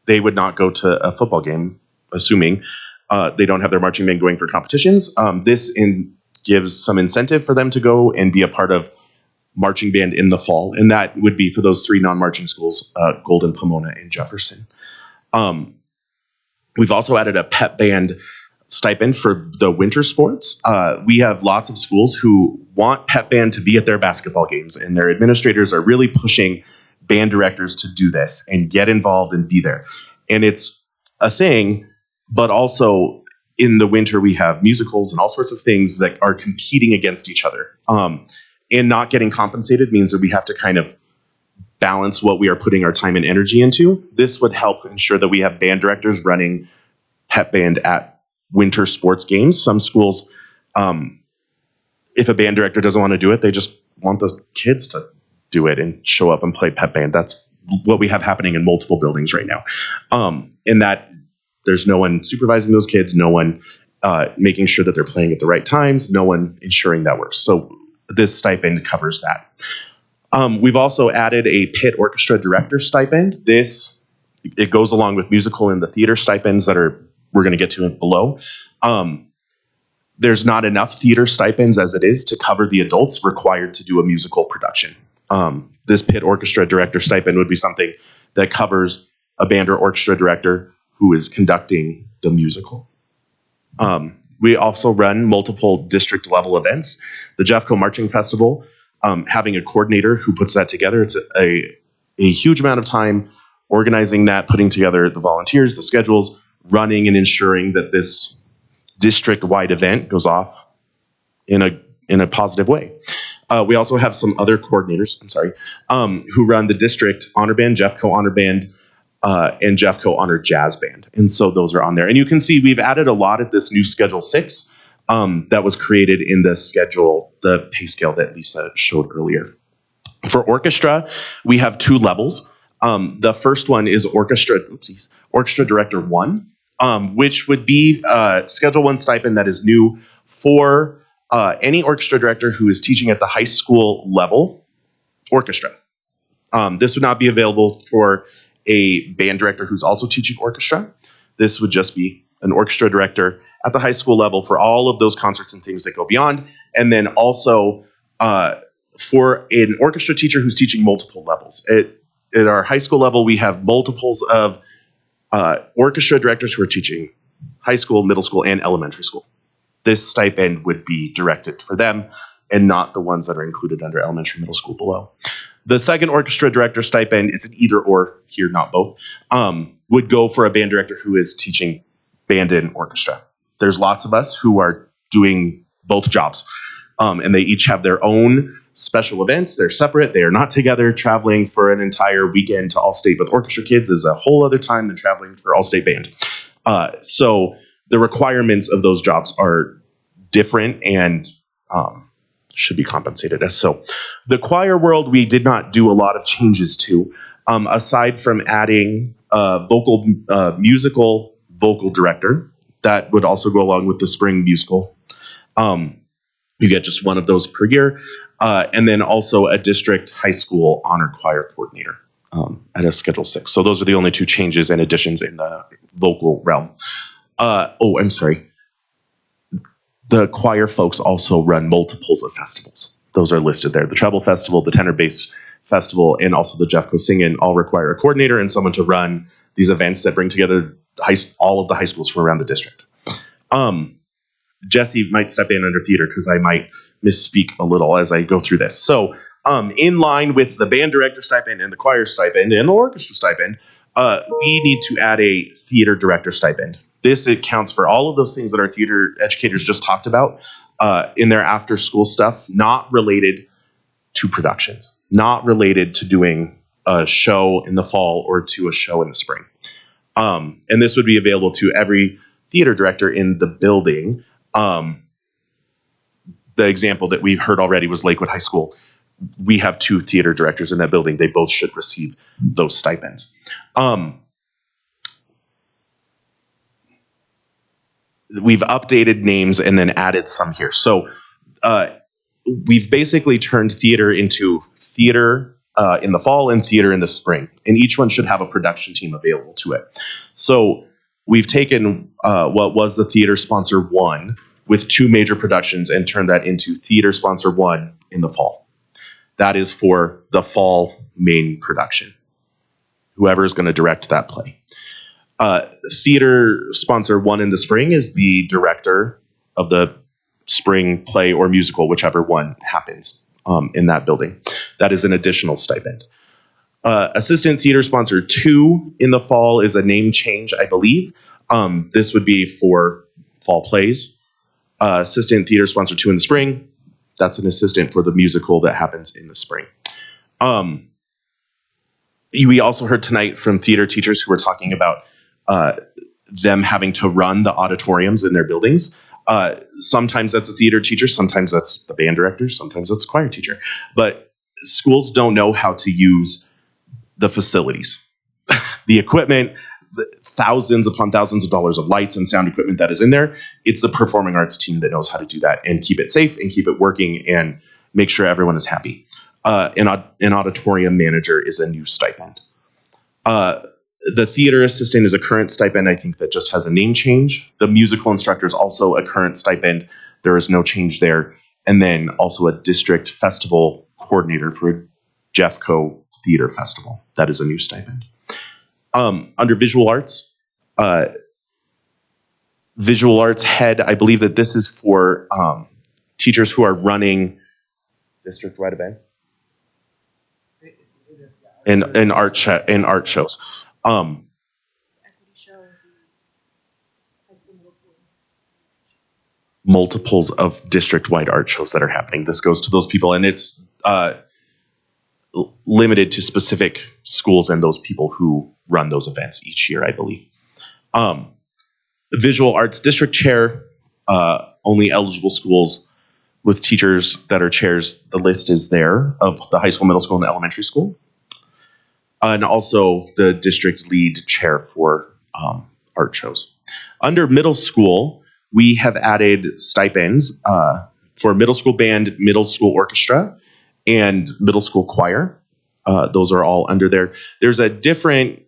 they would not go to a football game, assuming they don't have their marching band going for competitions, this gives some incentive for them to go and be a part of marching band in the fall. And that would be for those 3 non-marching schools, Golden, Pomona, and Jefferson. We've also added a pep band stipend for the winter sports. We have lots of schools who want pep band to be at their basketball games, and their administrators are really pushing band directors to do this and get involved and be there. And it's a thing, but also in the winter we have musicals and all sorts of things that are competing against each other. And not getting compensated means that we have to kind of balance what we are putting our time and energy into. This would help ensure that we have band directors running pep band at winter sports games. Some schools, if a band director doesn't want to do it, they just want the kids to do it and show up and play pep band. That's what we have happening in multiple buildings right now. And that there's no one supervising those kids, no one making sure that they're playing at the right times, no one ensuring that works. So this stipend covers that. We've also added a pit orchestra director stipend. It goes along with musical and the theater stipends that we're going to get to below. There's not enough theater stipends as it is to cover the adults required to do a musical production. This pit orchestra director stipend would be something that covers a band or orchestra director who is conducting the musical. We also run multiple district level events. The Jeffco Marching Festival, having a coordinator who puts that together, it's a huge amount of time organizing that, putting together the volunteers, the schedules, running and ensuring that this district-wide event goes off in a positive way. We also have some other coordinators, who run the district honor band, Jeffco honor band, and Jeffco honor jazz band. And so those are on there. And you can see we've added a lot at this new Schedule 6 that was created in the pay scale that Lisa showed earlier. For orchestra, we have 2 levels. The first one is Orchestra Director 1, which would be Schedule 1 stipend that is new for any orchestra director who is teaching at the high school level orchestra. This would not be available for a band director who's also teaching orchestra. This would just be an orchestra director at the high school level for all of those concerts and things that go beyond. And then also for an orchestra teacher who's teaching multiple levels. At our high school level, we have multiples of orchestra directors who are teaching high school, middle school, and elementary school. This stipend would be directed for them and not the ones that are included under elementary, middle school below. The second orchestra director stipend, it's an either or here, not both, would go for a band director who is teaching band and orchestra. There's lots of us who are doing both jobs, and they each have their own special events. They're separate. They are not together. Traveling for an entire weekend to All-State with orchestra kids is a whole other time than traveling for All-State band. So the requirements of those jobs are different and should be compensated as so. The choir world, we did not do a lot of changes to, aside from adding musical vocal director. That would also go along with the spring musical. You get just one of those per year. And then also a district high school honor choir coordinator at a Schedule 6. So those are the only 2 changes and additions in the vocal realm. I'm sorry. The choir folks also run multiples of festivals. Those are listed there. The Treble Festival, the Tenor Bass Festival, and also the Jeffco Sing-In all require a coordinator and someone to run these events that bring together all of the high schools from around the district. Jesse might step in under theater because I might misspeak a little as I go through this. So In line with the band director stipend and the choir stipend and the orchestra stipend, we need to add a theater director stipend. This accounts for all of those things that our theater educators just talked about in their after school stuff, not related to productions, not related to doing a show in the fall or to a show in the spring. And this would be available to every theater director in the building. The example that we've heard already was Lakewood High School. We have 2 theater directors in that building. They both should receive those stipends. We've updated names and then added some here. So we've basically turned theater into theater in the fall and theater in the spring. And each one should have a production team available to it. So we've taken what was the theater sponsor 1 with 2 major productions and turned that into theater sponsor 1 in the fall. That is for the fall main production, whoever is going to direct that play. Theater sponsor 1 in the spring is the director of the spring play or musical, whichever one happens in that building. That is an additional stipend. Assistant theater sponsor 2 in the fall is a name change, I believe. This would be for fall plays. Assistant theater sponsor 2 in the spring, that's an assistant for the musical that happens in the spring. We also heard tonight from theater teachers who were talking about them having to run the auditoriums in their buildings. Sometimes that's a theater teacher, sometimes that's the band director, sometimes that's a choir teacher. But schools don't know how to use the facilities, the equipment, the thousands upon thousands of dollars of lights and sound equipment that is in there. It's the performing arts team that knows how to do that and keep it safe and keep it working and make sure everyone is happy. An auditorium manager is a new stipend. The theater assistant is a current stipend, I think, that just has a name change. The musical instructor is also a current stipend. There is no change there. And then also a district festival coordinator for a Jeffco Theater Festival. That is a new stipend. Under visual arts head, I believe that this is for teachers who are running district-wide events and art shows. Multiples of district-wide art shows that are happening. This goes to those people, and it's limited to specific schools and those people who run those events each year, I believe. Visual arts district chair, only eligible schools with teachers that are chairs. The list is there of the high school, middle school, and elementary school. And also the district lead chair for art shows. Under middle school, we have added stipends for middle school band, middle school orchestra, and middle school choir. Those are all under there. There's a different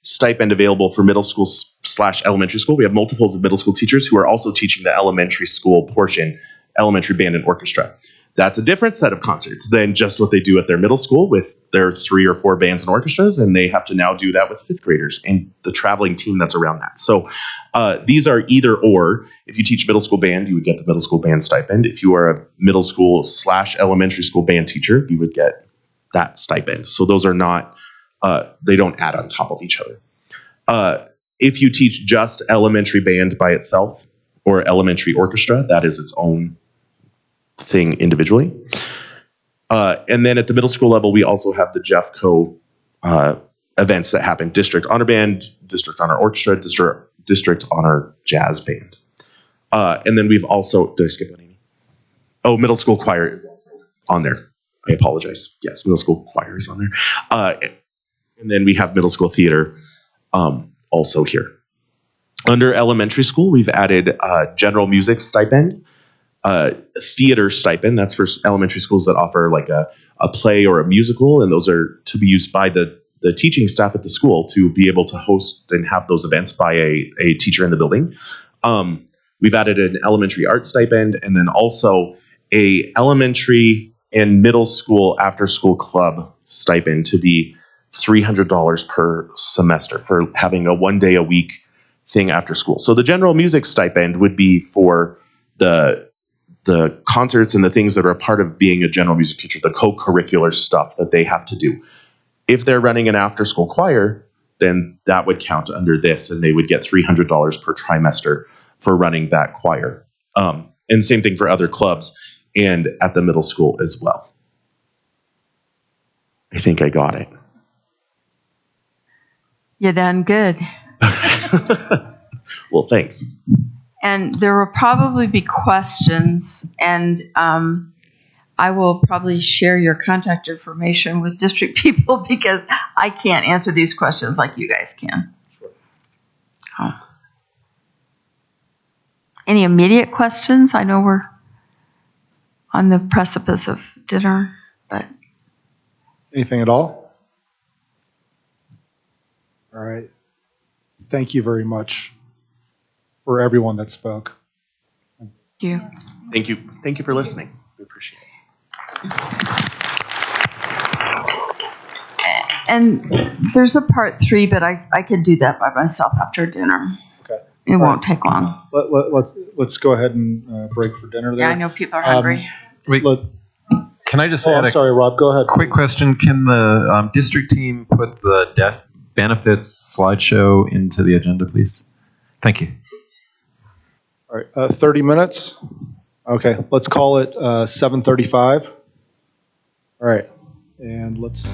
stipend available for middle school / elementary school. We have multiples of middle school teachers who are also teaching the elementary school portion, elementary band and orchestra. That's a different set of concerts than just what they do at their middle school with their 3 or 4 bands and orchestras, and they have to now do that with 5th graders and the traveling team that's around that. So these are either or. If you teach middle school band, you would get the middle school band stipend. If you are a middle school / elementary school band teacher, you would get that stipend. So those are not, they don't add on top of each other. If you teach just elementary band by itself or elementary orchestra, that is its own thing individually. And then at the middle school level, we also have the Jeffco events that happen: district honor band, district honor orchestra, district honor jazz band. And then we've also, did I skip one, Amy? Oh, middle school choir is also on there. I apologize. Yes, middle school choir is on there. And then we have middle school theater also here. Under elementary school, we've added general music stipend, theater stipend. That's for elementary schools that offer like a play or a musical, and those are to be used by the teaching staff at the school to be able to host and have those events by a teacher in the building. We've added an elementary art stipend, and then also a elementary and middle school after school club stipend to be $300 per semester for having a 1 day a week thing after school. So the general music stipend would be for the the concerts and the things that are a part of being a general music teacher, the co-curricular stuff that they have to do. If they're running an after-school choir, then that would count under this, and they would get $300 per trimester for running that choir. And same thing for other clubs and at the middle school as well. I think I got it. You done good. Well, thanks. And there will probably be questions, and I will probably share your contact information with district people because I can't answer these questions like you guys can. Sure. Oh. Any immediate questions? I know we're on the precipice of dinner, but. Anything at all? All right. Thank you very much for everyone that spoke. Thank you. Thank you. Thank you for listening. We appreciate it. And there's a part 3, but I could do that by myself after dinner. Okay. It won't take long. Let's go ahead and break for dinner there. Yeah, I know people are hungry. Can I just Oh, add I'm sorry, Rob. Go ahead. quick question? Can the district team put the death benefits slideshow into the agenda, please? Thank you. All right, 30 minutes. Okay, let's call it 7:35. All right, and let's.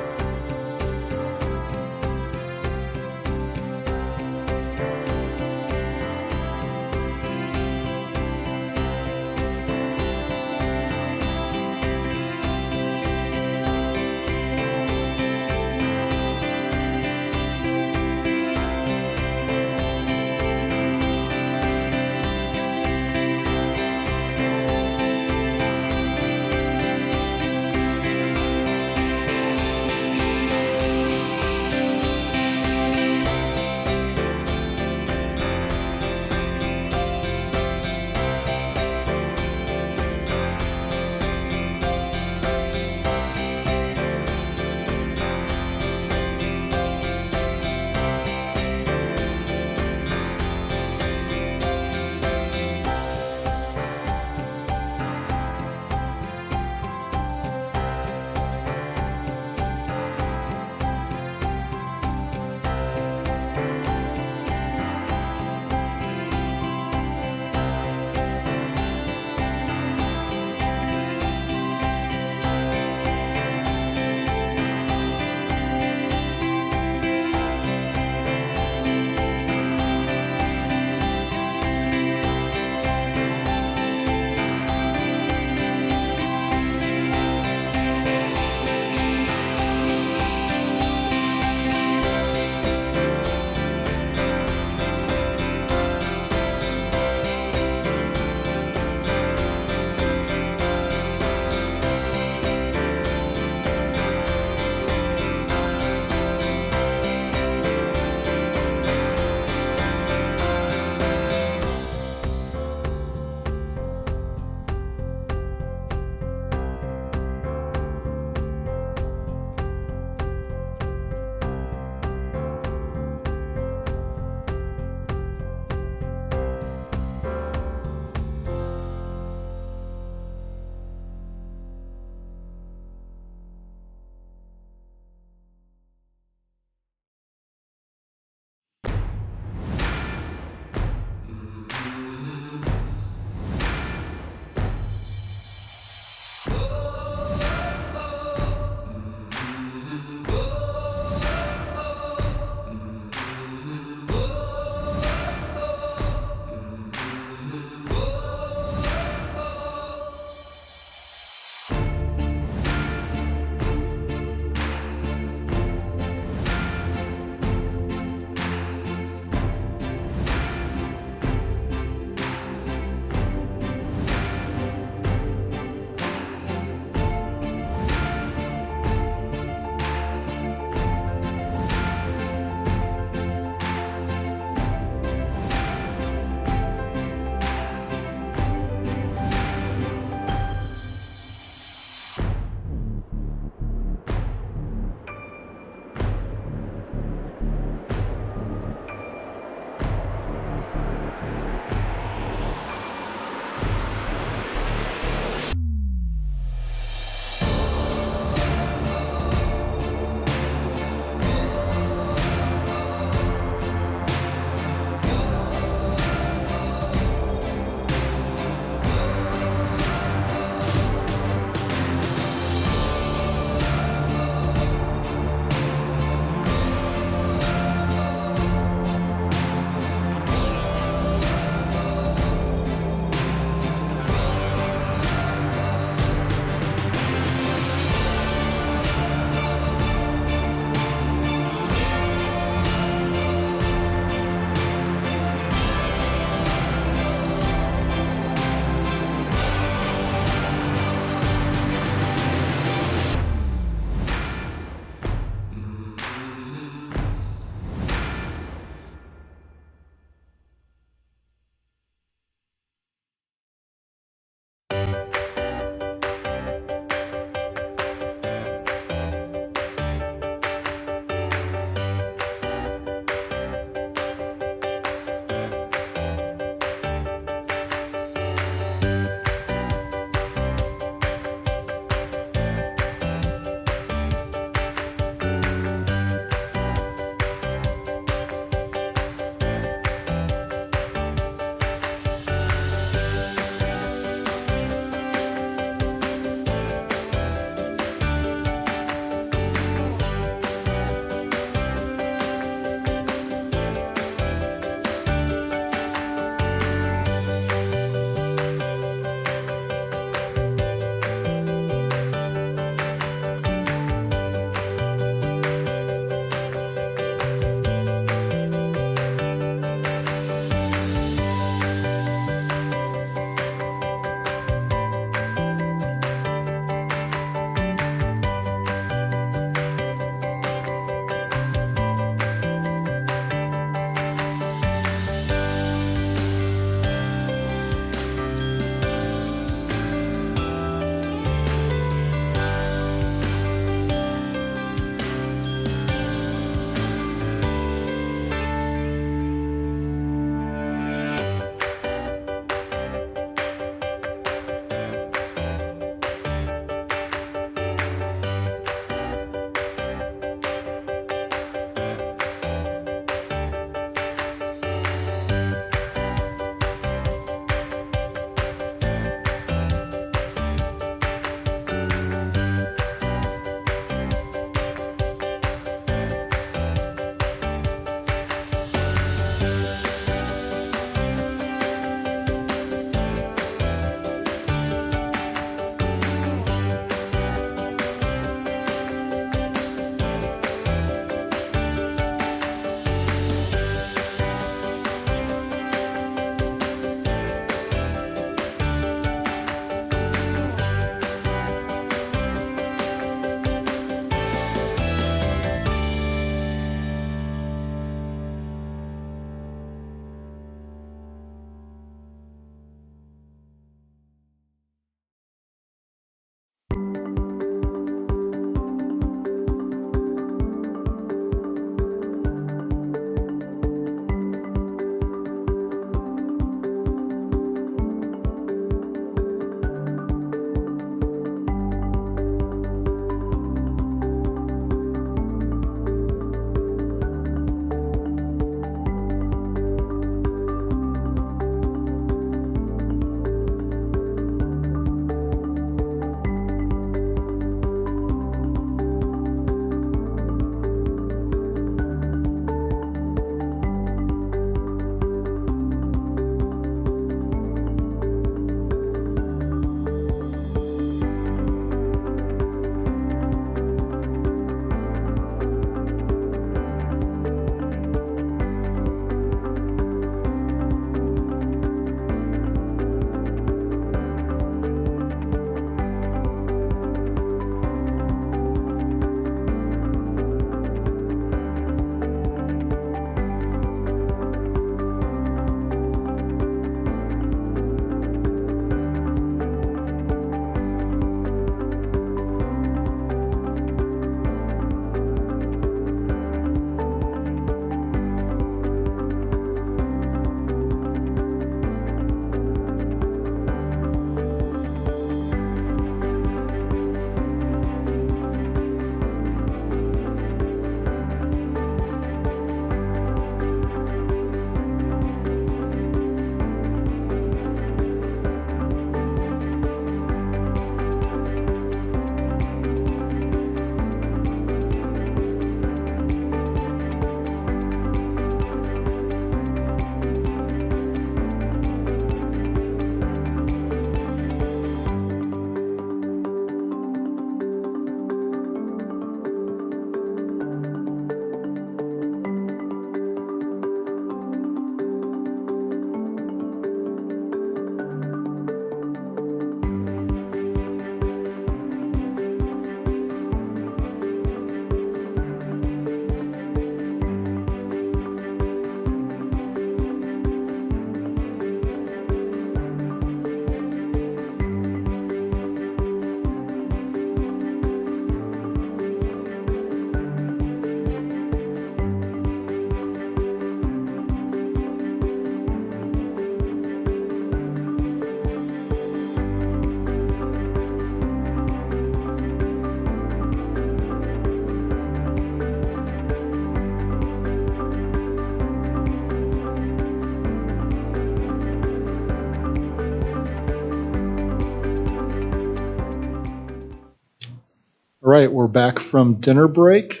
All right, we're back from dinner break.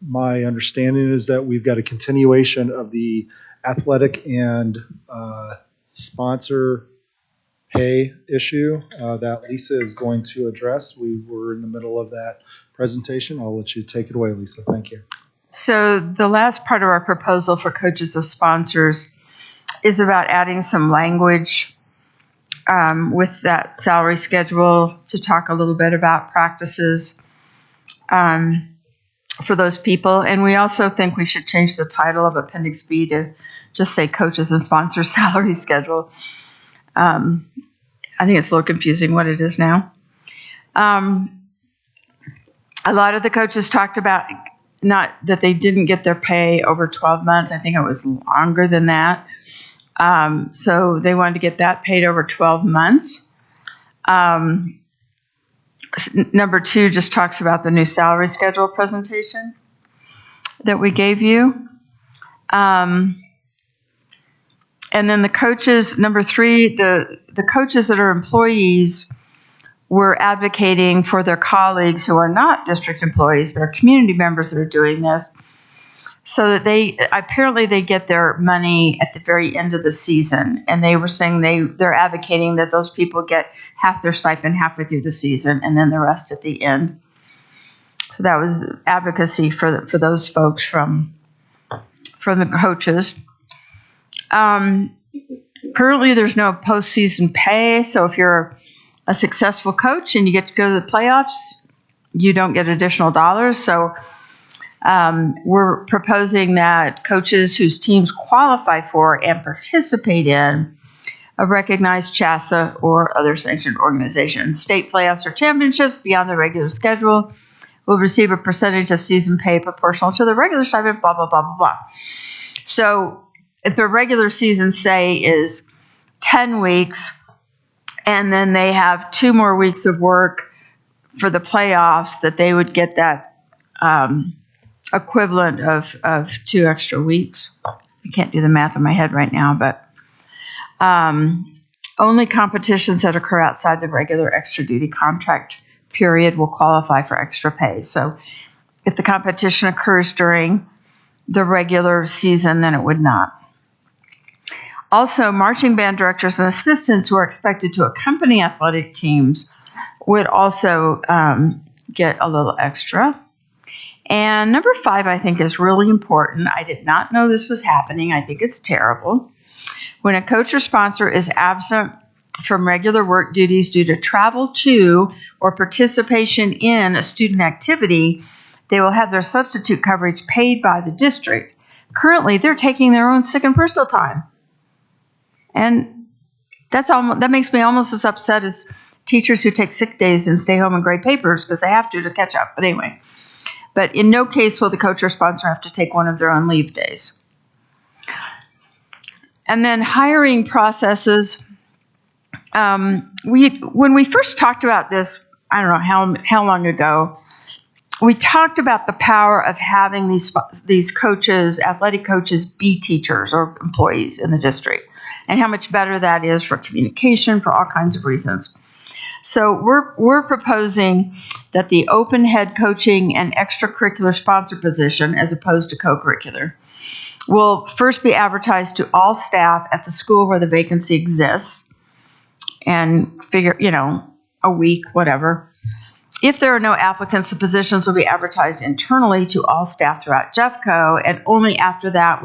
My understanding is that we've got a continuation of the athletic and sponsor pay issue that Lisa is going to address. We were in the middle of that presentation. I'll let you take it away, Lisa. Thank you. So the last part of our proposal for coaches of sponsors is about adding some language with that salary schedule to talk a little bit about practices for those people. And we also think we should change the title of Appendix B to just say coaches and sponsors salary schedule. I think it's a little confusing what it is now. A lot of the coaches talked about not that they didn't get their pay over 12 months. I think it was longer than that. So they wanted to get that paid over 12 months. Number 2 just talks about the new salary schedule presentation that we gave you. And then the coaches, number 3, the coaches that are employees were advocating for their colleagues who are not district employees, but are community members that are doing this, so that they get their money at the very end of the season. And they were saying they're advocating that those people get half their stipend halfway through the season and then the rest at the end. So that was advocacy for those folks from the coaches. Currently, there's no postseason pay, so if you're a successful coach and you get to go to the playoffs, you don't get additional dollars. So we're proposing that coaches whose teams qualify for and participate in a recognized Jcea or other sanctioned organization, state playoffs or championships beyond the regular schedule will receive a percentage of season pay proportional to the regular stipend, blah, blah, blah, blah, blah. So if the regular season, say, is 10 weeks, and then they have 2 more weeks of work for the playoffs, that they would get that equivalent of 2 extra weeks. I can't do the math in my head right now, but only competitions that occur outside the regular extra duty contract period will qualify for extra pay. So if the competition occurs during the regular season, then it would not. Also, marching band directors and assistants who are expected to accompany athletic teams would also get a little extra. And number 5, I think, is really important. I did not know this was happening. I think it's terrible. When a coach or sponsor is absent from regular work duties due to travel to or participation in a student activity, they will have their substitute coverage paid by the district. Currently, they're taking their own sick and personal time. And that makes me almost as upset as teachers who take sick days and stay home and grade papers because they have to catch up. But anyway, but in no case will the coach or sponsor have to take one of their own leave days. And then hiring processes. When we first talked about this, I don't know how long ago, we talked about the power of having these coaches, athletic coaches, be teachers or employees in the district, and how much better that is for communication, for all kinds of reasons. So we're proposing that the open head coaching and extracurricular sponsor position, as opposed to co-curricular, will first be advertised to all staff at the school where the vacancy exists, and figure, a week, whatever. If there are no applicants, the positions will be advertised internally to all staff throughout Jeffco, and only after that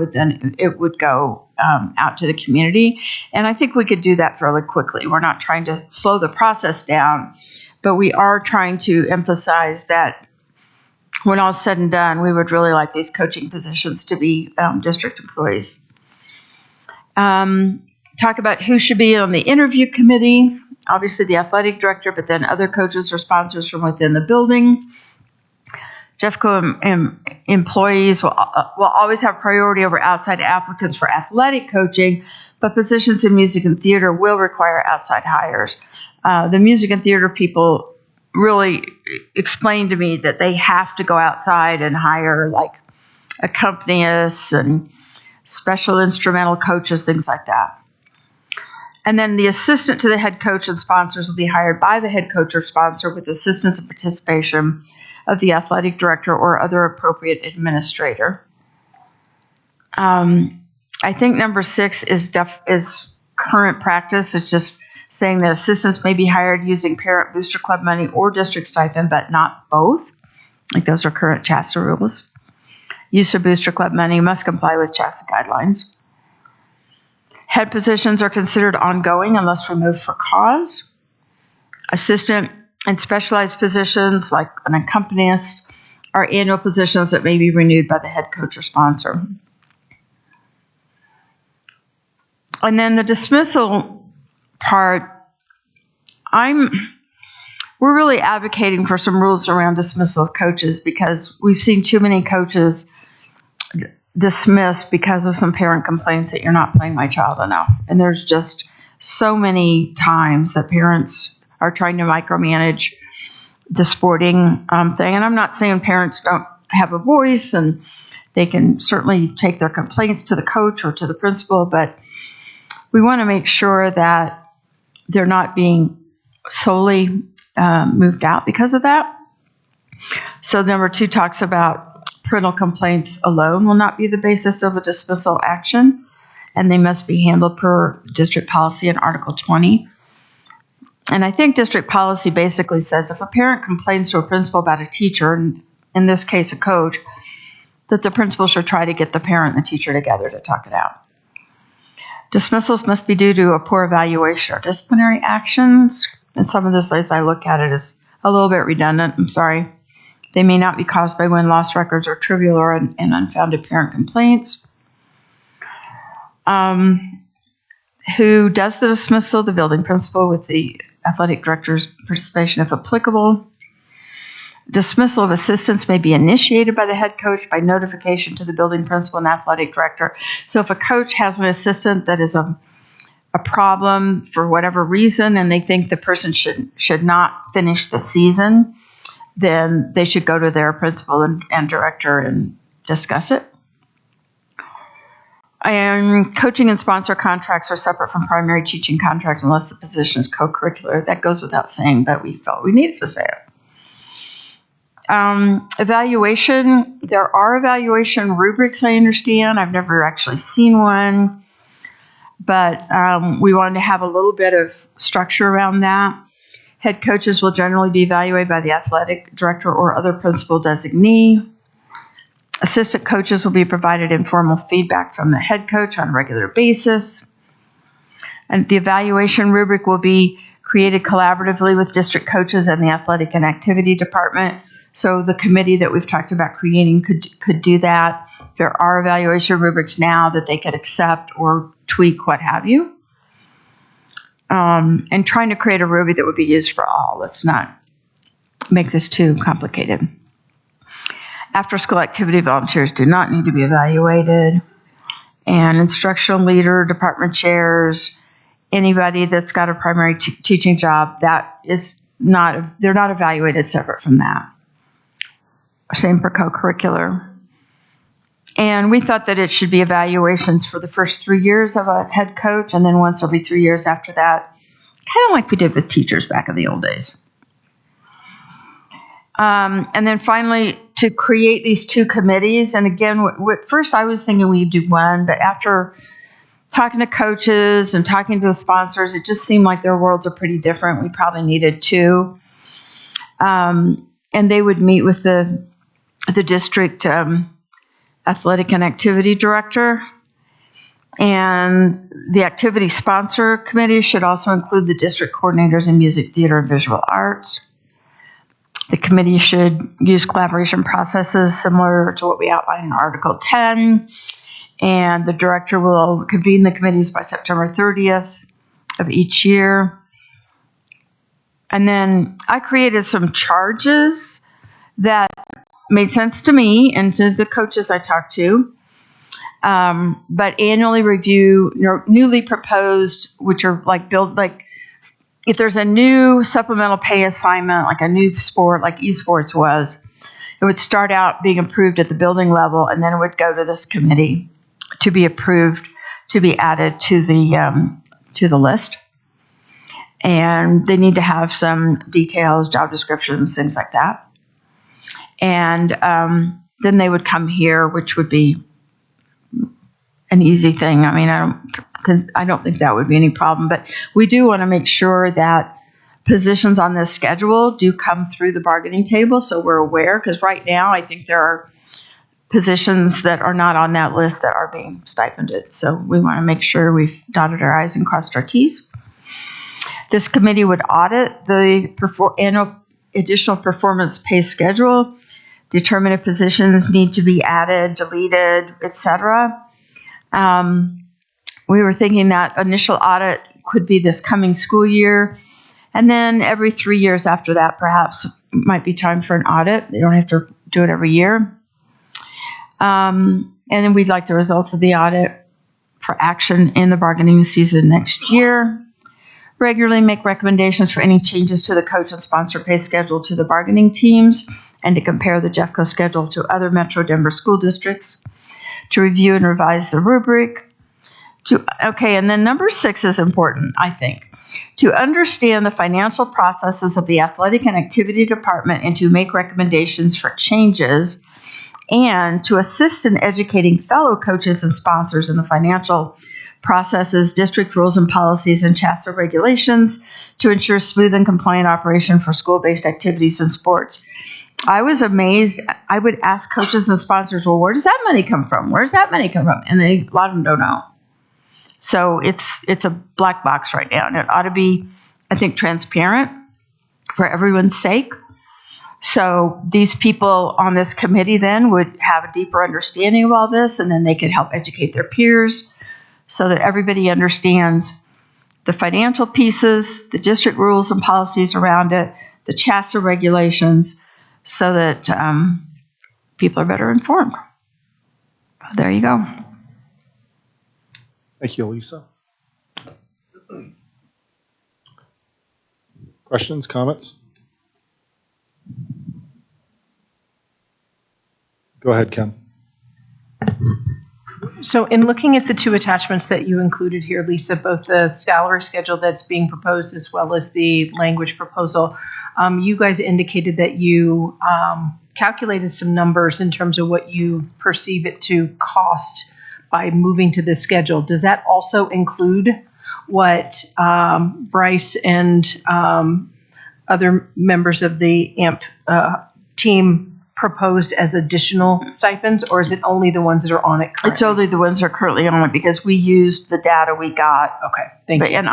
it would go out to the community. And I think we could do that fairly quickly. We're not trying to slow the process down, but we are trying to emphasize that when all is said and done, we would really like these coaching positions to be district employees. Talk about who should be on the interview committee. Obviously the athletic director, but then other coaches or sponsors from within the building. Jeffco employees will always have priority over outside applicants for athletic coaching, but positions in music and theater will require outside hires. The music and theater people really explained to me that they have to go outside and hire like accompanists and special instrumental coaches, things like that. And then the assistant to the head coach and sponsors will be hired by the head coach or sponsor with assistance and participation of the athletic director or other appropriate administrator. I think number 6 is current practice. It's just saying that assistants may be hired using parent booster club money or district stipend, but not both. Like those are current JASA rules. Use of booster club money must comply with JASA guidelines. Head positions are considered ongoing unless removed for cause. Assistant and specialized positions like an accompanist are annual positions that may be renewed by the head coach or sponsor. And then the dismissal part, we're really advocating for some rules around dismissal of coaches because we've seen too many coaches dismissed because of some parent complaints that you're not playing my child enough. And there's just so many times that parents are trying to micromanage the sporting thing. And I'm not saying parents don't have a voice, and they can certainly take their complaints to the coach or to the principal, but we want to make sure that they're not being solely moved out because of that. So number 2 talks about parental complaints alone will not be the basis of a dismissal action, and they must be handled per district policy in Article 20. And I think district policy basically says if a parent complains to a principal about a teacher, and in this case a coach, that the principal should try to get the parent and the teacher together to talk it out. Dismissals must be due to a poor evaluation or disciplinary actions. And some of this, as I look at it, is a little bit redundant. I'm sorry. They may not be caused by win-loss records or trivial or unfounded parent complaints. Who does the dismissal? The building principal with the athletic director's participation if applicable. Dismissal of assistants may be initiated by the head coach by notification to the building principal and athletic director. So if a coach has an assistant that is a problem for whatever reason and they think the person should not finish the season, then they should go to their principal and director and discuss it. And coaching and sponsor contracts are separate from primary teaching contracts unless the position is co-curricular. That goes without saying, but we felt we needed to say it. Evaluation, there are evaluation rubrics, I understand. I've never actually seen one, but we wanted to have a little bit of structure around that. Head coaches will generally be evaluated by the athletic director or other principal designee. Assistant coaches will be provided informal feedback from the head coach on a regular basis. And the evaluation rubric will be created collaboratively with district coaches and the athletic and activity department. So the committee that we've talked about creating could do that. There are evaluation rubrics now that they could accept or tweak, what have you. And trying to create a rubric that would be used for all. Let's not make this too complicated. After-school activity volunteers do not need to be evaluated. And instructional leader, department chairs, anybody that's got a primary teaching job, that is not, they're not evaluated separate from that. Same for co-curricular. And we thought that it should be evaluations for the first 3 years of a head coach, and then once every 3 years after that, kind of like we did with teachers back in the old days. And then finally, to create these 2 committees, and again, first I was thinking we'd do one, but after talking to coaches and talking to the sponsors, it just seemed like their worlds are pretty different. We probably needed 2. And they would meet with the district athletic and activity director. And the activity sponsor committee should also include the district coordinators in music, theater, and visual arts. The committee should use collaboration processes similar to what we outlined in Article 10. And the director will convene the committees by September 30th of each year. And then I created some charges that made sense to me and to the coaches I talked to. But annually review newly proposed, which are like if there's a new supplemental pay assignment, like a new sport, like esports was, it would start out being approved at the building level, and then it would go to this committee to be approved, to be added to the to the list. And they need to have some details, job descriptions, things like that. And then they would come here, which would be an easy thing. I mean, I don't think that would be any problem. But we do want to make sure that positions on this schedule do come through the bargaining table, so we're aware. Because right now, I think there are positions that are not on that list that are being stipended. So we want to make sure we've dotted our I's and crossed our T's. This committee would audit the annual additional performance pay schedule, determine if positions need to be added, deleted, etc. We were thinking that initial audit could be this coming school year, and then every 3 years after that, perhaps might be time for an audit. They don't have to do it every year. And then we'd like the results of the audit for action in the bargaining season next year. Regularly make recommendations for any changes to the coach and sponsor pay schedule to the bargaining teams, and to compare the Jeffco schedule to other Metro Denver school districts. To review and revise the rubric. And then number 6 is important, I think. To understand the financial processes of the athletic and activity department and to make recommendations for changes, and to assist in educating fellow coaches and sponsors in the financial processes, district rules and policies, and JESPA regulations to ensure smooth and compliant operation for school-based activities and sports. I was amazed. I would ask coaches and sponsors, well, where does that money come from? Where's that money come from? And a lot of them don't know. So it's a black box right now, and it ought to be, I think, transparent for everyone's sake. So these people on this committee then would have a deeper understanding of all this, and then they could help educate their peers so that everybody understands the financial pieces, the district rules and policies around it, the JESPA regulations, so that people are better informed. There you go. Thank you, Lisa. Questions, comments? Go ahead, Kim. So in looking at the 2 attachments that you included here, Lisa, both the salary schedule that's being proposed as well as the language proposal, you guys indicated that you calculated some numbers in terms of what you perceive it to cost by moving to this schedule. Does that also include what Bryce and other members of the AMP team proposed as additional stipends, or is it only the ones that are on it currently? It's only the ones that are currently on it because we used the data we got. Okay, thank you. And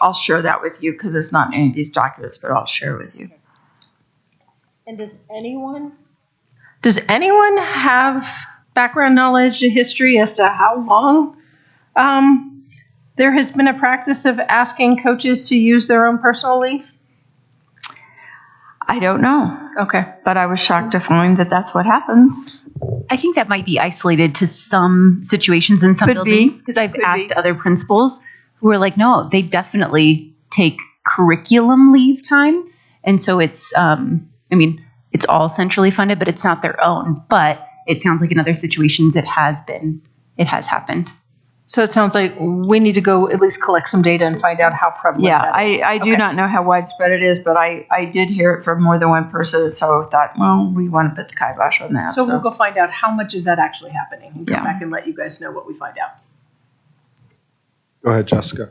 I'll share that with you because it's not in any of these documents, but I'll share it with you. And does anyone have background knowledge and history as to how long there has been a practice of asking coaches to use their own personal leave? I don't know. Okay. But I was shocked to find that that's what happens. I think that might be isolated to some situations in some buildings, because I've asked other principals who are like, no, they definitely take curriculum leave time. And so it's, it's all centrally funded, but it's not their own. But it sounds like in other situations it has happened. So it sounds like we need to go at least collect some data and find out how prevalent that is. I do not know how widespread it is, but I did hear it from more than one person, so I thought, well, we want to put the kibosh on that. So we'll go find out how much is that actually happening and come back and let you guys know what we find out. Go ahead, Jessica.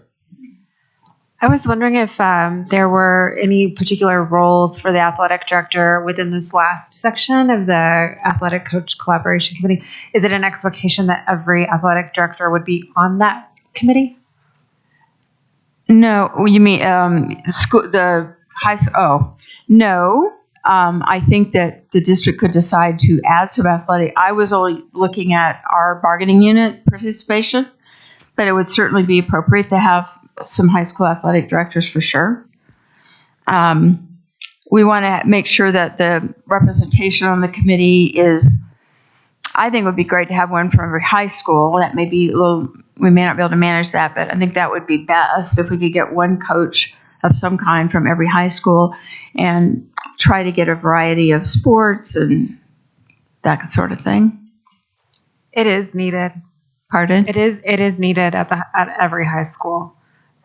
I was wondering if there were any particular roles for the athletic director within this last section of the athletic coach collaboration committee. Is it an expectation that every athletic director would be on that committee? No, you mean the high school? Oh, no. I think that the district could decide to add some athletic. I was only looking at our bargaining unit participation, but it would certainly be appropriate to have some high school athletic directors for sure. We want to make sure that the representation on the committee is, I think it would be great to have one from every high school. That may be a little, we may not be able to manage that, but I think that would be best if we could get one coach of some kind from every high school and try to get a variety of sports and that sort of thing. It is needed. Pardon? It is needed at every high school.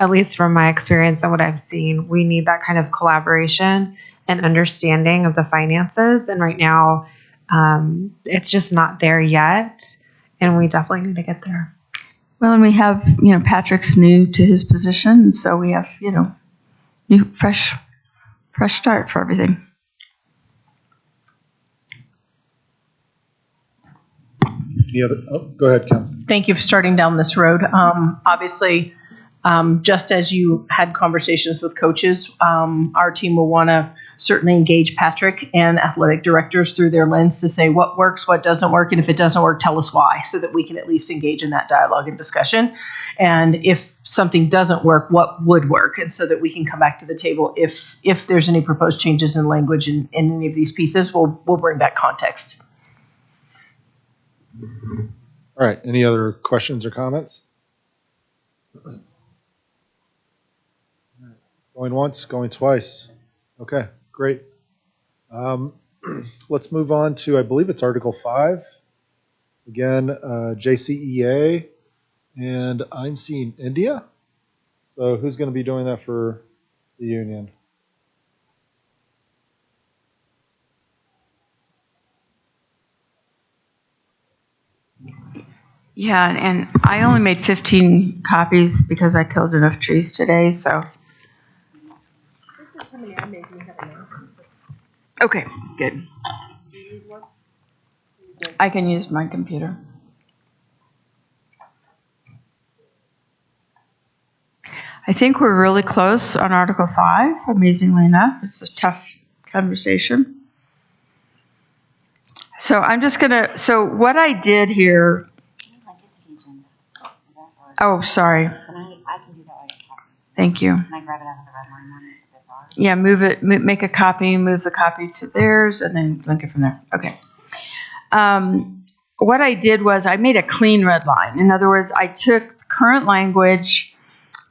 at least from my experience and what I've seen, we need that kind of collaboration and understanding of the finances. And right now, it's just not there yet. And we definitely need to get there. Well, and we have, Patrick's new to his position, so we have, new, fresh start for everything. Any other? Oh, go ahead, Kim. Thank you for starting down this road. Obviously, just as you had conversations with coaches, our team will want to certainly engage Patrick and athletic directors through their lens to say what works, what doesn't work, and if it doesn't work, tell us why, so that we can at least engage in that dialogue and discussion. And if something doesn't work, what would work, and so that we can come back to the table if there's any proposed changes in language in any of these pieces, we'll bring back context. All right. Any other questions or comments? Going once, going twice. Okay, great. Let's move on to, I believe it's Article 5. Again, JCEA, and I'm seeing India. So who's going to be doing that for the union? Yeah, and I only made 15 copies because I killed enough trees today, so. Okay, good. I can use my computer. I think we're really close on Article 5, amazingly enough. It's a tough conversation. So I'm just so what I did here. Oh, sorry. I can do that. Thank you. Can I grab it out of the red line one? That's all right. Yeah, make a copy, move the copy to theirs, and then link it from there. Okay. What I did was I made a clean red line. In other words, I took the current language,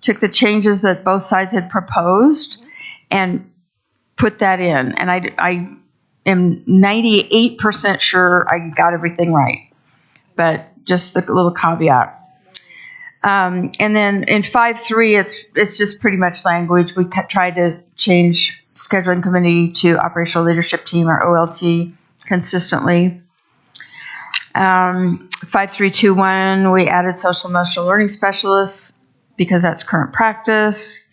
took the changes that both sides had proposed, and put that in. And I am 98% sure I got everything right, but just the little caveat. And then in 5.3, it's just pretty much language. We tried to change scheduling committee to operational leadership team, or OLT, consistently. 5.3.2.1, we added social emotional learning specialists because that's current practice.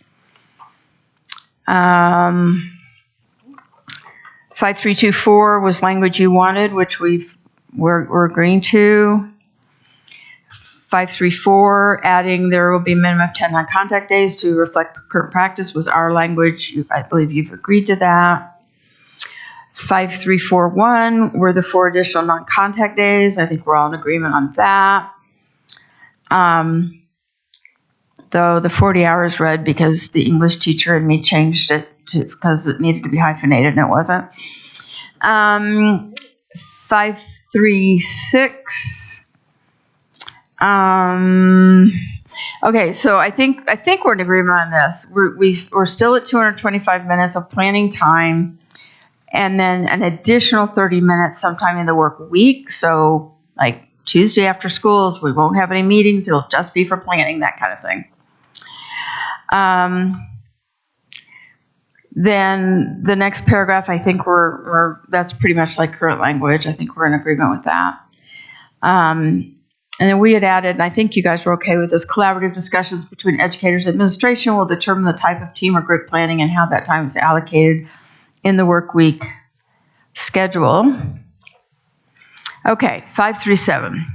5.3.2.4 was language you wanted, which we're agreeing to. 5.3.4, adding there will be a minimum of 10 non-contact days to reflect current practice was our language. I believe you've agreed to that. 5.3.4.1 were the 4 additional non-contact days. I think we're all in agreement on that. Though the 40 hours read because the English teacher and me changed it because it needed to be hyphenated and it wasn't. 5.3.6. Okay, so I think we're in agreement on this. We're still at 225 minutes of planning time, and then an additional 30 minutes sometime in the work week. So like Tuesday after schools, we won't have any meetings. It'll just be for planning, that kind of thing. Then the next paragraph, I think that's pretty much like current language. I think we're in agreement with that. And then we had added, and I think you guys were okay with this, collaborative discussions between educators and administration will determine the type of team or group planning and how that time is allocated in the work week schedule. Okay, 5.3.7.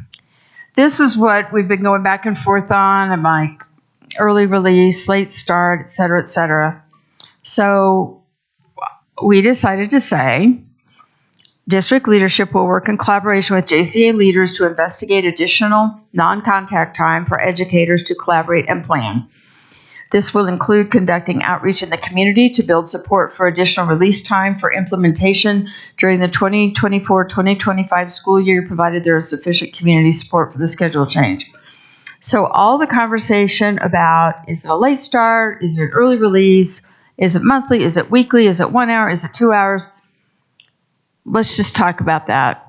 This is what we've been going back and forth on, and like early release, late start, et cetera, et cetera. So we decided to say, district leadership will work in collaboration with JCEA leaders to investigate additional non-contact time for educators to collaborate and plan. This will include conducting outreach in the community to build support for additional release time for implementation during the 2024-2025 school year, provided there is sufficient community support for the schedule change. So all the conversation about, is it a late start? Is it an early release? Is it monthly? Is it weekly? Is it 1 hour? Is it 2 hours? Let's just talk about that.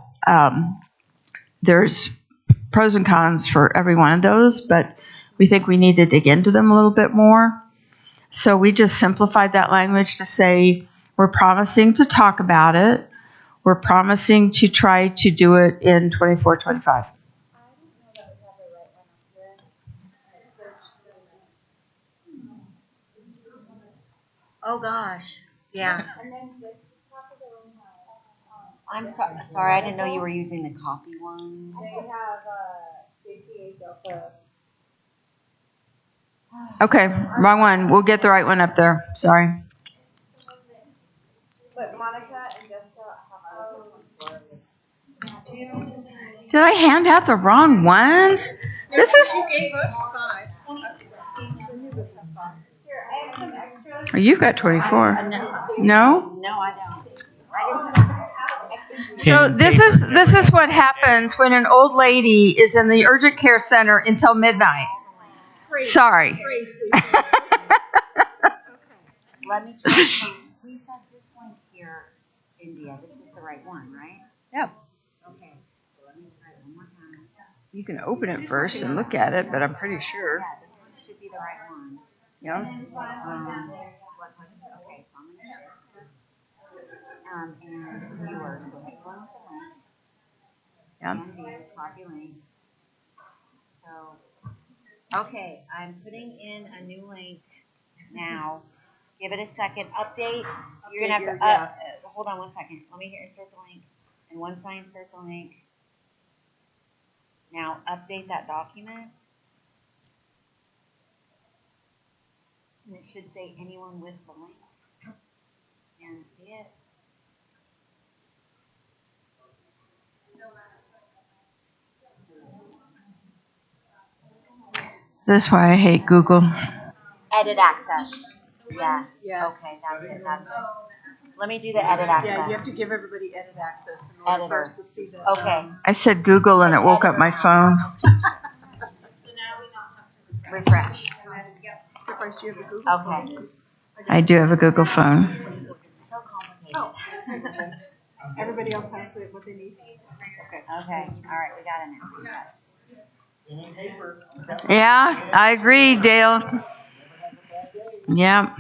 There's pros and cons for every one of those, but we think we need to dig into them a little bit more. So we just simplified that language to say we're promising to talk about it. We're promising to try to do it in 24-25. Oh gosh, yeah. I'm sorry, I didn't know you were using the copy one. They have Jcea, Jefferson. Okay, wrong one. We'll get the right one up there. Sorry. But Monica and Jessica have Did I hand out the wrong ones? This is. You gave us 5. Here, I have some extras. Oh, you've got 24. No? No, I don't. So this is what happens when an old lady is in the urgent care center until midnight. Sorry. Let me try. We said this link here, India. This is the right one, right? Yep. Okay. So let me try it one more time. You can open it first and look at it, but I'm pretty sure. Yeah, this one should be the right one. Yeah. Okay, so I'm going to share. And viewers, so hit one with the link. Yeah. And view, copy link. So, okay, I'm putting in a new link now. Give it a second. Update. You're going to have to, hold on 1 second. Let me insert the link. And once I insert the link, now update that document. And it should say anyone with the link. And see it. This is why I hate Google. Edit access. Yes. Yes. Okay, that's it. That's it. Let me do the edit access. Yeah, you have to give everybody edit access in order for us to see that. Okay. I said Google and it woke up my phone. Refresh. Surprised you have a Google. Okay. I do have a Google phone. So complicated. Oh. Everybody else has what they need. Okay. All right, we got it now. Yeah, I agree, Dale. Yeah.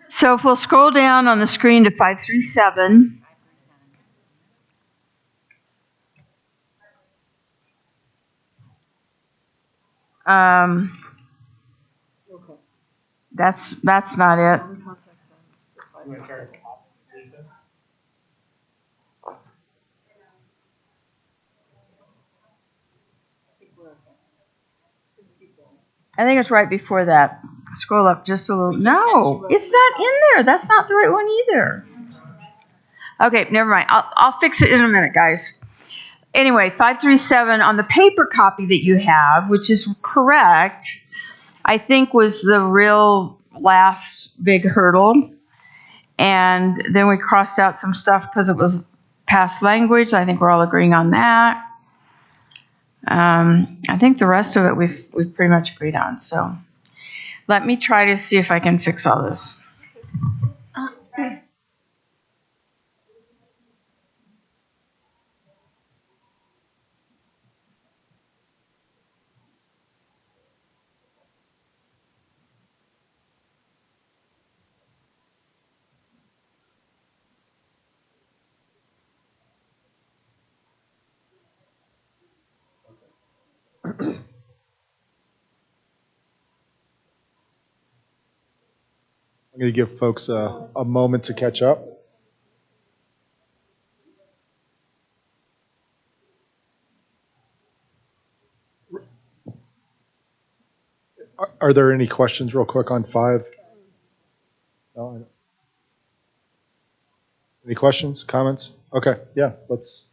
So if we'll scroll down on the screen to 537. That's not it. I think it's right before that. Scroll up just a little. No, it's not in there. That's not the right one either. Okay, never mind. I'll fix it in a minute, guys. Anyway, 537 on the paper copy that you have, which is correct, I think was the real last big hurdle. And then we crossed out some stuff because it was past language. I think we're all agreeing on that. I think the rest of it we've pretty much agreed on. So let me try to see if I can fix all this. I'm going to give folks a moment to catch up. Are there any questions real quick on 5? No, any questions, comments? Okay, yeah, let's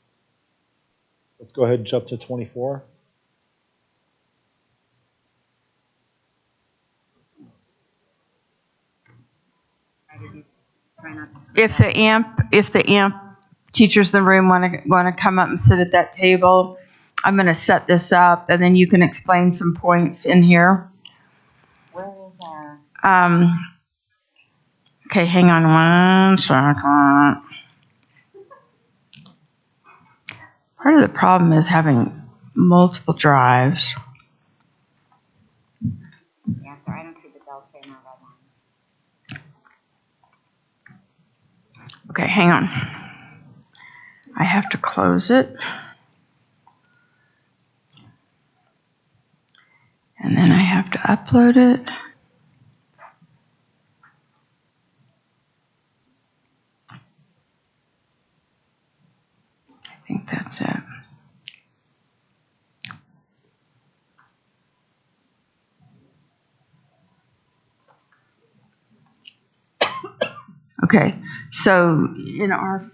go ahead and jump to 24. If the AMP teachers in the room want to come up and sit at that table, I'm going to set this up, and then you can explain some points in here. Where is our? Okay, hang on 1 second. Part of the problem is having multiple drives. Yeah, sorry, I don't see the delta in our red line. Okay, hang on. I have to close it. And then I have to upload it. I think that's it. Okay, so in our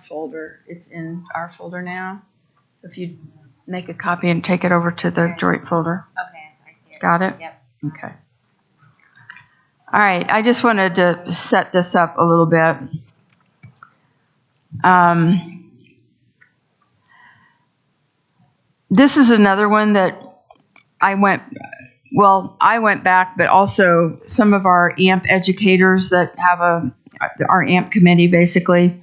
folder, it's in our folder now. So if you make a copy and take it over to the joint folder. Okay, I see it. Got it? Yep. Okay. All right, I just wanted to set this up a little bit. This is another one that I went back, but also some of our AMP educators that have our AMP committee basically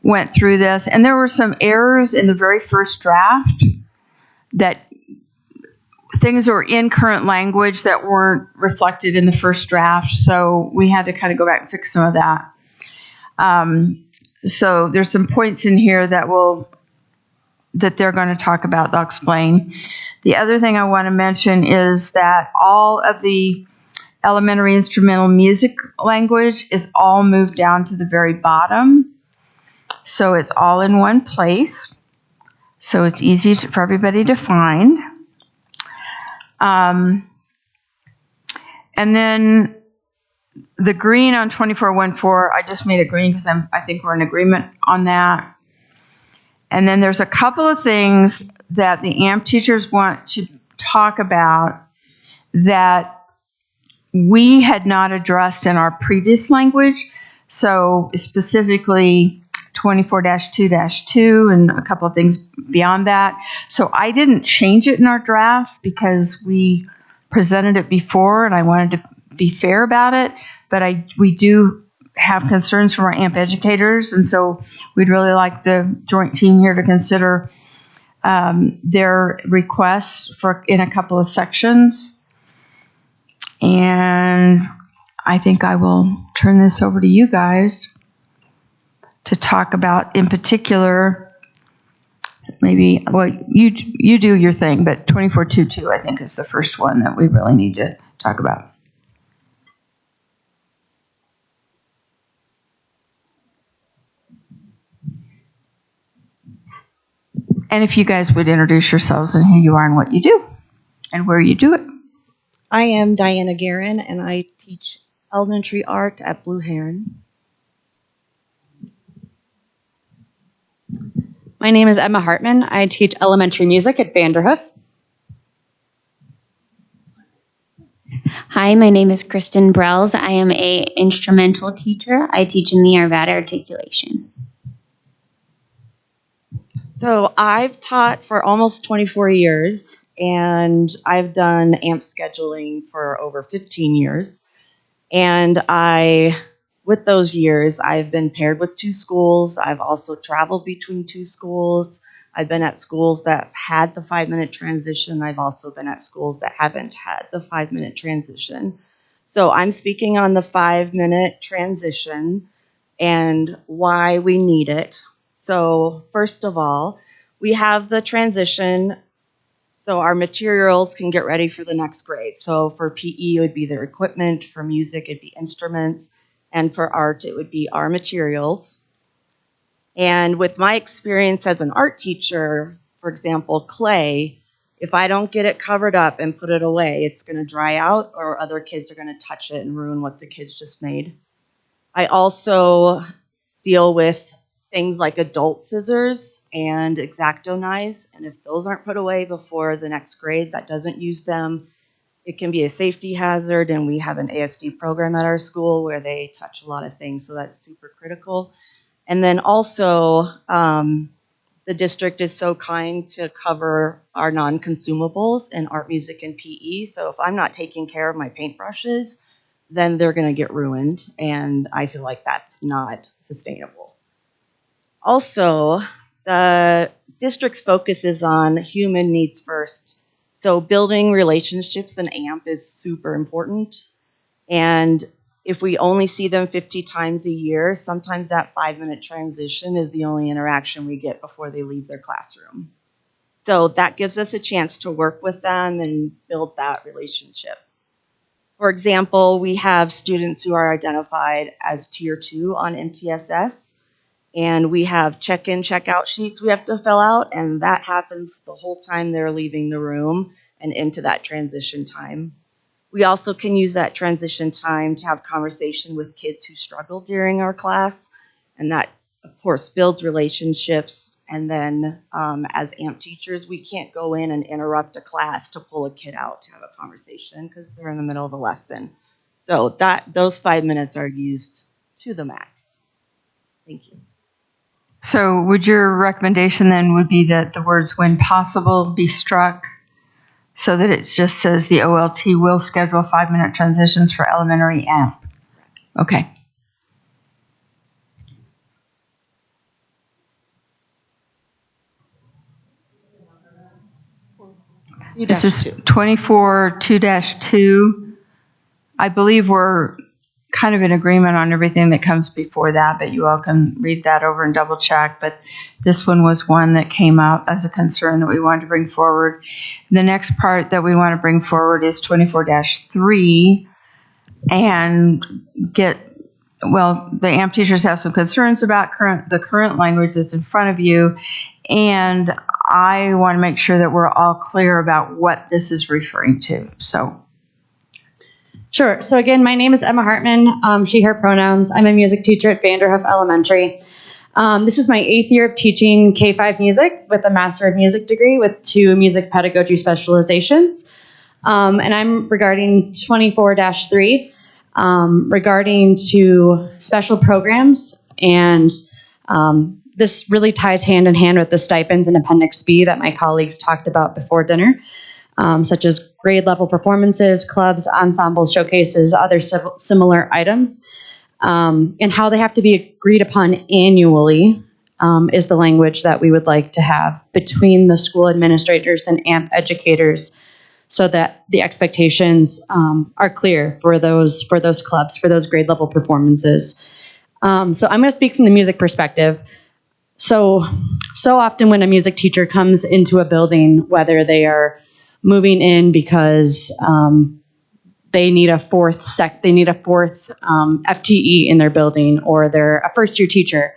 went through this. And there were some errors in the very first draft, that things that were in current language that weren't reflected in the first draft. So we had to kind of go back and fix some of that. So there's some points in here that they're going to talk about. They'll explain. The other thing I want to mention is that all of the elementary instrumental music language is all moved down to the very bottom. So it's all in one place. So it's easy for everybody to find. And then the green on 2414, I just made it green because I think we're in agreement on that. And then there's a couple of things that the AMP teachers want to talk about that we had not addressed in our previous language. So specifically 24-2-2 and a couple of things beyond that. So I didn't change it in our draft because we presented it before and I wanted to be fair about it. But we do have concerns from our AMP educators, and so we'd really like the joint team here to consider their requests in a couple of sections. And I think I will turn this over to you guys to talk about, in particular, maybe, well, you do your thing, but 2422 I think is the first one that we really need to talk about. And if you guys would introduce yourselves and who you are and what you do and where you do it. I am Diana Guerin, and I teach elementary art at Blue Heron. My name is Emma Hartman. I teach elementary music at Vanderhoof. Hi, my name is Kristen Brells. I am an instrumental teacher. I teach in the Arvada articulation. So I've taught for almost 24 years, and I've done AMP scheduling for over 15 years. And with those years, I've been paired with 2 schools. I've also traveled between 2 schools. I've been at schools that had the 5-minute transition. I've also been at schools that haven't had the 5-minute transition. So I'm speaking on the 5-minute transition and why we need it. So first of all, we have the transition so our materials can get ready for the next grade. So for PE, it would be their equipment. For music, it'd be instruments. And for art, it would be our materials. And with my experience as an art teacher, for example, clay, if I don't get it covered up and put it away, it's going to dry out or other kids are going to touch it and ruin what the kids just made. I also deal with things like adult scissors and X-Acto knives, and if those aren't put away before the next grade that doesn't use them, it can be a safety hazard, and we have an ASD program at our school where they touch a lot of things, so that's super critical. And then also, the district is so kind to cover our non-consumables in art, music, and PE, so if I'm not taking care of my paintbrushes, then they're going to get ruined, and I feel like that's not sustainable. Also, the district's focus is on human needs first. So building relationships in AMP is super important. And if we only see them 50 times a year, sometimes that 5-minute transition is the only interaction we get before they leave their classroom. So that gives us a chance to work with them and build that relationship. For example, we have students who are identified as Tier 2 on MTSS, and we have check-in, check-out sheets we have to fill out, and that happens the whole time they're leaving the room and into that transition time. We also can use that transition time to have conversation with kids who struggle during our class, and that, of course, builds relationships. And then as AMP teachers, we can't go in and interrupt a class to pull a kid out to have a conversation because they're in the middle of a lesson. So those 5 minutes are used to the max. Thank you. So would your recommendation then would be that the words "when possible" be struck so that it just says the OLT will schedule 5-minute transitions for elementary AMP? Okay. This is 24-2-2. I believe we're kind of in agreement on everything that comes before that, but you all can read that over and double check. But this one was one that came out as a concern that we wanted to bring forward. The next part that we want to bring forward is 24-3 and the AMP teachers have some concerns about the current language that's in front of you, and I want to make sure that we're all clear about what this is referring to. So. Sure. So again, my name is Emma Hartman, she, her pronouns. I'm a music teacher at Vanderhoof Elementary. This is my 8th year of teaching K-5 music with a Master of Music degree with 2 music pedagogy specializations. And I'm regarding 24-3, regarding to special programs. And this really ties hand in hand with the stipends in Appendix B that my colleagues talked about before dinner. Such as grade level performances, clubs, ensembles, showcases, other similar items, and how they have to be agreed upon annually is the language that we would like to have between the school administrators and AMP educators so that the expectations are clear for those clubs, for those grade level performances. So I'm going to speak from the music perspective. So often when a music teacher comes into a building, whether they are moving in because they need a fourth FTE in their building, or they're a first year teacher,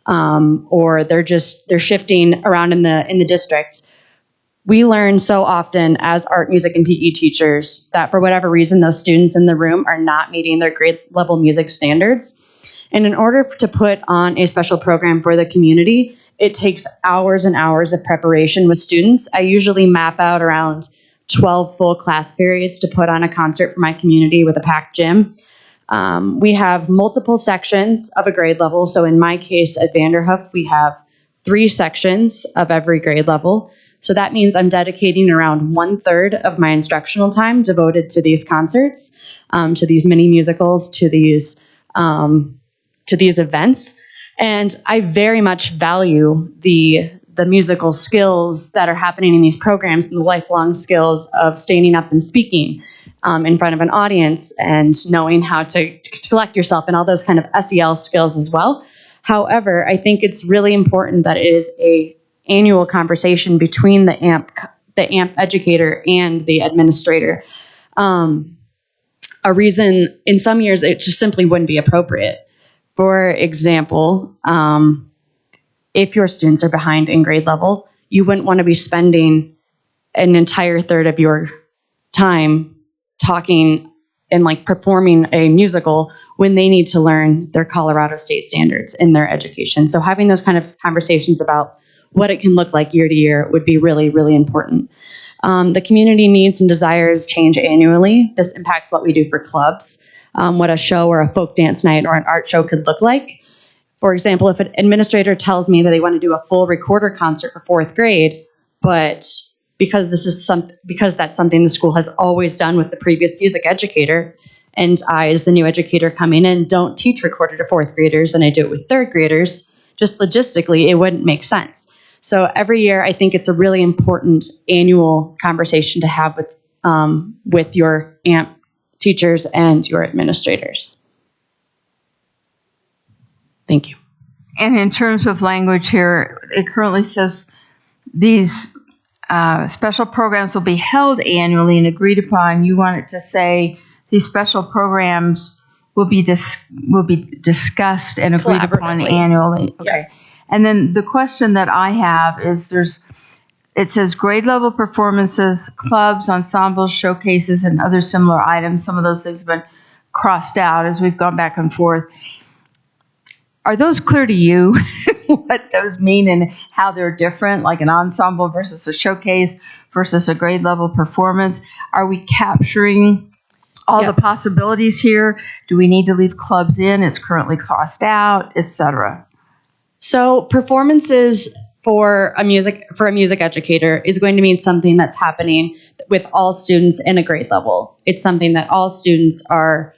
or they're shifting around in the district. We learn so often as art, music, and PE teachers that for whatever reason, those students in the room are not meeting their grade level music standards. And in order to put on a special program for the community, it takes hours and hours of preparation with students. I usually map out around 12 full class periods to put on a concert for my community with a packed gym. We have multiple sections of a grade level. So in my case at Vanderhoof, we have 3 sections of every grade level. So that means I'm dedicating around 1/3 of my instructional time devoted to these concerts, to these mini musicals, to these events. And I very much value the musical skills that are happening in these programs and the lifelong skills of standing up and speaking in front of an audience and knowing how to collect yourself and all those kind of SEL skills as well. However, I think it's really important that it is an annual conversation between the AMP educator and the administrator. A reason in some years it just simply wouldn't be appropriate. For example, if your students are behind in grade level, you wouldn't want to be spending an entire third of your time talking and performing a musical when they need to learn their Colorado state standards in their education. So having those kind of conversations about what it can look like year to year would be really, really important. The community needs and desires change annually. This impacts what we do for clubs. What a show or a folk dance night or an art show could look like. For example, if an administrator tells me that they want to do a full recorder concert for 4th grade, but because that's something the school has always done with the previous music educator, and I, as the new educator coming in, don't teach recorder to 4th graders and I do it with 3rd graders, just logistically, it wouldn't make sense. So every year, I think it's a really important annual conversation to have with your AMP teachers and your administrators. Thank you. And in terms of language here, it currently says these special programs will be held annually and agreed upon. You want it to say these special programs will be discussed and agreed upon annually. Okay. Yes. And then the question that I have is it says grade level performances, clubs, ensembles, showcases, and other similar items. Some of those things have been crossed out as we've gone back and forth. Are those clear to you, what those mean and how they're different, like an ensemble versus a showcase versus a grade level performance? Are we capturing all the possibilities here? Do we need to leave clubs in? It's currently crossed out, etc. So performances for a music educator is going to mean something that's happening with all students in a grade level. It's something that all students are,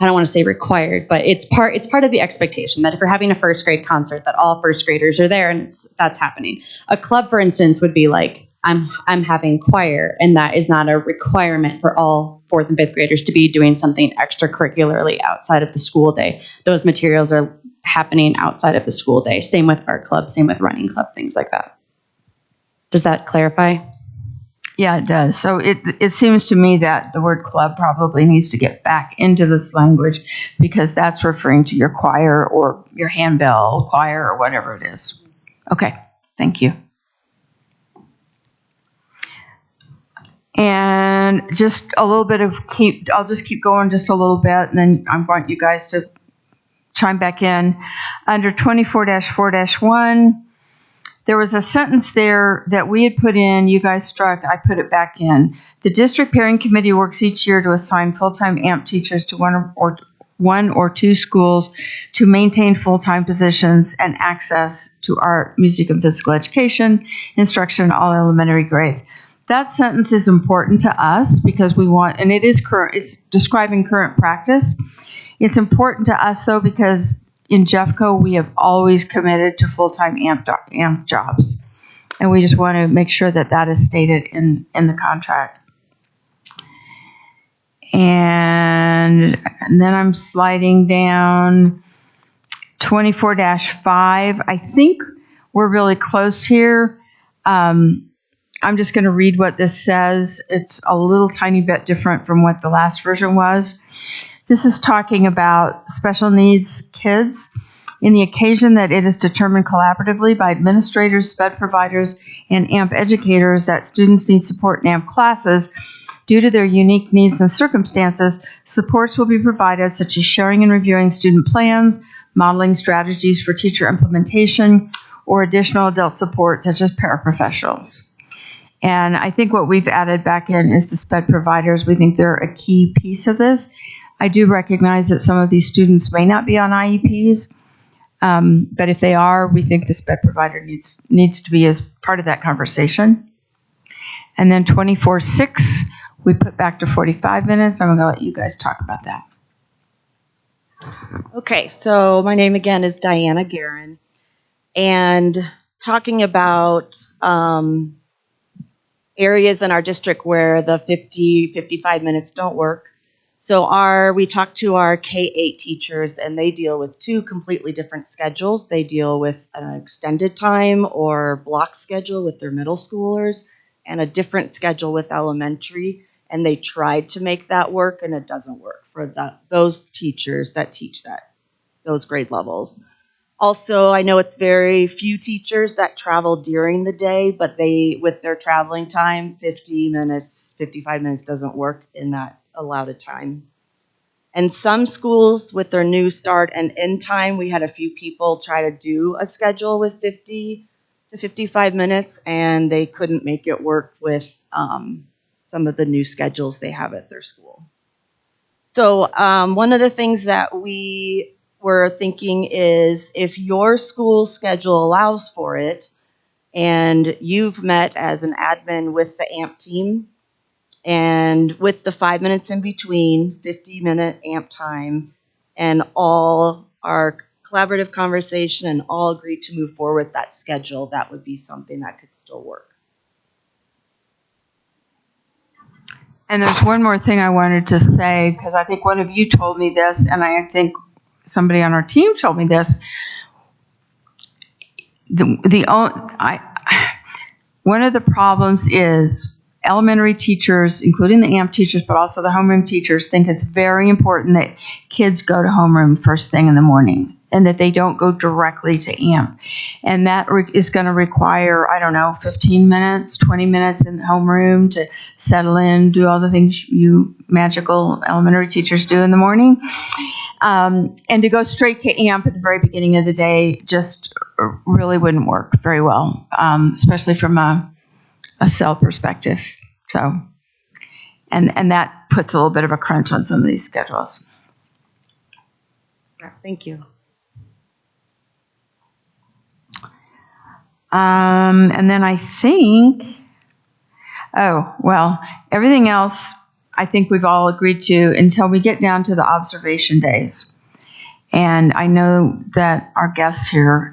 I don't want to say required, but it's part of the expectation that if you're having a first grade concert, that all first graders are there, and that's happening. A club, for instance, would be like, I'm having choir, and that is not a requirement for all fourth and fifth graders to be doing something extracurricularly outside of the school day. Those materials are happening outside of the school day. Same with art club, same with running club, things like that. Does that clarify? Yeah, it does. So it seems to me that the word club probably needs to get back into this language because that's referring to your choir or your handbell choir or whatever it is. Okay, thank you. And just a little bit of I'll just keep going just a little bit, and then I want you guys to chime back in. Under 24-4-1, there was a sentence there that we had put in, you guys struck, I put it back in. The district pairing committee works each year to assign full-time AMP teachers to one or two schools to maintain full-time positions and access to art, music, and physical education instruction in all elementary grades. That sentence is important to us because we want, and it is current, it's describing current practice. It's important to us though because in Jeffco we have always committed to full-time AMP jobs, and we just want to make sure that that is stated in the contract. And then I'm sliding down 24-5. I think we're really close here. I'm just going to read what this says. It's a little tiny bit different from what the last version was. This is talking about special needs kids in the occasion that it is determined collaboratively by administrators, SPED providers, and AMP educators that students need support in AMP classes. Due to their unique needs and circumstances, supports will be provided such as sharing and reviewing student plans, modeling strategies for teacher implementation, or additional adult support such as paraprofessionals. And I think what we've added back in is the SPED providers. We think they're a key piece of this. I do recognize that some of these students may not be on IEPs, but if they are, we think the SPED provider needs to be as part of that conversation. And then 24-6, we put back to 45 minutes. I'm going to let you guys talk about that. Okay, so my name again is Diana Guerin, and talking about areas in our district where the 55 minutes don't work. So we talk to our K-8 teachers, and they deal with two completely different schedules. They deal with an extended time or block schedule with their middle schoolers and a different schedule with elementary, and they tried to make that work, and it doesn't work for those teachers that teach those grade levels. Also, I know it's very few teachers that travel during the day, but with their traveling time, 50 minutes, 55 minutes doesn't work in that allotted time. And some schools with their new start and end time, we had a few people try to do a schedule with 50 to 55 minutes, and they couldn't make it work with some of the new schedules they have at their school. So one of the things that we were thinking is if your school schedule allows for it, and you've met as an admin with the AMP team, and with the 5 minutes in between, 50-minute AMP time, and all our collaborative conversation and all agreed to move forward with that schedule, that would be something that could still work. And there's one more thing I wanted to say, because I think one of you told me this, and I think somebody on our team told me this. One of the problems is elementary teachers, including the AMP teachers, but also the homeroom teachers, think it's very important that kids go to homeroom first thing in the morning and that they don't go directly to AMP. And that is going to require, 15 minutes, 20 minutes in the homeroom to settle in, do all the things you magical elementary teachers do in the morning. And to go straight to AMP at the very beginning of the day just really wouldn't work very well, especially from a cell perspective. So, and that puts a little bit of a crunch on some of these schedules. Thank you. And then I think, everything else I think we've all agreed to until we get down to the observation days. And I know that our guests here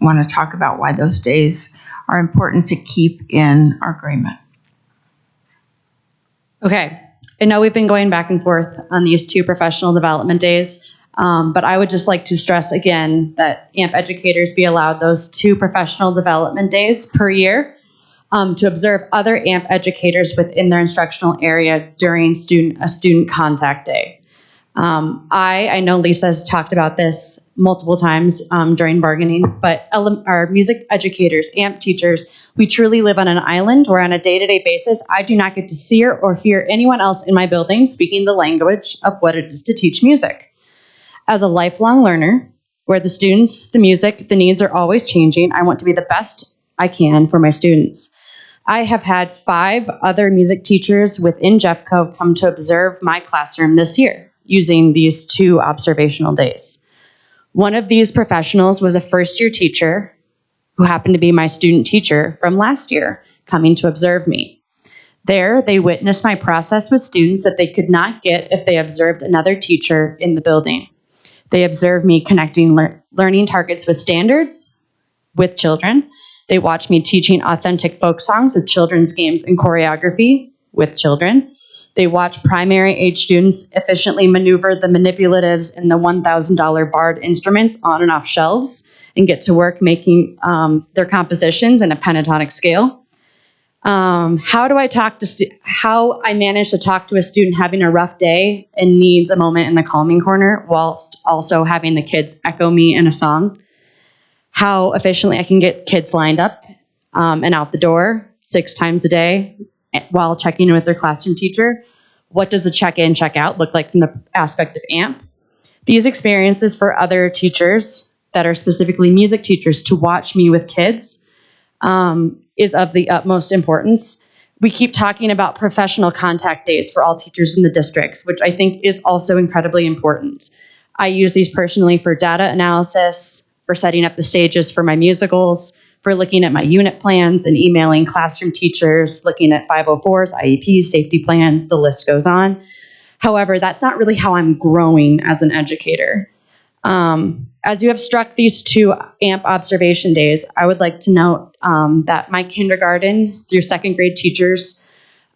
want to talk about why those days are important to keep in our agreement. Okay. I know we've been going back and forth on these 2 professional development days, but I would just like to stress again that AMP educators be allowed those 2 professional development days per year to observe other AMP educators within their instructional area during a student contact day. I know Lisa has talked about this multiple times during bargaining, but our music educators, AMP teachers, we truly live on an island where on a day-to-day basis, I do not get to see or hear anyone else in my building speaking the language of what it is to teach music. As a lifelong learner, where the students, the music, the needs are always changing, I want to be the best I can for my students. I have had 5 other music teachers within Jeffco come to observe my classroom this year using these 2 observational days. One of these professionals was a first-year teacher who happened to be my student teacher from last year coming to observe me. There, they witnessed my process with students that they could not get if they observed another teacher in the building. They observed me connecting learning targets with standards with children. They watched me teaching authentic folk songs with children's games and choreography with children. They watched primary age students efficiently maneuver the manipulatives and the $1,000 barred instruments on and off shelves and get to work making their compositions in a pentatonic scale. How I manage to talk to a student having a rough day and needs a moment in the calming corner whilst also having the kids echo me in a song. How efficiently I can get kids lined up and out the door 6 times a day while checking in with their classroom teacher. What does the check-in, check-out look like from the aspect of AMP? These experiences for other teachers that are specifically music teachers to watch me with kids is of the utmost importance. We keep talking about professional contact days for all teachers in the districts, which I think is also incredibly important. I use these personally for data analysis, for setting up the stages for my musicals, for looking at my unit plans and emailing classroom teachers, looking at 504s, IEPs, safety plans, the list goes on. However, that's not really how I'm growing as an educator. As you have struck these 2 AMP observation days, I would like to note that my kindergarten through 2nd grade teachers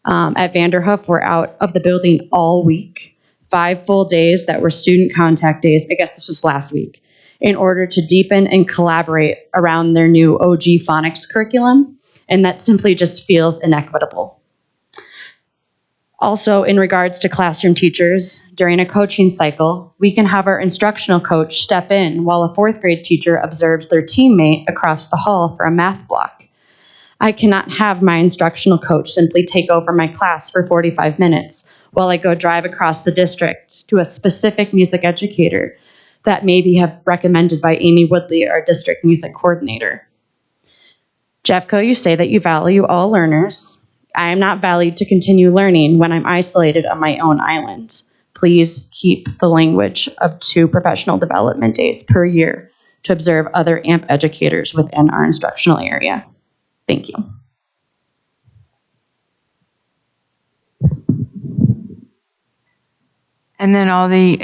at Vanderhoof were out of the building all week, 5 full days that were student contact days. I guess this was last week, in order to deepen and collaborate around their new OG phonics curriculum, and that simply just feels inequitable. Also, in regards to classroom teachers, during a coaching cycle, we can have our instructional coach step in while a 4th grade teacher observes their teammate across the hall for a math block. I cannot have my instructional coach simply take over my class for 45 minutes while I go drive across the district to a specific music educator that maybe have recommended by Amy Woodley, our district music coordinator. Jeffco, you say that you value all learners. I am not valued to continue learning when I'm isolated on my own island. Please keep the language of 2 professional development days per year to observe other AMP educators within our instructional area. Thank you. And then all the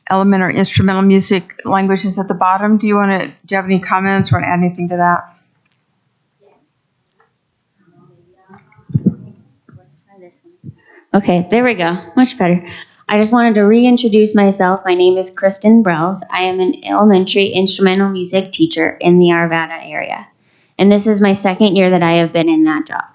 element or instrumental music languages at the bottom. Do you have any comments or want to add anything to that? Okay, there we go. Much better. I just wanted to reintroduce myself. My name is Kristen Brells. I am an elementary instrumental music teacher in the Arvada area. And this is my second year that I have been in that job.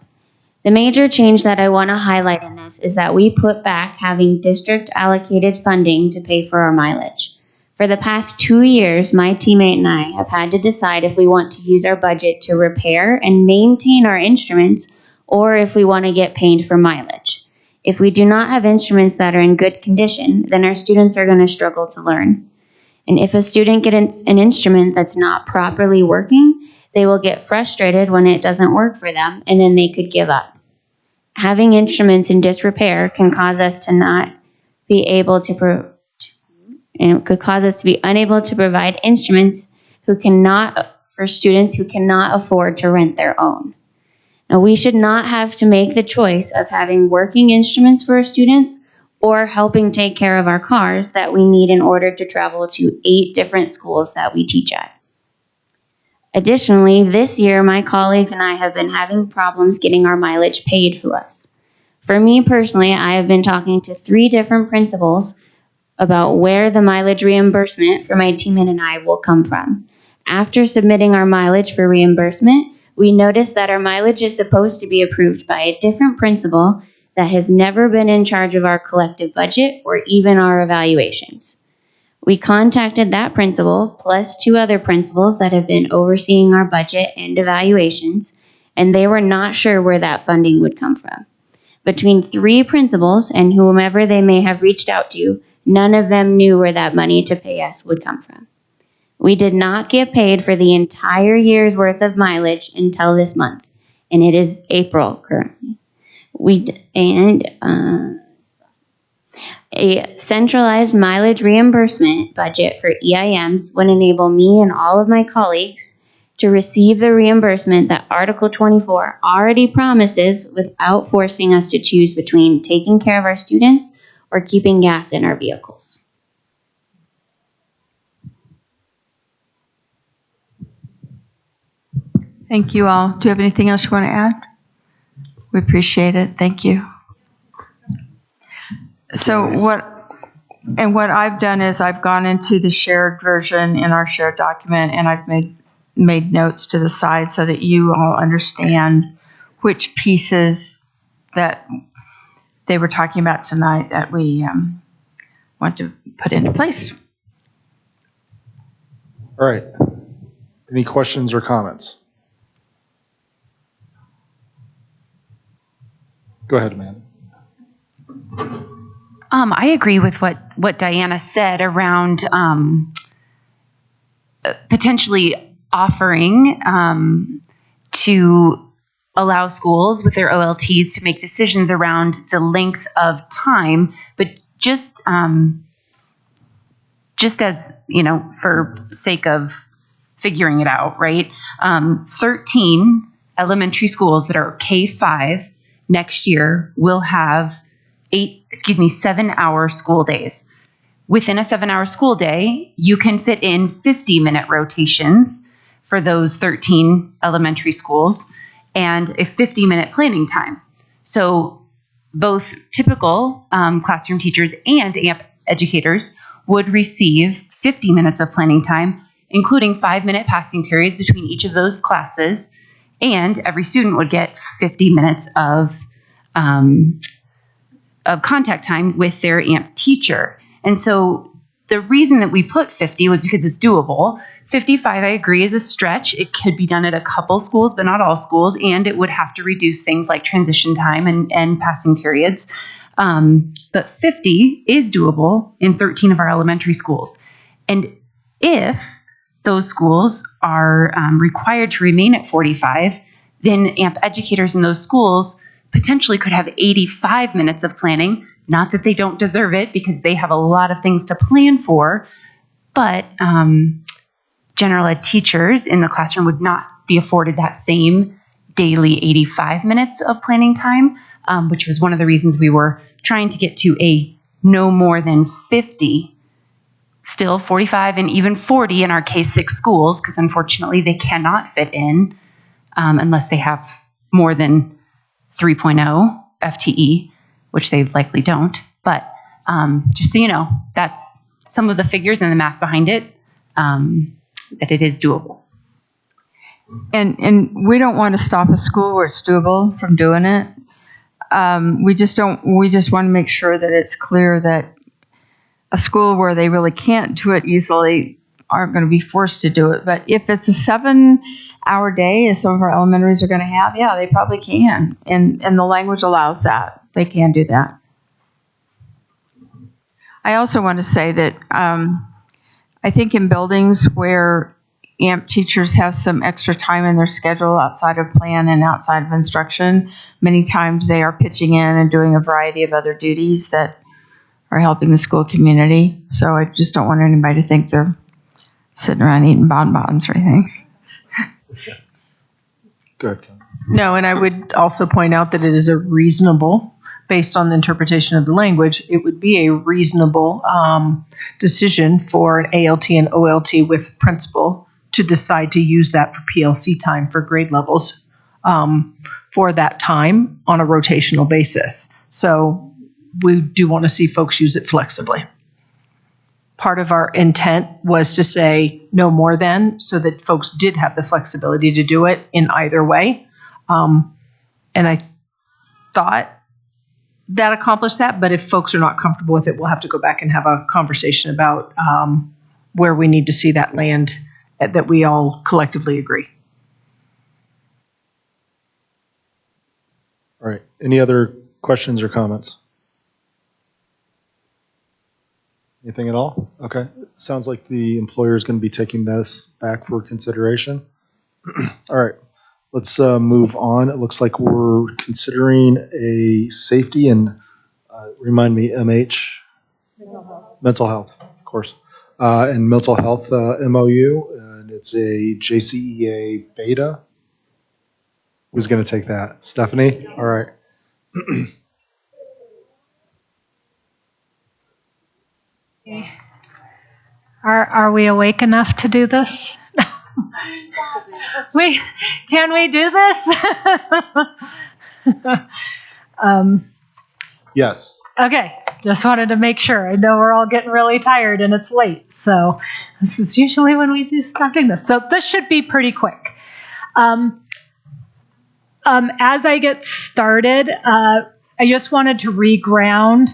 The major change that I want to highlight in this is that we put back having district allocated funding to pay for our mileage. For the past 2 years, my teammate and I have had to decide if we want to use our budget to repair and maintain our instruments or if we want to get paid for mileage. If we do not have instruments that are in good condition, then our students are going to struggle to learn. And if a student gets an instrument that's not properly working, they will get frustrated when it doesn't work for them, and then they could give up. Having instruments in disrepair can cause us to not be able to be unable to provide instruments for students who cannot afford to rent their own. Now, we should not have to make the choice of having working instruments for our students or helping take care of our cars that we need in order to travel to 8 different schools that we teach at. Additionally, this year, my colleagues and I have been having problems getting our mileage paid to us. For me personally, I have been talking to 3 different principals about where the mileage reimbursement for my teammate and I will come from. After submitting our mileage for reimbursement, we noticed that our mileage is supposed to be approved by a different principal that has never been in charge of our collective budget or even our evaluations. We contacted that principal plus 2 other principals that have been overseeing our budget and evaluations, and they were not sure where that funding would come from. Between 3 principals and whomever they may have reached out to, none of them knew where that money to pay us would come from. We did not get paid for the entire year's worth of mileage until this month, and it is April currently. A centralized mileage reimbursement budget for EIMs would enable me and all of my colleagues to receive the reimbursement that Article 24 already promises without forcing us to choose between taking care of our students or keeping gas in our vehicles. Thank you all. Do you have anything else you want to add? We appreciate it. Thank you. So what I've done is I've gone into the shared version in our shared document, and I've made notes to the side so that you all understand which pieces that they were talking about tonight that we want to put into place. All right. Any questions or comments? Go ahead, Amanda. I agree with what Diana said around potentially offering to allow schools with their OLTs to make decisions around the length of time, but just as, for sake of figuring it out, right? 13 elementary schools that are K-5 next year will have 7-hour school days. Within a 7-hour school day, you can fit in 50-minute rotations for those 13 elementary schools and a 50-minute planning time. So both typical classroom teachers and AMP educators would receive 50 minutes of planning time, including 5-minute passing periods between each of those classes, and every student would get 50 minutes of contact time with their AMP teacher. And so the reason that we put 50 was because it's doable. 55, I agree, is a stretch. It could be done at a couple schools, but not all schools, and it would have to reduce things like transition time and passing periods. But 50 is doable in 13 of our elementary schools. And if those schools are required to remain at 45, then AMP educators in those schools potentially could have 85 minutes of planning. Not that they don't deserve it, because they have a lot of things to plan for, but general ed teachers in the classroom would not be afforded that same daily 85 minutes of planning time, which was one of the reasons we were trying to get to a no more than 50 still 45 and even 40 in our K-6 schools, because unfortunately they cannot fit in unless they have more than 3.0 FTE, which they likely don't. But just so you know, that's some of the figures and the math behind it, that it is doable. And we don't want to stop a school where it's doable from doing it. We just want to make sure that it's clear that a school where they really can't do it easily aren't going to be forced to do it. But if it's a 7-hour day, as some of our elementaries are going to have, yeah, they probably can. And the language allows that. They can do that. I also want to say that I think in buildings where AMP teachers have some extra time in their schedule outside of plan and outside of instruction, many times they are pitching in and doing a variety of other duties that are helping the school community. So I just don't want anybody to think they're sitting around eating bonbons or anything. Good. No, and I would also point out that it is a reasonable, based on the interpretation of the language, it would be a reasonable decision for an ALT and OLT with principal to decide to use that for PLC time for grade levels for that time on a rotational basis. So we do want to see folks use it flexibly. Part of our intent was to say no more than, so that folks did have the flexibility to do it in either way. And I thought that accomplished that, but if folks are not comfortable with it, we'll have to go back and have a conversation about where we need to see that land that we all collectively agree. All right. Any other questions or comments? Anything at all? Okay. Sounds like the employer is going to be taking this back for consideration. All right. Let's move on. It looks like we're considering a safety and, remind me, MH? Mental health, of course. And mental health MOU, and it's a JCEA beta. Who's going to take that? Stephanie? All right. Are we awake enough to do this? Can we do this? Yes. Okay, just wanted to make sure. I know we're all getting really tired and it's late, so this is usually when we do start doing this. So this should be pretty quick. As I get started, I just wanted to reground.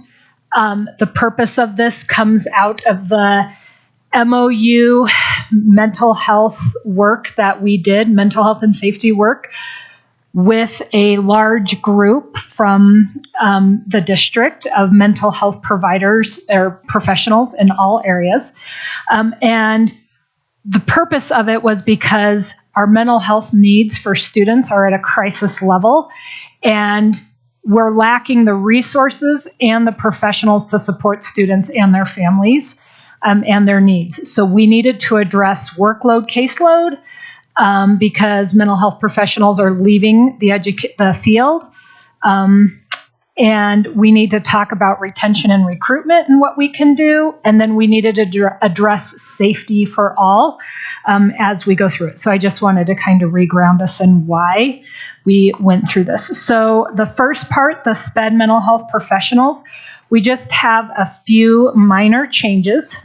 The purpose of this comes out of the MOU mental health work that we did, mental health and safety work, with a large group from the district of mental health providers or professionals in all areas. And the purpose of it was because our mental health needs for students are at a crisis level, and we're lacking the resources and the professionals to support students and their families and their needs. So we needed to address workload, caseload, because mental health professionals are leaving the field. And we need to talk about retention and recruitment and what we can do. And then we needed to address safety for all as we go through it. So I just wanted to kind of reground us in why we went through this. So the first part, the SPED mental health professionals, we just have a few minor changes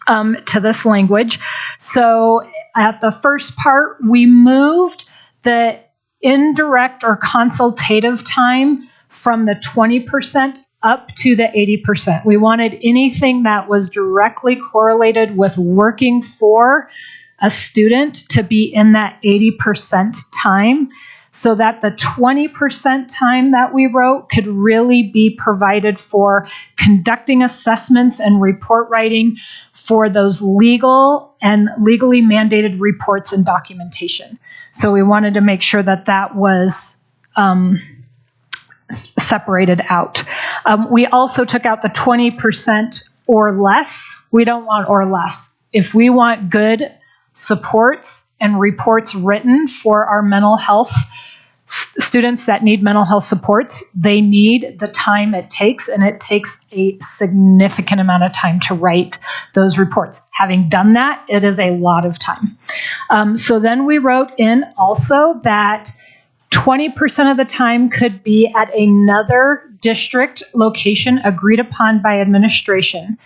to this language. So at the first part, we moved the indirect or consultative time from the 20% up to the 80%. We wanted anything that was directly correlated with working for a student to be in that 80% time, so that the 20% time that we wrote could really be provided for conducting assessments and report writing for those legal and legally mandated reports and documentation. So we wanted to make sure that that was separated out. We also took out the 20% or less. We don't want or less. If we want good supports and reports written for our mental health students that need mental health supports, they need the time it takes, and it takes a significant amount of time to write those reports. Having done that, it is a lot of time. So then we wrote in also that 20% of the time could be at another district location agreed upon by administration.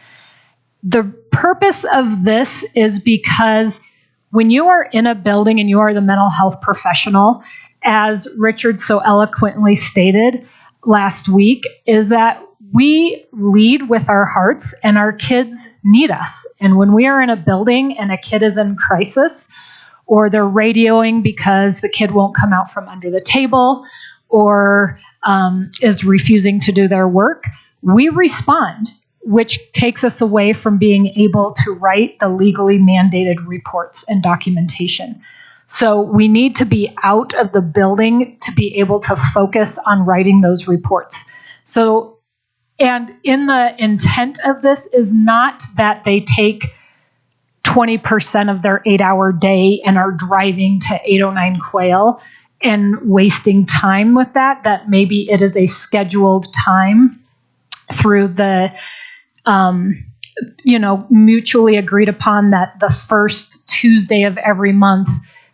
The purpose of this is because when you are in a building and you are the mental health professional, as Richard so eloquently stated last week, is that we lead with our hearts and our kids need us. And when we are in a building and a kid is in crisis, or they're radioing because the kid won't come out from under the table or is refusing to do their work, we respond, which takes us away from being able to write the legally mandated reports and documentation. So we need to be out of the building to be able to focus on writing those reports. So, and in the intent of this is not that they take 20% of their 8-hour day and are driving to 809 Quail and wasting time with that, that maybe it is a scheduled time through the, mutually agreed upon that the first Tuesday of every month,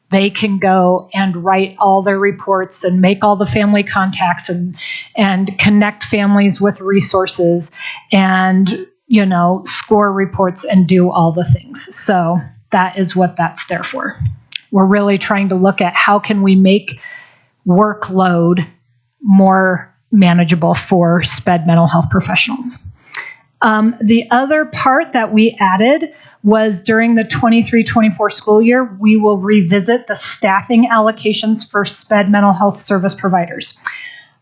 they can go and write all their reports and make all the family contacts and connect families with resources and score reports and do all the things. So that is what that's there for. We're really trying to look at how can we make workload more manageable for SPED mental health professionals. The other part that we added was during the 23-24 school year, we will revisit the staffing allocations for SPED mental health service providers.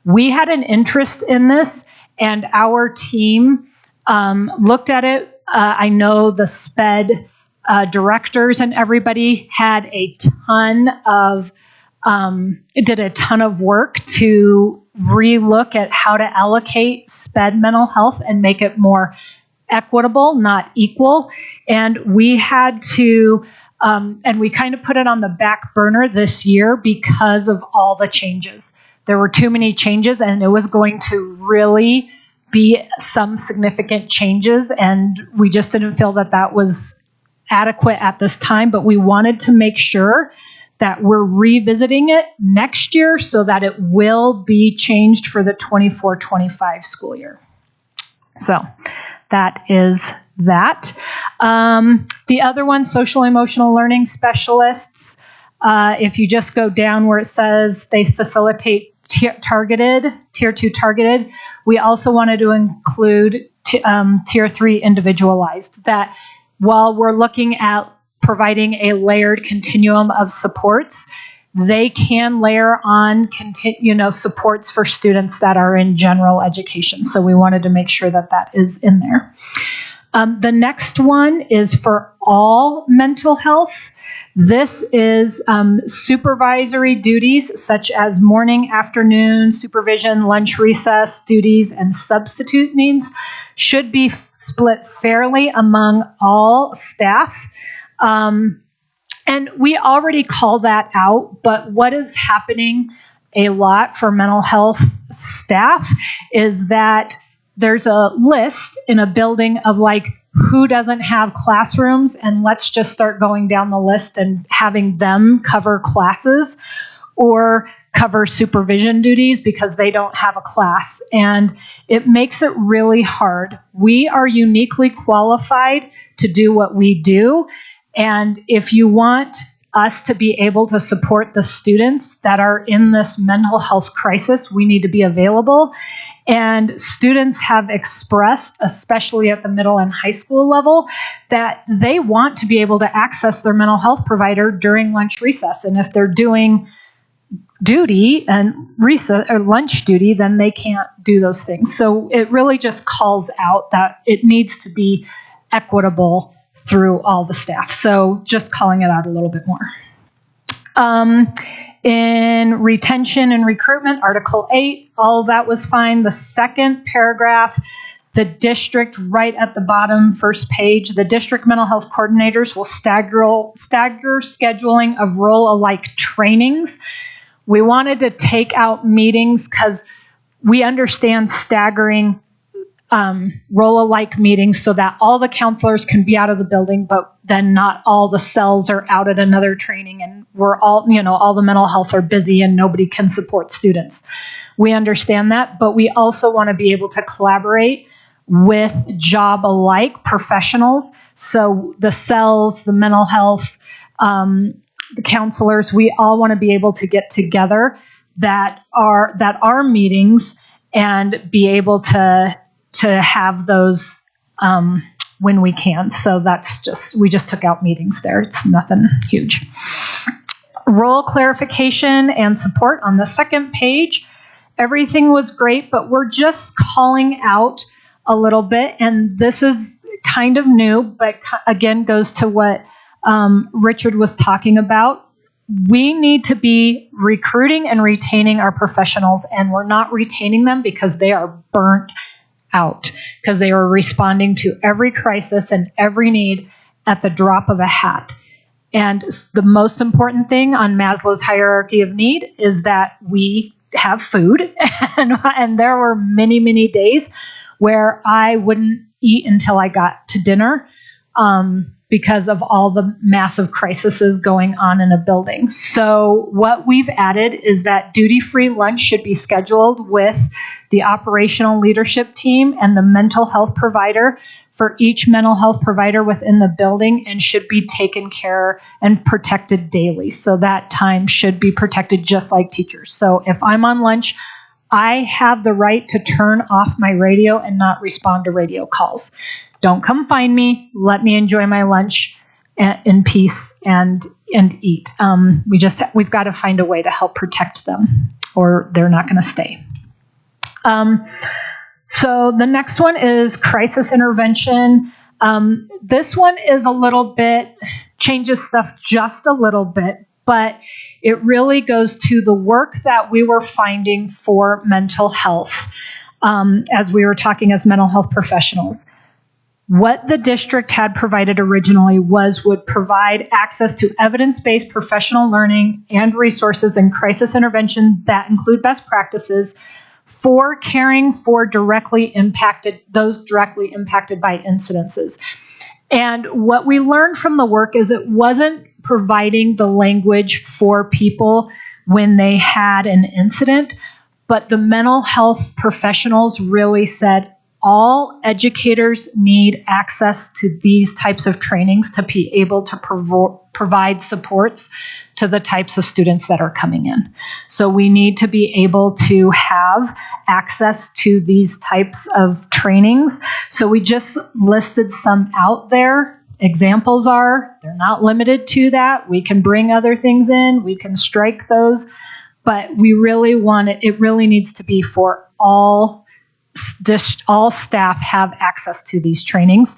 We had an interest in this, and our team looked at it. I know the SPED directors and everybody had a ton of, did a ton of work to relook at how to allocate SPED mental health and make it more equitable, not equal. And we had to, and we kind of put it on the back burner this year because of all the changes. There were too many changes, and it was going to really be some significant changes, and we just didn't feel that that was adequate at this time, but we wanted to make sure that we're revisiting it next year so that it will be changed for the 24-25 school year. So that is that. The other one, social emotional learning specialists, if you just go down where it says they facilitate tier 2 targeted, we also wanted to include tier 3 individualized, that while we're looking at providing a layered continuum of supports, they can layer on supports for students that are in general education. So we wanted to make sure that that is in there. The next one is for all mental health. This is supervisory duties such as morning, afternoon, supervision, lunch, recess duties, and substitute needs should be split fairly among all staff. And we already call that out, but what is happening a lot for mental health staff is that there's a list in a building of like who doesn't have classrooms, and let's just start going down the list and having them cover classes or cover supervision duties because they don't have a class. And it makes it really hard. We are uniquely qualified to do what we do. And if you want us to be able to support the students that are in this mental health crisis, we need to be available. And students have expressed, especially at the middle and high school level, that they want to be able to access their mental health provider during lunch recess. And if they're doing duty and recess or lunch duty, then they can't do those things. So it really just calls out that it needs to be equitable through all the staff. So just calling it out a little bit more. In retention and recruitment, Article 8, all of that was fine. The second paragraph, the district right at the bottom, first page, the district mental health coordinators will stagger scheduling of role-alike trainings. We wanted to take out meetings because we understand staggering roll-alike meetings so that all the counselors can be out of the building, but then not all the cells are out at another training, and we're all, all the mental health are busy and nobody can support students. We understand that, but we also want to be able to collaborate with job-alike professionals. So the cells, the mental health, the counselors, we all want to be able to get together that are meetings and be able to have those when we can. So we just took out meetings there. It's nothing huge. Role clarification and support on the second page. Everything was great, but we're just calling out a little bit. And this is kind of new, but again goes to what Richard was talking about. We need to be recruiting and retaining our professionals, and we're not retaining them because they are burnt out, because they are responding to every crisis and every need at the drop of a hat. And the most important thing on Maslow's hierarchy of need is that we have food. And there were many, many days where I wouldn't eat until I got to dinner because of all the massive crises going on in a building. So what we've added is that duty-free lunch should be scheduled with the operational leadership team and the mental health provider for each mental health provider within the building, and should be taken care and protected daily. So that time should be protected just like teachers. So if I'm on lunch, I have the right to turn off my radio and not respond to radio calls. Don't come find me. Let me enjoy my lunch in peace and eat. We've got to find a way to help protect them, or they're not going to stay. So the next one is crisis intervention. This one is a little bit, changes stuff just a little bit, but it really goes to the work that we were finding for mental health as we were talking as mental health professionals. What the district had provided originally would provide access to evidence-based professional learning and resources in crisis intervention that include best practices for caring for those directly impacted by incidences. And what we learned from the work is it wasn't providing the language for people when they had an incident, but the mental health professionals really said, all educators need access to these types of trainings to be able to provide supports to the types of students that are coming in. So we need to be able to have access to these types of trainings. So we just listed some out there. Examples are, they're not limited to that. We can bring other things in. We can strike those. But we really want it really needs to be for all staff have access to these trainings,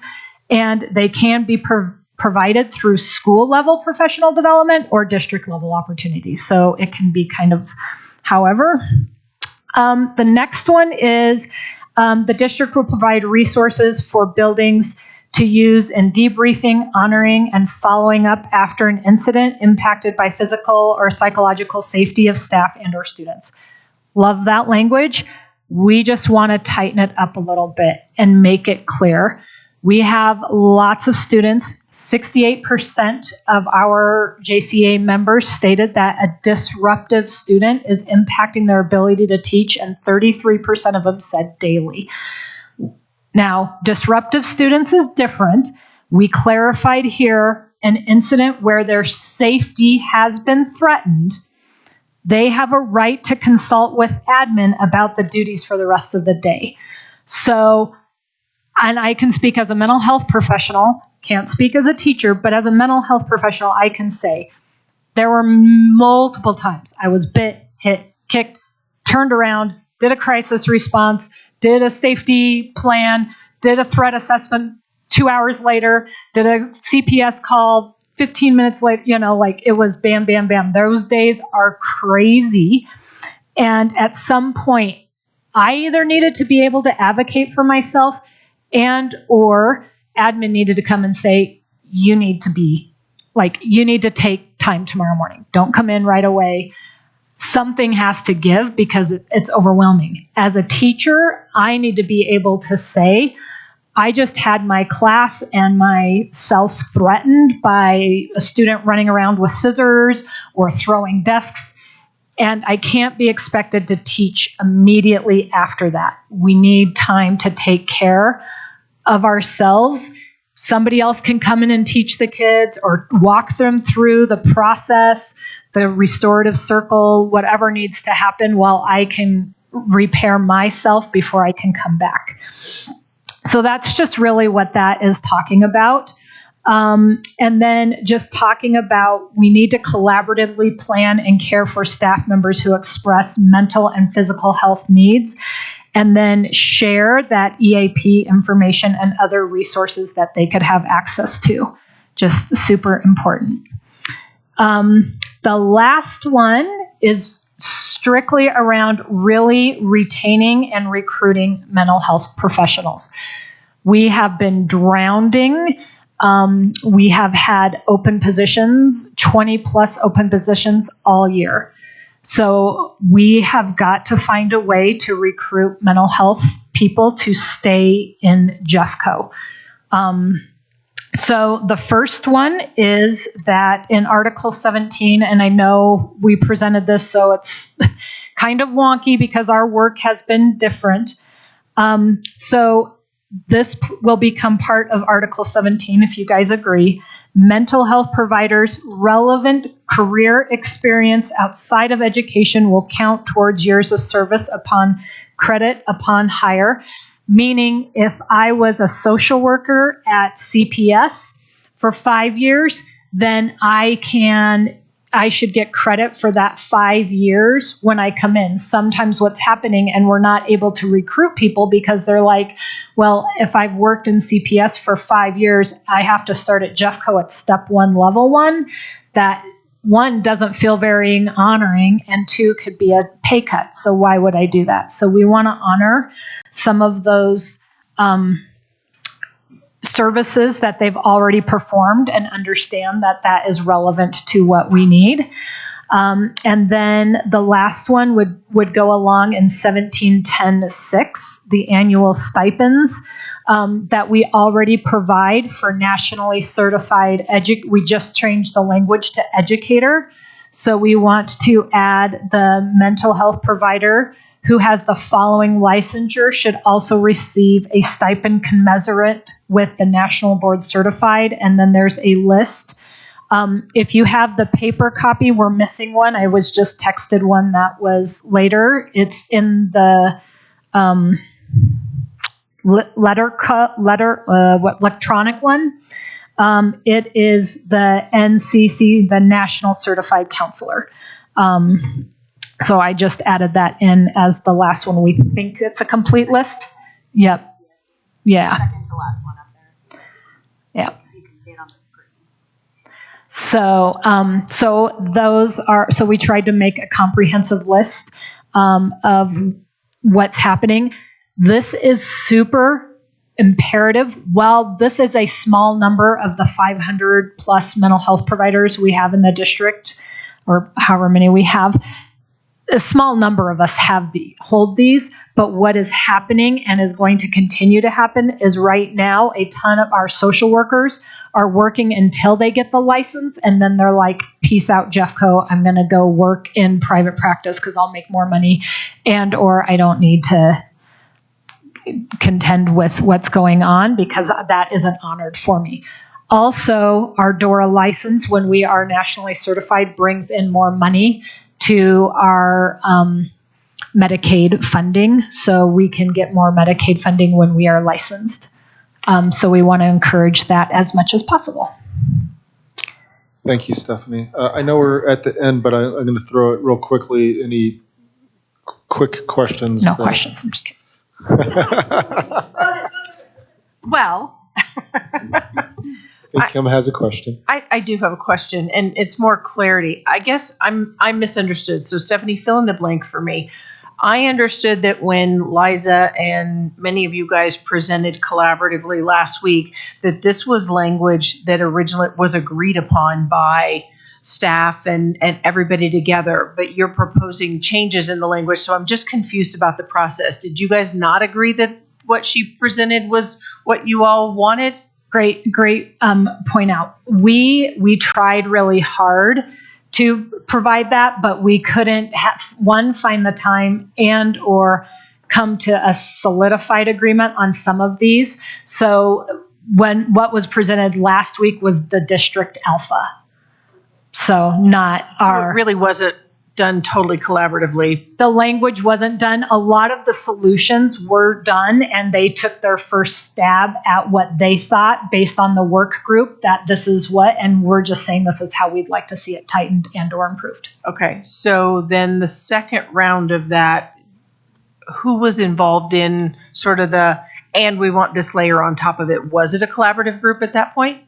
and they can be provided through school level professional development or district level opportunities. So it can be kind of however. The next one is the district will provide resources for buildings to use in debriefing, honoring, and following up after an incident impacted by physical or psychological safety of staff and or students. Love that language. We just want to tighten it up a little bit and make it clear. We have lots of students. 68% of our Jcea members stated that a disruptive student is impacting their ability to teach, and 33% of them said daily. Now, disruptive students is different. We clarified here an incident where their safety has been threatened. They have a right to consult with admin about the duties for the rest of the day. So, and I can speak as a mental health professional, can't speak as a teacher, but as a mental health professional, I can say there were multiple times I was bit, hit, kicked, turned around, did a crisis response, did a safety plan, did a threat assessment 2 hours later, did a CPS call 15 minutes later, it was bam, bam, bam. Those days are crazy. And at some point, I either needed to be able to advocate for myself and or admin needed to come and say, you need to take time tomorrow morning. Don't come in right away. something has to give because it's overwhelming. As a teacher, I need to be able to say, I just had my class and myself threatened by a student running around with scissors or throwing desks, and I can't be expected to teach immediately after that. We need time to take care of ourselves. Somebody else can come in and teach the kids or walk them through the process, the restorative circle, whatever needs to happen while I can repair myself before I can come back. So that's just really what that is talking about. And then just talking about we need to collaboratively plan and care for staff members who express mental and physical health needs, and then share that EAP information and other resources that they could have access to. Just super important. The last one is strictly around really retaining and recruiting mental health professionals. We have been drowning. We have had open positions, 20 plus open positions all year. So we have got to find a way to recruit mental health people to stay in Jeffco. So the first one is that in Article 17, and I know we presented this, so it's kind of wonky because our work has been different. So this will become part of Article 17, if you guys agree. Mental health providers' relevant career experience outside of education will count towards years of service upon credit upon hire. Meaning, if I was a social worker at CPS for 5 years, then I should get credit for that 5 years when I come in. Sometimes what's happening, and we're not able to recruit people because they're like, well, if I've worked in CPS for 5 years, I have to start at Jeffco at step 1, level 1. That 1 doesn't feel very honoring, and 2 could be a pay cut. So why would I do that? So we want to honor some of those services that they've already performed and understand that that is relevant to what we need. And then the last one would go along in 1710-6, the annual stipends that we already provide for nationally certified we just changed the language to educator. So we want to add the mental health provider who has the following licensure should also receive a stipend commensurate with the National Board Certified. And then there's a list. If you have the paper copy, we're missing one. I was just texted one that was later. It's in the electronic one. It is the NCC, the National Certified Counselor. So I just added that in as the last one. We think it's a complete list. Yep. Yeah. Second to last one up there. Yep. You can see it on the screen. So we tried to make a comprehensive list of what's happening. This is super imperative. While this is a small number of the 500 plus mental health providers we have in the district, or however many we have, a small number of us hold these, but what is happening and is going to continue to happen is right now a ton of our social workers are working until they get the license, and then they're like, peace out, Jeffco, I'm going to go work in private practice because I'll make more money, and or I don't need to contend with what's going on because that isn't honored for me. Also, our DORA license, when we are nationally certified, brings in more money to our Medicaid funding, so we can get more Medicaid funding when we are licensed. So we want to encourage that as much as possible. Thank you, Stephanie. I know we're at the end, but I'm going to throw it real quickly. Any quick questions? No questions. I'm just kidding. Well, I think Kim has a question. I do have a question, and it's more clarity. I guess I misunderstood. So Stephanie, fill in the blank for me. I understood that when Liza and many of you guys presented collaboratively last week, that this was language that originally was agreed upon by staff and everybody together, but you're proposing changes in the language. So I'm just confused about the process. Did you guys not agree that what she presented was what you all wanted? Great point out. We tried really hard to provide that, but we couldn't find the time and or come to a solidified agreement on some of these. So what was presented last week was the district alpha. So not our. It really wasn't done totally collaboratively. The language wasn't done. A lot of the solutions were done, and they took their first stab at what they thought based on the work group that this is what, and we're just saying this is how we'd like to see it tightened and or improved. Okay, so then the second round of that, who was involved in sort of and we want this layer on top of it? Was it a collaborative group at that point?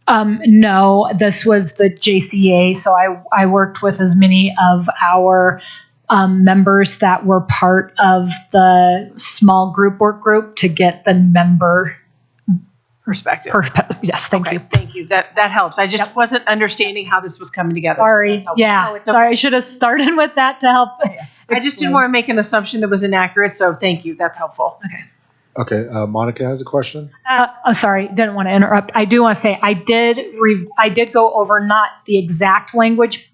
No, this was the Jcea. So I worked with as many of our members that were part of the small work group to get the member perspective. Yes, thank you. Thank you. That helps. I just wasn't understanding how this was coming together. Sorry. Yeah. Sorry, I should have started with that to help. I just didn't want to make an assumption that was inaccurate. So thank you. That's helpful. Okay. Okay, Monica has a question. Sorry, didn't want to interrupt. I do want to say I did go over not the exact language,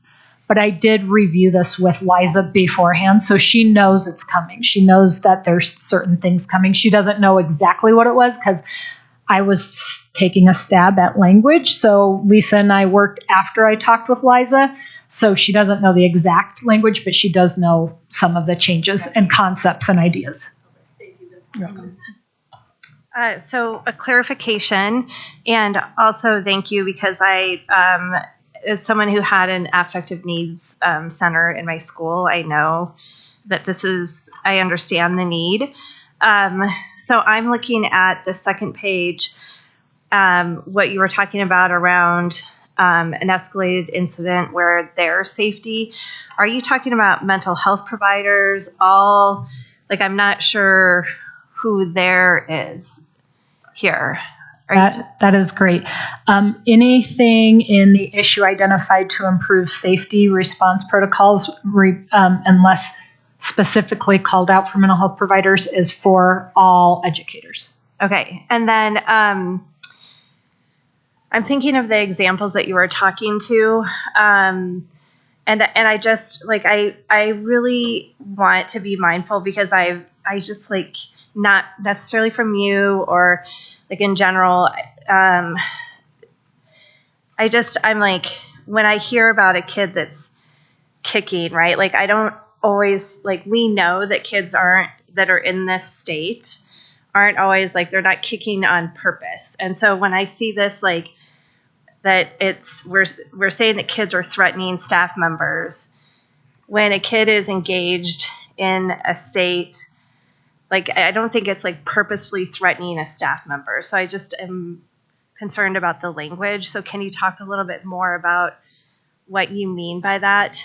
but I did review this with Liza beforehand, so she knows it's coming. She knows that there's certain things coming. She doesn't know exactly what it was because I was taking a stab at language. So Lisa and I worked after I talked with Liza, so she doesn't know the exact language, but she does know some of the changes and concepts and ideas. You're welcome. So a clarification, and also thank you because I, as someone who had an affective needs center in my school, I know that I understand the need. So I'm looking at the second page, what you were talking about around an escalated incident where their safety. Are you talking about mental health providers? I'm not sure who there is here. That is great. Anything in the issue identified to improve safety response protocols, unless specifically called out for mental health providers, is for all educators. Okay. And then I'm thinking of the examples that you were talking to. And I just I really want to be mindful because I just not necessarily from you or in general, I'm when I hear about a kid that's kicking, right? I don't always we know that kids that are in this state aren't always they're not kicking on purpose. And so when I see this that we're saying that kids are threatening staff members, when a kid is engaged in a state, I don't think it's purposefully threatening a staff member. So I just am concerned about the language. So can you talk a little bit more about what you mean by that?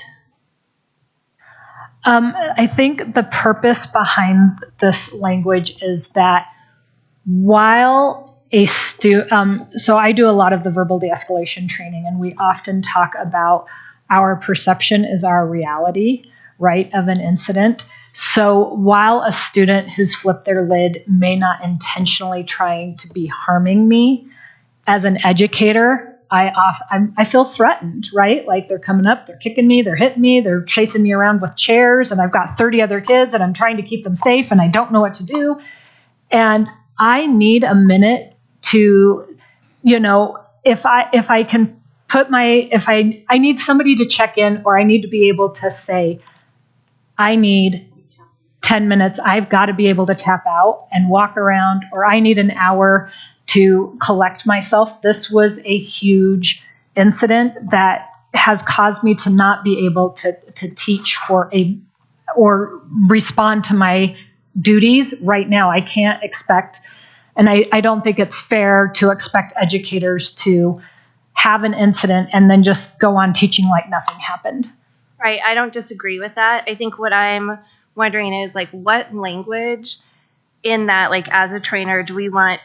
I think the purpose behind this language is that while so I do a lot of the verbal de-escalation training, and we often talk about our perception is our reality, right, of an incident. So while a student who's flipped their lid may not intentionally trying to be harming me, as an educator, I feel threatened, right? They're coming up, they're kicking me, they're hitting me, they're chasing me around with chairs, and I've got 30 other kids, and I'm trying to keep them safe, and I don't know what to do. And I need a minute to, if I can put I need somebody to check in, or I need to be able to say, I need 10 minutes, I've got to be able to tap out and walk around, or I need an hour to collect myself. This was a huge incident that has caused me to not be able to teach or respond to my duties right now. I can't expect, and I don't think it's fair to expect educators to have an incident and then just go on teaching like nothing happened. Right. I don't disagree with that. I think what I'm wondering is what language in that, as a trainer, do we want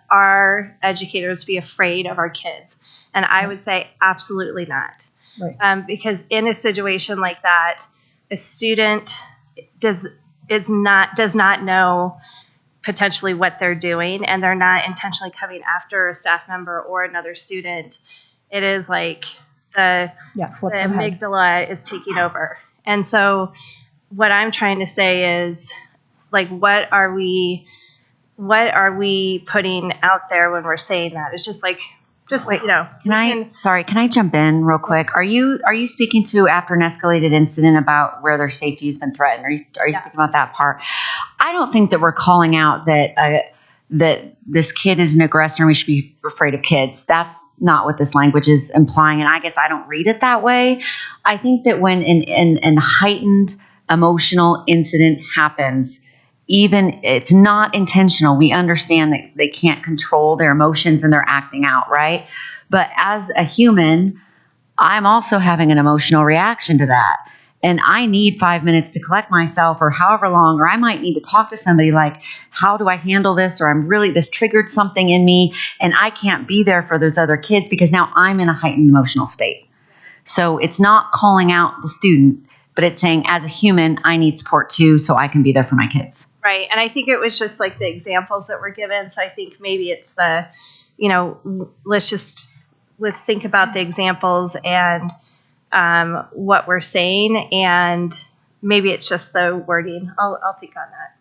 our educators be afraid of our kids? And I would say absolutely not. Right. Because in a situation like that, a student does not know potentially what they're doing, and they're not intentionally coming after a staff member or another student. It is like the amygdala is taking over. And so what I'm trying to say is, like, what are we putting out there when we're saying that? It's just like, Wait, you know. can I jump in real quick? Are you speaking to after an escalated incident about where their safety has been threatened? Are you speaking about that part? I don't think that we're calling out that this kid is an aggressor and we should be afraid of kids. That's not what this language is implying, and I guess I don't read it that way. I think that when an heightened emotional incident happens, even it's not intentional, we understand that they can't control their emotions and they're acting out, right? But as a human, I'm also having an emotional reaction to that. And I need 5 minutes to collect myself, or however long, or I might need to talk to somebody like, how do I handle this? Or this triggered something in me and I can't be there for those other kids because now I'm in a heightened emotional state. So it's not calling out the student, but it's saying as a human, I need support too, so I can be there for my kids. Right. And I think it was just like the examples that were given. So I think maybe it's the, let's think about the examples and what we're saying, and maybe it's just the wording. I'll think on that.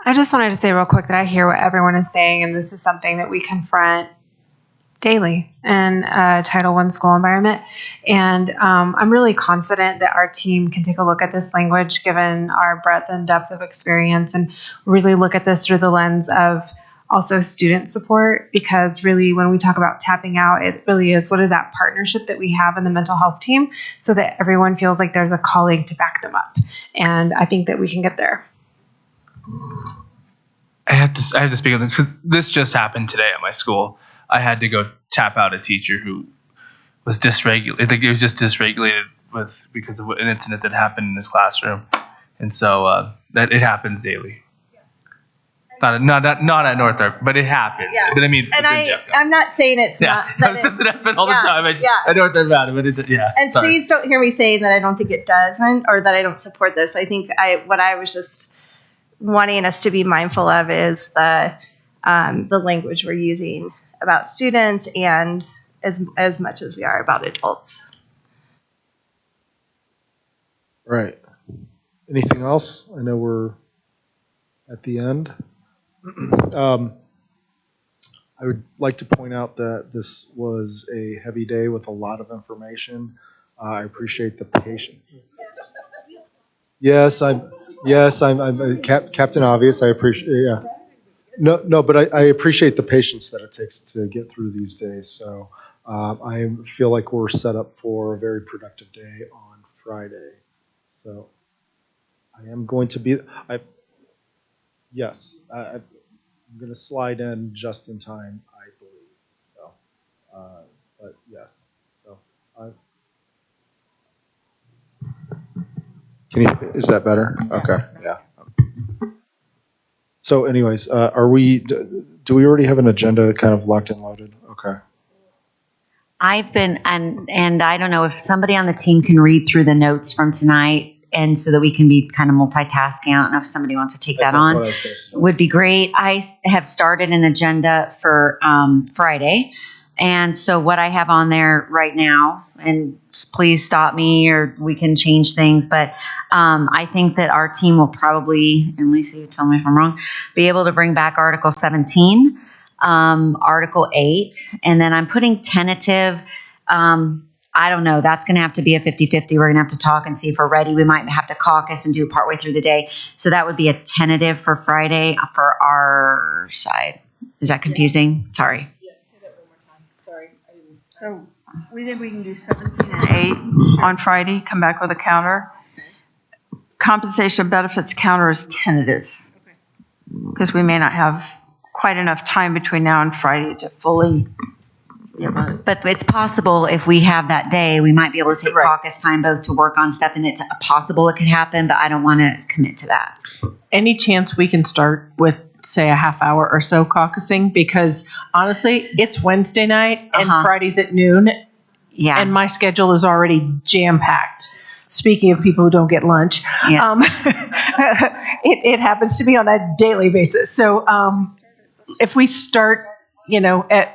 I just wanted to say real quick that I hear what everyone is saying, and this is something that we confront daily in a Title I school environment. And I'm really confident that our team can take a look at this language given our breadth and depth of experience and really look at this through the lens of also student support, because really when we talk about tapping out, it really is what is that partnership that we have in the mental health team so that everyone feels like there's a colleague to back them up. And I think that we can get there. I have to speak on this because this just happened today at my school. I had to go tap out a teacher who was dysregulated. I think he was just dysregulated because of an incident that happened in his classroom, and so that it happens daily. Not at Northrop, but it happens. Yeah. But I mean, and I'm not saying it's not. That doesn't happen all the time. I Northrop about it, but And sorry. please don't hear me saying that I don't think it doesn't, or that I don't support this. I think what I was just wanting us to be mindful of is the language we're using about students, and as much as we are about adults. Right. Anything else? I know we're at the end. I would like to point out that this was a heavy day with a lot of information. I appreciate the patience. Yes, I'm Captain Obvious. I appreciate. Yeah. No, but I appreciate the patience that it takes to get through these days. So I feel like we're set up for a very productive day on Friday. So I am going to be. Yes, I'm going to slide in just in time, I believe. So, but yes. So, is that better? Okay. Yeah. So, anyways, do we already have an agenda kind of locked and loaded? Okay. I've been, and I don't know if somebody on the team can read through the notes from tonight, and so that we can be kind of multitasking. I don't know if somebody wants to take that on. Would be great. I have started an agenda for Friday. And so what I have on there right now, and please stop me or we can change things, but I think that our team will probably, and Lisa, you tell me if I'm wrong, be able to bring back Article 17, Article 8, and then I'm putting tentative, I don't know, that's going to have to be a 50-50. We're going to have to talk and see if we're ready. We might have to caucus and do it partway through the day. So that would be a tentative for Friday for our side. Is that confusing? Sorry. So we think we can do 17 and 8 on Friday, come back with a counter. Compensation benefits counter is tentative because we may not have quite enough time between now and Friday to fully. But it's possible if we have that day, we might be able to take caucus time both to work on stuff, and it's possible it could happen, but I don't want to commit to that. Any chance we can start with say a half hour or so caucusing, because honestly, it's Wednesday night and Friday's at noon. Yeah. And my schedule is already jam-packed. Speaking of people who don't get lunch, it happens to me on a daily basis. So if we start, at a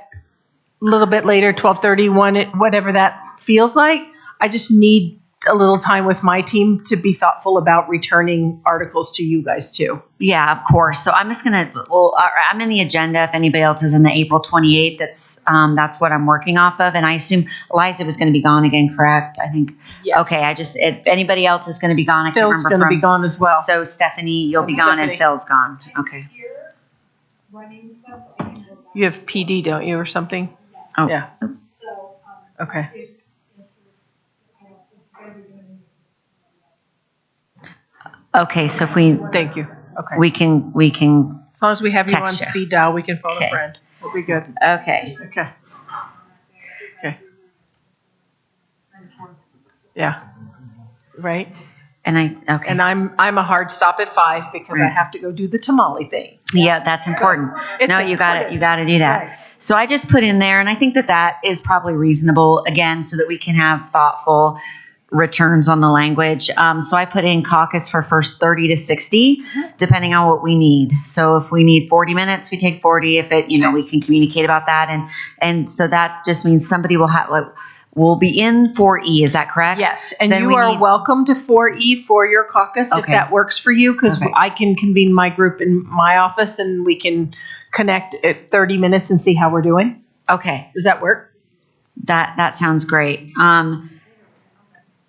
little bit later, 12:30, 1, whatever that feels like, I just need a little time with my team to be thoughtful about returning articles to you guys too. Yeah, of course. So I'm just going to, I'm in the agenda. If anybody else is in the April 28th, that's what I'm working off of. And I assume Eliza was going to be gone again, correct? I think. Yes. Okay. if anybody else is going to be gone, I can't Phil's remember. going to be gone as well. So Stephanie, you'll be gone, and Phil's gone. Okay. You have PD, don't you, or something? Oh. Yeah. Okay. Okay. So if we, thank you. Okay. We can. As long as we have you on text you. speed dial, we can phone a friend. We'll be good. Okay. Okay. Yeah. Right. And okay. And I'm a hard stop at 5 because I have to go do the tamale thing. Yeah, that's important. No, you got it. You got to do that. Right. So I just put in there, and I think that is probably reasonable, again, so that we can have thoughtful returns on the language. So I put in caucus for first 30 to 60, depending on what we need. So if we need 40 minutes, we take 40. If it, we can communicate about that. And so that just means somebody will be in 4E. Is that correct? Yes. And then you are welcome to 4E for your caucus if that works for you, because I can convene my group in my office and we can connect at 30 minutes and see how we're doing. Okay. Does that work? That sounds great.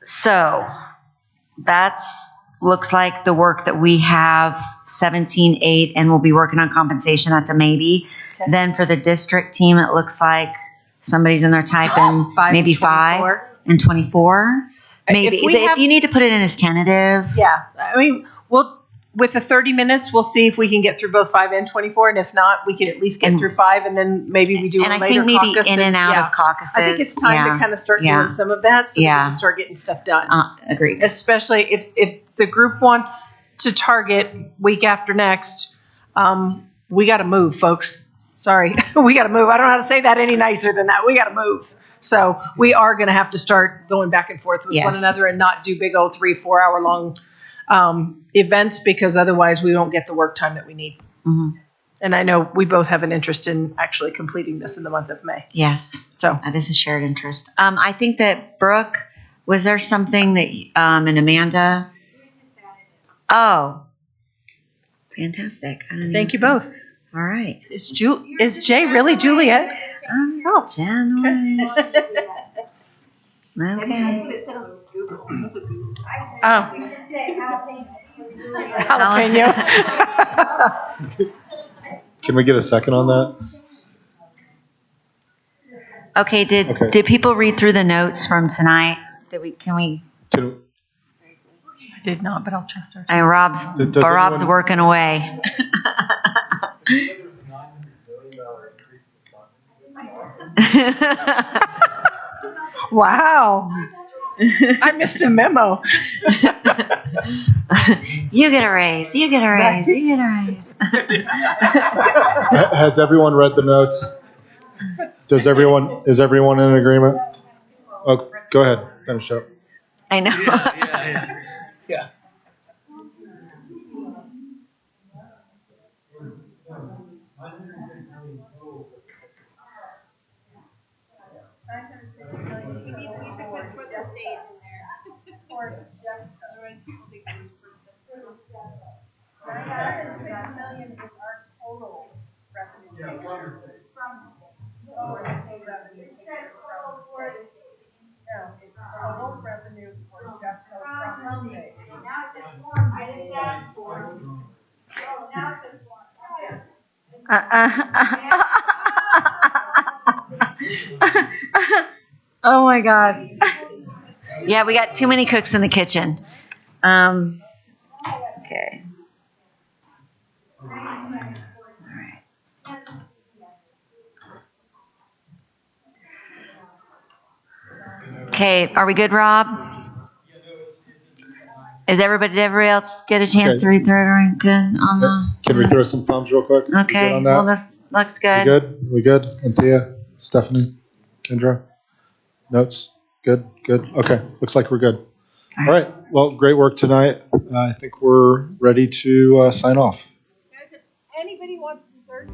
So that's looks like the work that we have 17-8, and we'll be working on compensation. That's a maybe. Okay. Then for the district team, it looks like somebody's in there typing maybe 5 and 24. Maybe if you need to put it in as tentative. Yeah. I mean, with the 30 minutes, we'll see if we can get through both 5 and 24. And if not, we can at least get through 5, and then maybe we do a later caucus. And I think maybe in and out of caucuses. I think it's time to kind of start doing some of that so that we can start getting stuff done. Agreed. Especially if the group wants to target week after next, we got to move, folks. Sorry, we got to move. I don't know how to say that any nicer than that. We got to move. So we are going to have to start going back and forth with one another and not do big old 3-4 hour long events, because otherwise we won't get the work time that we need. Mm-hmm. And I know we both have an interest in actually completing this in the month of May. Yes. So that is a shared interest. I think that Brooke, was there something that, and Amanda? Oh, fantastic. Thank you both. All right. Is Jay really Juliet? Oh, January. Okay. Oh. Jalapeno. Can we get a second on that? Okay. Did people read through the notes from tonight? I did not, but I'll trust her. And Rob's working away. Wow. I missed a memo. You get a raise. You get a raise. You get a raise. Has everyone read the notes? Is everyone in agreement? Oh, go ahead. Finish up. I know. Yeah. Oh my God. Yeah, we got too many cooks in the kitchen. Okay. All right. Okay, are we good, Rob? Is everybody else get a chance to read through it? Are we good on the? Can we throw some thumbs real quick? We Okay. good on that? Well, this looks We good. good? We good? Anthea, Stephanie, Kendra? Notes? Good? Good? Okay. Looks like we're good. All right. Well, great work tonight. I think we're ready to sign off. Guys, if anybody wants dessert,